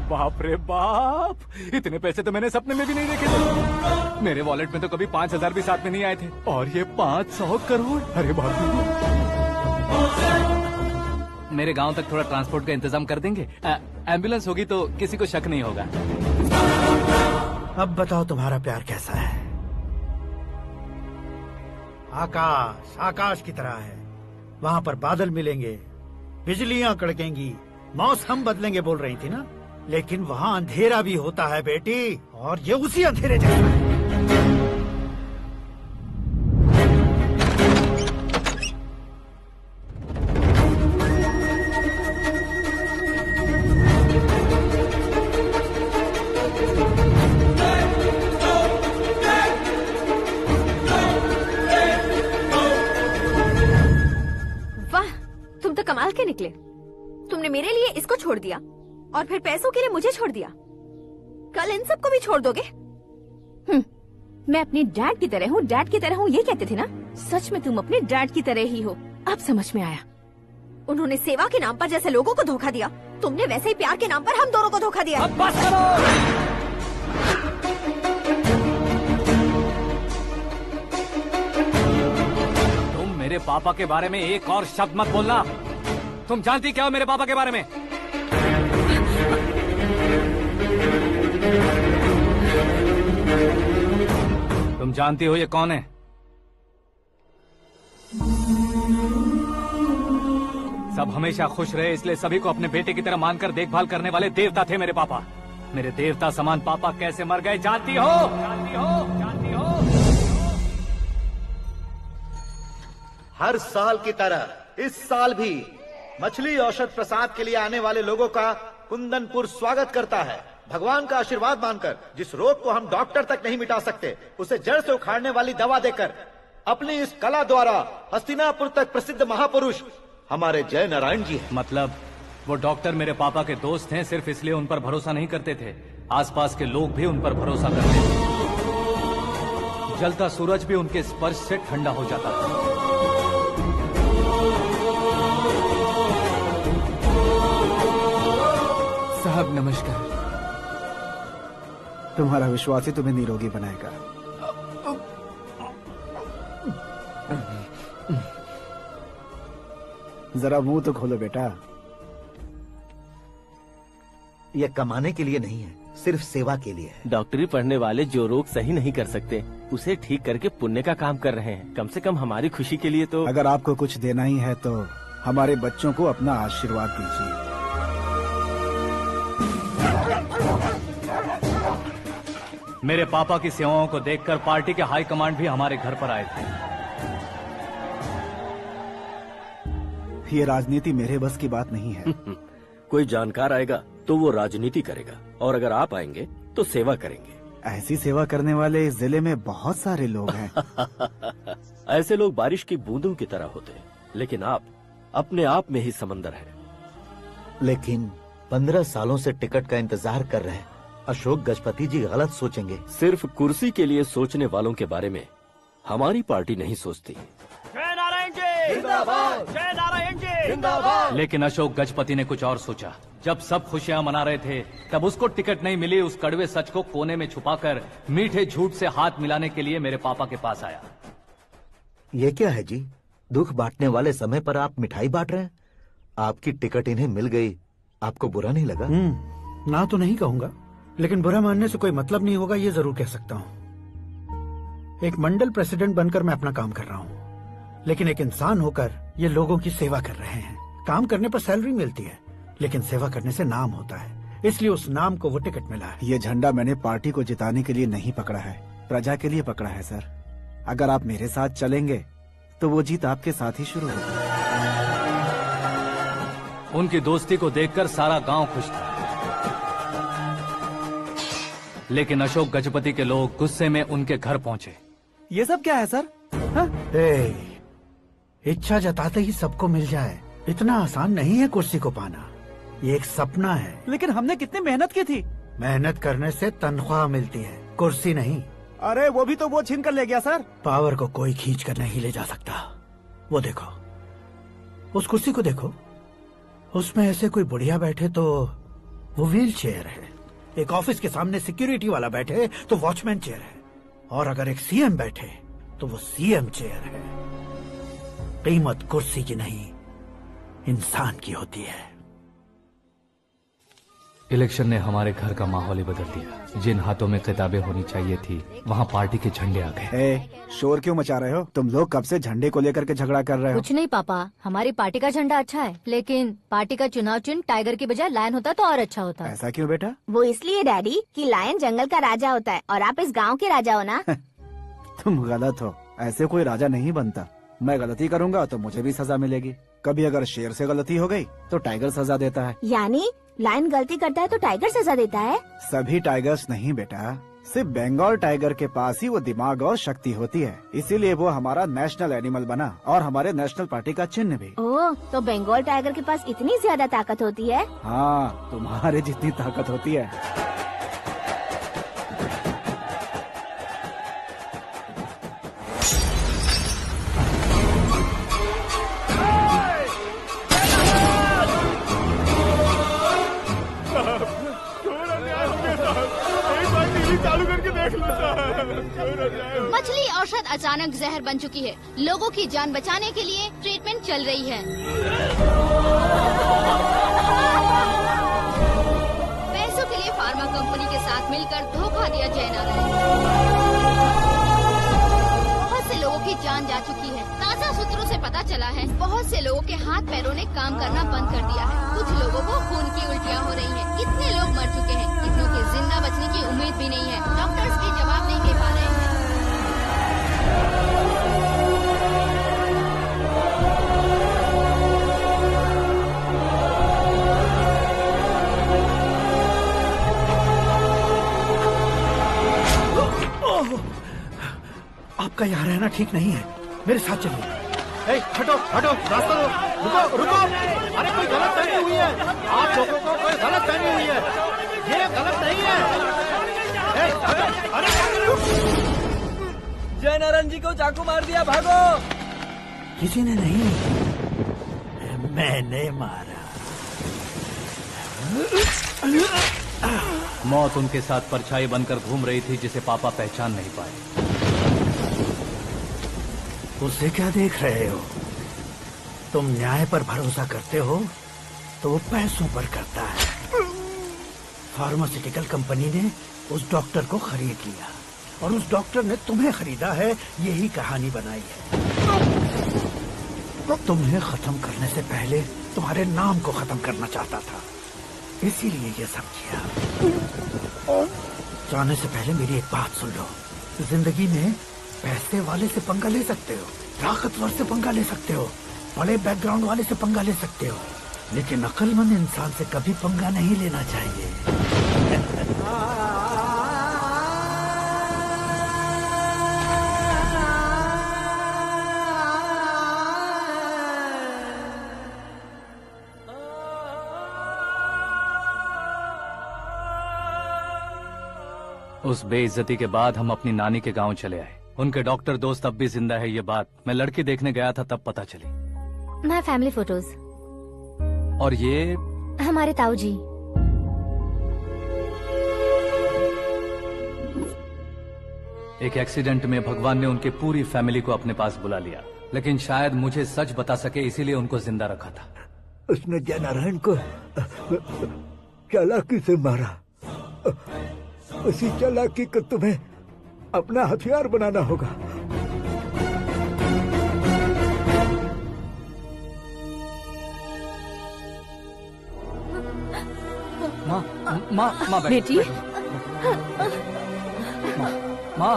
बाप रे बाप, इतने पैसे तो मैंने सपने में भी नहीं देखे थे। मेरे वॉलेट में तो कभी 5000 भी साथ में नहीं आए थे, और ये 500 करोड़। अरे बाप रे। मेरे गांव तक थोड़ा ट्रांसपोर्ट का इंतजाम कर देंगे? एम्बुलेंस होगी तो किसी को शक नहीं होगा। अब बताओ तुम्हारा प्यार कैसा है? आकाश आकाश की तरह है, वहाँ पर बादल मिलेंगे, बिजलियाँ कड़केंगी, मौसम बदलेंगे बोल रही थी ना, लेकिन वहाँ अंधेरा भी होता है बेटी, और ये उसी अंधेरे जैसा है। वाह, तुम तो कमाल के निकले। तुमने मेरे लिए इसको छोड़ दिया और फिर पैसों के लिए मुझे छोड़ दिया। कल इन सबको भी छोड़ दोगे? मैं अपने डैड की तरह हूँ, डैड की तरह हूँ, ये कहते थे ना। सच में तुम अपने डैड की तरह ही हो, अब समझ में आया। उन्होंने सेवा के नाम पर जैसे लोगों को धोखा दिया, तुमने वैसे ही प्यार के नाम पर हम दोनों को धोखा दिया। अब बस करो। तुम मेरे पापा के बारे में एक और शब्द मत बोलना। तुम जानती क्या हो मेरे पापा के बारे में? तुम जानती हो ये कौन है? सब हमेशा खुश रहे, इसलिए सभी को अपने बेटे की तरह मानकर देखभाल करने वाले देवता थे मेरे पापा। मेरे देवता समान पापा कैसे मर गए जानती हो? जानती हो? जानती हो? हर साल की तरह इस साल भी मछली औषध प्रसाद के लिए आने वाले लोगों का कुंदनपुर स्वागत करता है। भगवान का आशीर्वाद मानकर जिस रोग को हम डॉक्टर तक नहीं मिटा सकते, उसे जड़ से उखाड़ने वाली दवा देकर अपनी इस कला द्वारा हस्तिनापुर तक प्रसिद्ध महापुरुष हमारे जय नारायण जी हैं। मतलब वो डॉक्टर मेरे पापा के दोस्त हैं, सिर्फ इसलिए उन पर भरोसा नहीं करते थे, आसपास के लोग भी उन पर भरोसा करते थे। जलता सूरज भी उनके स्पर्श से ठंडा हो जाता था। साहब नमस्कार। तुम्हारा विश्वास ही तुम्हें निरोगी बनाएगा। जरा मुंह तो खोलो बेटा। यह कमाने के लिए नहीं है, सिर्फ सेवा के लिए है। डॉक्टरी पढ़ने वाले जो रोग सही नहीं कर सकते, उसे ठीक करके पुण्य का काम कर रहे हैं। कम से कम हमारी खुशी के लिए तो। अगर आपको कुछ देना ही है तो हमारे बच्चों को अपना आशीर्वाद दीजिए। मेरे पापा की सेवाओं को देखकर पार्टी के हाई कमांड भी हमारे घर पर आए थे। ये राजनीति मेरे बस की बात नहीं है। कोई जानकार आएगा तो वो राजनीति करेगा, और अगर आप आएंगे तो सेवा करेंगे। ऐसी सेवा करने वाले इस जिले में बहुत सारे लोग हैं। ऐसे लोग बारिश की बूंदों की तरह होते हैं, लेकिन आप अपने आप में ही समंदर हैं। लेकिन 15 सालों से टिकट का इंतजार कर रहे हैं। अशोक गजपति जी गलत सोचेंगे। सिर्फ कुर्सी के लिए सोचने वालों के बारे में हमारी पार्टी नहीं सोचती। जय नारायण जी जिंदाबाद, जय नारायण जी जिंदाबाद। लेकिन अशोक गजपति ने कुछ और सोचा। जब सब खुशियां मना रहे थे, तब उसको टिकट नहीं मिली। उस कड़वे सच को कोने में छुपाकर मीठे झूठ से हाथ मिलाने के लिए मेरे पापा के पास आया। ये क्या है जी? दुख बांटने वाले समय पर आप मिठाई बांट रहे हैं। आपकी टिकट इन्हें मिल गई, आपको बुरा नहीं लगा? ना तो नहीं कहूंगा, लेकिन बुरा मानने से कोई मतलब नहीं होगा, ये जरूर कह सकता हूँ। एक मंडल प्रेसिडेंट बनकर मैं अपना काम कर रहा हूँ, लेकिन एक इंसान होकर ये लोगों की सेवा कर रहे हैं। काम करने पर सैलरी मिलती है, लेकिन सेवा करने से नाम होता है, इसलिए उस नाम को वो टिकट मिला है। ये झंडा मैंने पार्टी को जिताने के लिए नहीं पकड़ा है, प्रजा के लिए पकड़ा है सर। अगर आप मेरे साथ चलेंगे तो वो जीत आपके साथ ही शुरू होगी। उनकी दोस्ती को देखकर सारा गांव खुश था, लेकिन अशोक गजपति के लोग गुस्से में उनके घर पहुंचे। ये सब क्या है सर? इच्छा जताते ही सबको मिल जाए, इतना आसान नहीं है कुर्सी को पाना। ये एक सपना है। लेकिन हमने कितनी मेहनत की थी। मेहनत करने से तनख्वाह मिलती है, कुर्सी नहीं। अरे वो भी तो वो छीन कर ले गया सर। पावर को कोई खींच कर नहीं ले जा सकता। वो देखो, उस कुर्सी को देखो, उसमें ऐसे कोई बुढ़िया बैठे तो वो व्हील चेयर है। एक ऑफिस के सामने सिक्योरिटी वाला बैठे तो वॉचमैन चेयर है, और अगर एक सीएम बैठे तो वो सीएम चेयर है। कीमत कुर्सी की नहीं, इंसान की होती है। इलेक्शन ने हमारे घर का माहौल ही बदल दिया। जिन हाथों में किताबें होनी चाहिए थी, वहाँ पार्टी के झंडे आ गए। शोर क्यों मचा रहे हो? तुम लोग कब से झंडे को लेकर के झगड़ा कर रहे हो? कुछ नहीं पापा, हमारी पार्टी का झंडा अच्छा है, लेकिन पार्टी का चुनाव चिन्ह टाइगर की बजाय लायन होता तो और अच्छा होता। ऐसा क्यों बेटा? वो इसलिए डैडी कि लायन जंगल का राजा होता है और आप इस गांव के राजा हो ना। तुम गलत हो, ऐसे कोई राजा नहीं बनता। मैं गलती करूंगा तो मुझे भी सजा मिलेगी। कभी अगर शेर से गलती हो गई तो टाइगर सजा देता है। यानी लायन गलती करता है तो टाइगर सजा देता है? सभी टाइगर्स नहीं बेटा, सिर्फ बंगाल टाइगर के पास ही वो दिमाग और शक्ति होती है, इसीलिए वो हमारा नेशनल एनिमल बना और हमारे नेशनल पार्टी का चिन्ह भी। ओह, तो बंगाल टाइगर के पास इतनी ज्यादा ताकत होती है? हाँ, तुम्हारे जितनी ताकत होती है। मछली औषध अचानक जहर बन चुकी है। लोगों की जान बचाने के लिए ट्रीटमेंट चल रही है। पैसों के लिए फार्मा कंपनी के साथ मिलकर धोखा दिया जय नारायण। बहुत से लोगों की जान जा चुकी है। ताज़ा सूत्रों से पता चला है बहुत से लोगों के हाथ पैरों ने काम करना बंद कर दिया है। कुछ लोगों को खून की उल्टियाँ हो रही हैं। कितने लोग मर चुके हैं, कितनों के जिंदा बचने की उम्मीद भी नहीं है। डॉक्टर्स भी जवाब नहीं दे पा रहे हैं। आपका यहाँ रहना ठीक नहीं है, मेरे साथ चलिए। हटो हटो, रास्ता दो। रुको रुको, अरे कोई गलत फहमी हुई है। आप लोगों को कोई गलत फहमी हुई है, ये गलत नहीं है। जय नारायण जी को चाकू मार दिया, भागो। किसी ने नहीं, मैंने मारा। मौत उनके साथ परछाई बनकर घूम रही थी, जिसे पापा पहचान नहीं पाए। उसे क्या देख रहे हो? तुम न्याय पर भरोसा करते हो तो वो पैसों पर करता है। फार्मास्यूटिकल कंपनी ने उस डॉक्टर को खरीद लिया और उस डॉक्टर ने तुम्हें खरीदा है, यही कहानी बनाई है। तुम्हें खत्म करने से पहले तुम्हारे नाम को खत्म करना चाहता था, इसीलिए ये सब किया। जाने से पहले मेरी एक बात सुन लो। जिंदगी में पैसे वाले से पंगा ले सकते हो, ताकतवर से पंगा ले सकते हो, बड़े बैकग्राउंड वाले से पंगा ले सकते हो, लेकिन अक्लमंद इंसान से कभी पंगा नहीं लेना चाहिए। उस बेइज्जती के बाद हम अपनी नानी के गांव चले आए। उनके डॉक्टर दोस्त अब भी जिंदा है, ये बात मैं लड़की देखने गया था तब पता चली। My family photos. और ये हमारे ताऊ जी। एक एक्सीडेंट में भगवान ने उनकी पूरी फैमिली को अपने पास बुला लिया, लेकिन शायद मुझे सच बता सके इसीलिए उनको जिंदा रखा था। उसने जयनारायण को चालाकी से मारा। उसी चालाकी को तुम्हें अपना हथियार बनाना होगा। माँ बेटी। माँ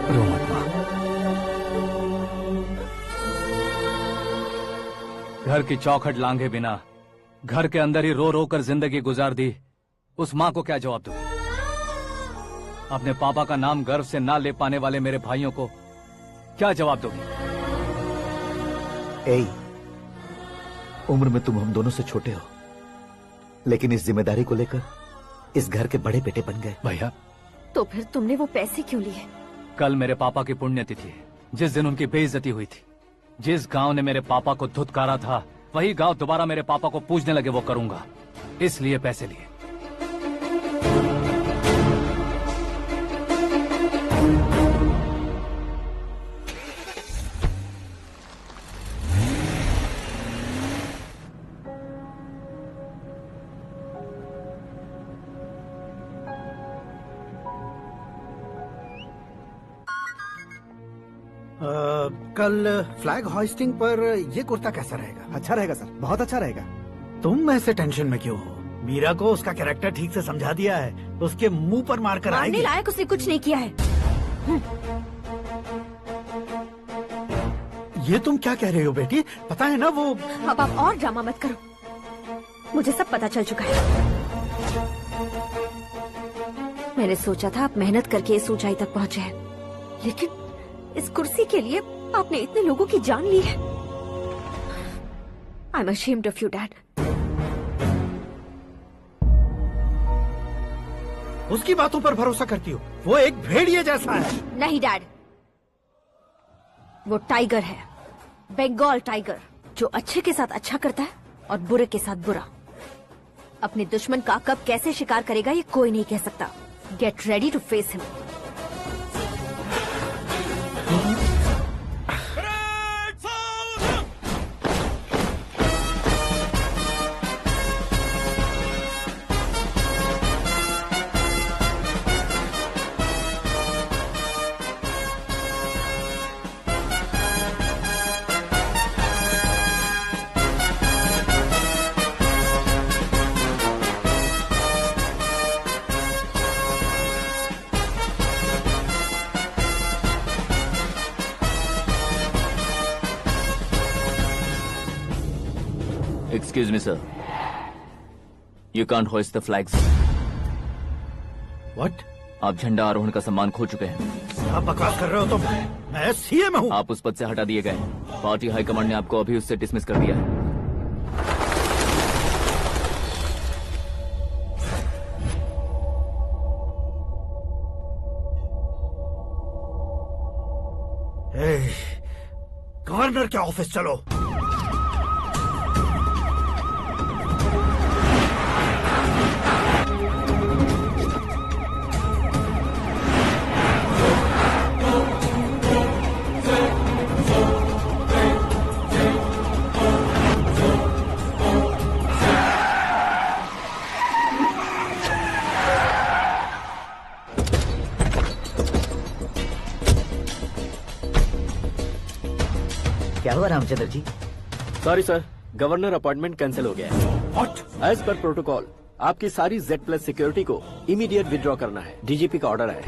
रो मत माँ। घर की चौखट लांघे बिना घर के अंदर ही रो रो कर जिंदगी गुजार दी उस माँ को क्या जवाब दूं? अपने पापा का नाम गर्व से ना ले पाने वाले मेरे भाइयों को क्या जवाब दोगी? उम्र में तुम हम दोनों से छोटे हो, लेकिन इस जिम्मेदारी को लेकर इस घर के बड़े बेटे बन गए। भैया, तो फिर तुमने वो पैसे क्यों लिए? कल मेरे पापा की पुण्यतिथि है, जिस दिन उनकी बेइज्जती हुई थी। जिस गांव ने मेरे पापा को धुतकारा था वही गांव दोबारा मेरे पापा को पूजने लगे वो करूंगा, इसलिए पैसे लिए। कल फ्लैग होइस्टिंग पर ये कुर्ता कैसा रहेगा? अच्छा रहेगा सर, बहुत अच्छा रहेगा। तुम ऐसे टेंशन में क्यों हो? मीरा को उसका कैरेक्टर ठीक से समझा दिया है, उसके मुंह पर मारकर आएगी। मारने लायक उसने कुछ नहीं किया है। ये तुम क्या कह रहे हो बेटी? पता है ना वो। अब आप और ड्रामा मत करो, मुझे सब पता चल चुका है। मैंने सोचा था आप मेहनत करके इस ऊंचाई तक पहुंचे हैं, लेकिन इस कुर्सी के लिए आपने इतने लोगों की जान ली है। I am ashamed of you, Dad. उसकी बातों पर भरोसा करती हो? वो एक भेड़िए जैसा है। नहीं डैड, वो टाइगर है, बंगाल टाइगर, जो अच्छे के साथ अच्छा करता है और बुरे के साथ बुरा। अपने दुश्मन का कब कैसे शिकार करेगा ये कोई नहीं कह सकता। Get ready to face him. Excuse me, sir. You can't hoist the flags. What? आप झंडा आरोहण का सम्मान खो चुके हैं। आप बकवास कर रहे हो तुम? मैं सीएम हूँ। आप उस पद से हटा दिए गए। पार्टी हाईकमांड ने आपको अभी उससे डिसमिस कर दिया है। गवर्नर के ऑफिस चलो। क्या हुआ Ramchandra ji? Sorry sir, governor appointment cancel हो गया है। What? एज पर प्रोटोकॉल आपकी सारी Z+ सिक्योरिटी को इमीडिएट विड्रॉ करना है। डीजीपी का ऑर्डर है।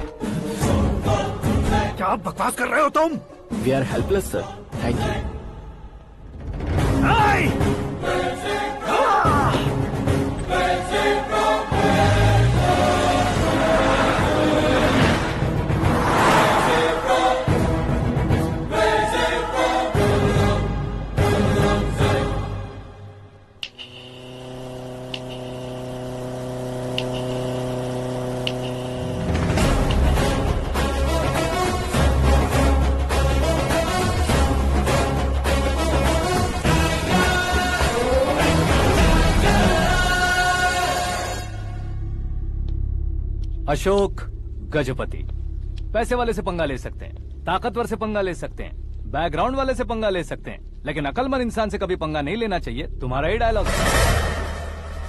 क्या बकवास कर रहे हो तुम? We are helpless sir, thank you. Ashok Gajapati पैसे वाले से पंगा ले सकते हैं, ताकतवर से पंगा ले सकते हैं, बैकग्राउंड वाले से पंगा ले सकते हैं, लेकिन अकलमंद इंसान से कभी पंगा नहीं लेना चाहिए। तुम्हारा ही डायलॉग।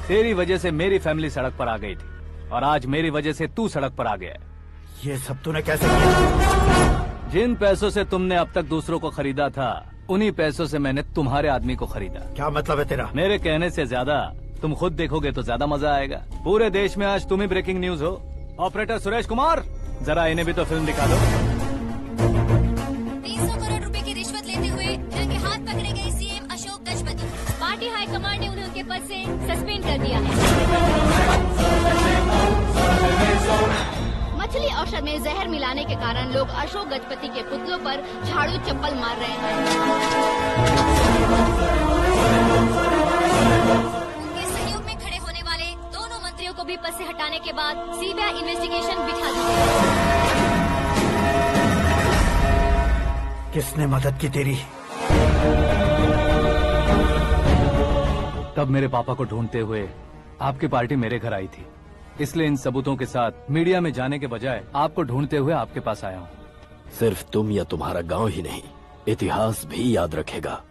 तेरी वजह से मेरी फैमिली सड़क पर आ गई थी और आज मेरी वजह से तू सड़क पर आ गया है। ये सब तूने कैसे किया? जिन पैसों से तुमने अब तक दूसरों को खरीदा था, उन्हीं पैसों से मैंने तुम्हारे आदमी को खरीदा। क्या मतलब है तेरा? मेरे कहने से ज्यादा तुम खुद देखोगे तो ज्यादा मजा आएगा। पूरे देश में आज तुम ही ब्रेकिंग न्यूज हो। ऑपरेटर सुरेश कुमार, जरा इन्हें भी तो फिल्म दिखा दो। 300 करोड़ रुपए की रिश्वत लेते हुए रंगे हाथ पकड़े गए CM Ashok Gajapati. Party high command ने उन्हें उनके पद से सस्पेंड कर दिया है। मछली औषध में जहर मिलाने के कारण लोग अशोक गजपति के पुतलों पर झाड़ू चप्पल मार रहे हैं। उनके सहयोग में खड़े होने वाले दोनों मंत्रियों को भी पद से हटाने के बाद सीबीआई इन्वेस्टिगेशन बिठा दी गई। किसने मदद की तेरी? तब मेरे पापा को ढूंढते हुए आपकी पार्टी मेरे घर आई थी, इसलिए इन सबूतों के साथ मीडिया में जाने के बजाय आपको ढूंढते हुए आपके पास आया हूँ। सिर्फ तुम या तुम्हारा गांव ही नहीं, इतिहास भी याद रखेगा।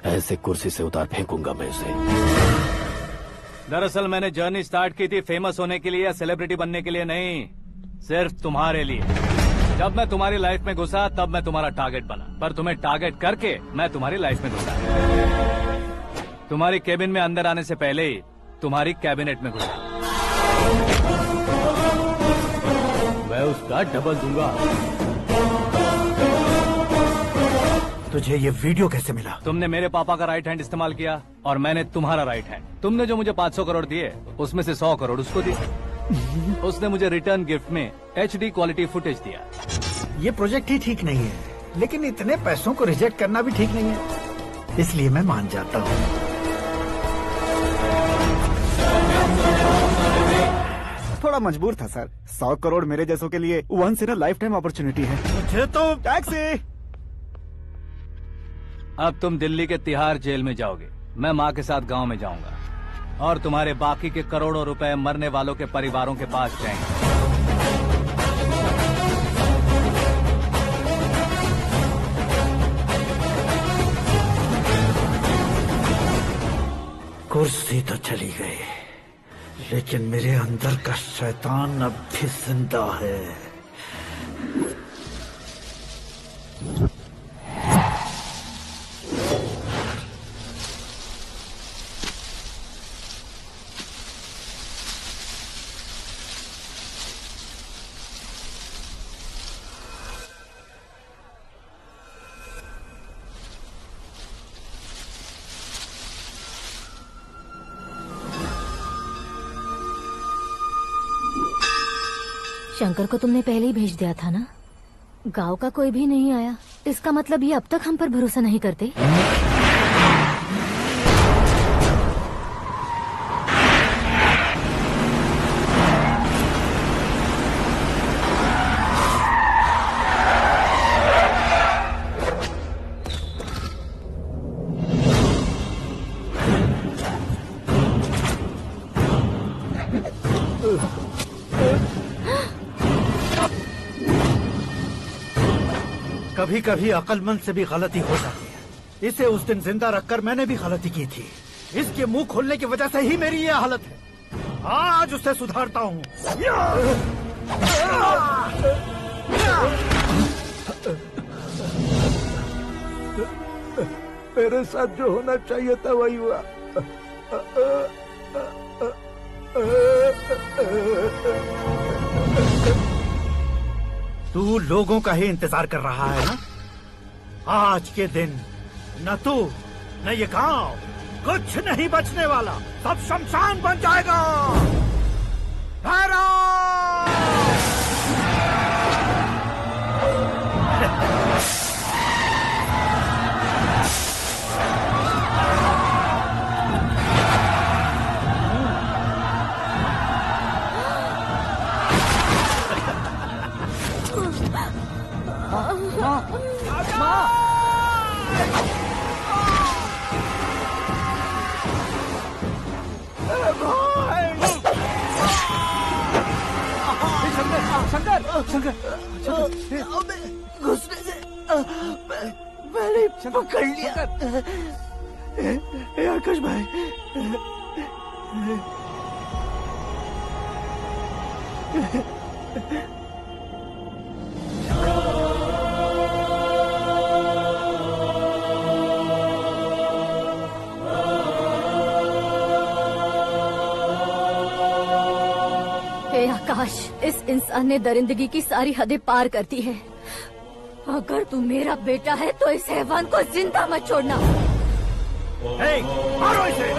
ऐसे कुर्सी से उतार फेंकूंगा मैं उसे। दरअसल मैंने जर्नी स्टार्ट की थी फेमस होने के लिए या सेलिब्रिटी बनने के लिए नहीं, सिर्फ तुम्हारे लिए। जब मैं तुम्हारी लाइफ में घुसा तब मैं तुम्हारा टारगेट बना, पर तुम्हें टारगेट करके मैं तुम्हारी लाइफ में घुसा। तुम्हारी केबिन में अंदर आने से पहले ही तुम्हारी कैबिनेट में घुसा। मैं उसका डबल दूंगा। तुझे ये वीडियो कैसे मिला? तुमने मेरे पापा का राइट हैंड इस्तेमाल किया और मैंने तुम्हारा राइट हैंड। तुमने जो मुझे 500 करोड़ दिए उसमें से 100 करोड़ उसको दिए। उसने मुझे रिटर्न गिफ्ट में HD क्वालिटी फुटेज दिया। ये प्रोजेक्ट ही ठीक नहीं है, लेकिन इतने पैसों को रिजेक्ट करना भी ठीक नहीं है, इसलिए मैं मान जाता हूँ। थोड़ा मजबूर था सर। 100 करोड़ मेरे जैसों के लिए once in a lifetime opportunity है। मुझे तो टैक्सी। अब तुम दिल्ली के तिहाड़ जेल में जाओगे, मैं माँ के साथ गांव में जाऊंगा और तुम्हारे बाकी के करोड़ों रुपए मरने वालों के परिवारों के पास जाएंगे। कुर्सी तो चली गई, लेकिन मेरे अंदर का शैतान अब भी जिंदा है। शंकर को तुमने पहले ही भेज दिया था ना? गांव का कोई भी नहीं आया, इसका मतलब ये अब तक हम पर भरोसा नहीं करते। कभी कभी अक्लमंद से भी गलती हो जाती है। इसे उस दिन जिंदा रखकर मैंने भी गलती की थी। इसके मुंह खोलने की वजह से ही मेरी ये हालत है। आज उसे सुधारता हूँ। मेरे साथ जो होना चाहिए था वही हुआ। तू लोगों का ही इंतजार कर रहा है ना? आज के दिन न तू न ये गांव कुछ नहीं बचने वाला, सब शमशान बन जाएगा। घुसने से मैंने पकड़ लिया। आकाश भाई, हे आकाश, इस इंसान ने दरिंदगी की सारी हदें पार कर दी है। अगर तू मेरा बेटा है तो इस हैवान को जिंदा मत छोड़ना। मारो इसे।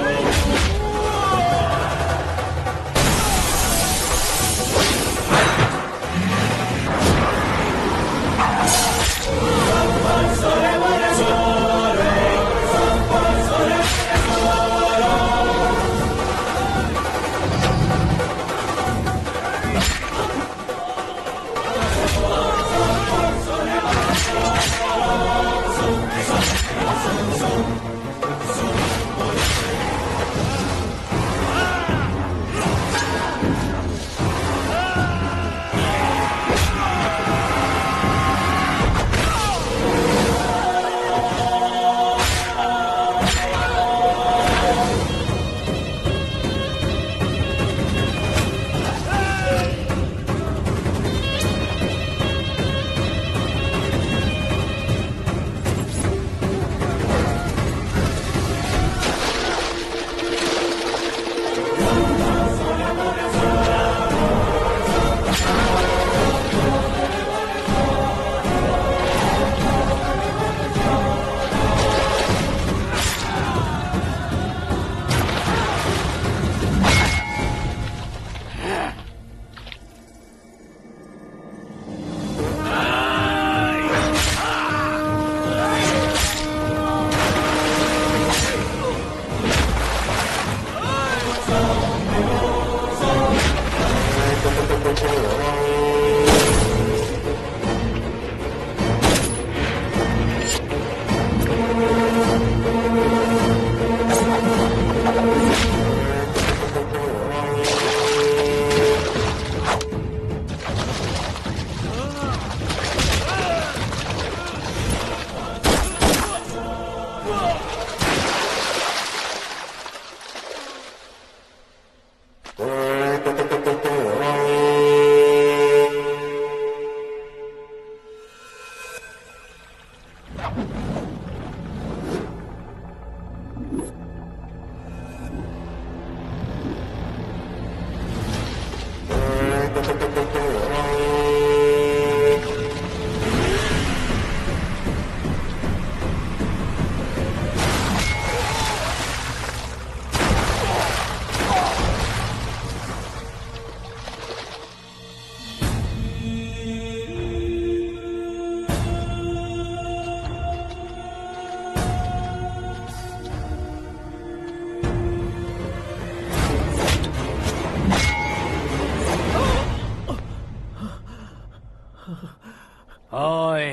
ओए,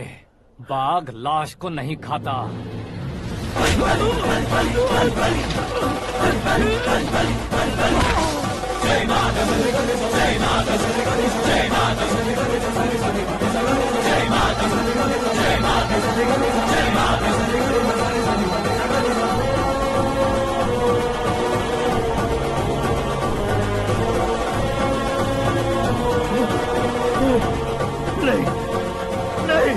बाघ लाश को नहीं खाता। नहीं, नहीं।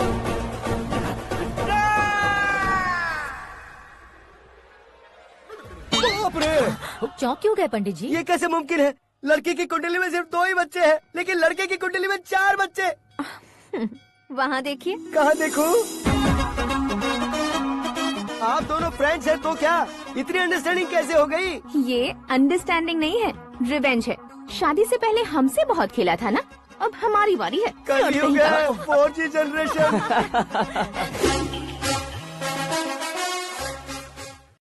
बाप रे! चौंक क्यों गए पंडित जी? ये कैसे मुमकिन है? लड़की की कुंडली में सिर्फ 2 ही बच्चे हैं, लेकिन लड़के की कुंडली में 4 बच्चे। वहाँ देखिए। कहाँ देखूं? आप दोनों फ्रेंड्स हैं तो क्या इतनी अंडरस्टैंडिंग कैसे हो गई? ये अंडरस्टैंडिंग नहीं है, रिवेंज है। शादी से पहले हमसे बहुत खेला था ना, अब हमारी बारी है। कल 4G जनरेशन।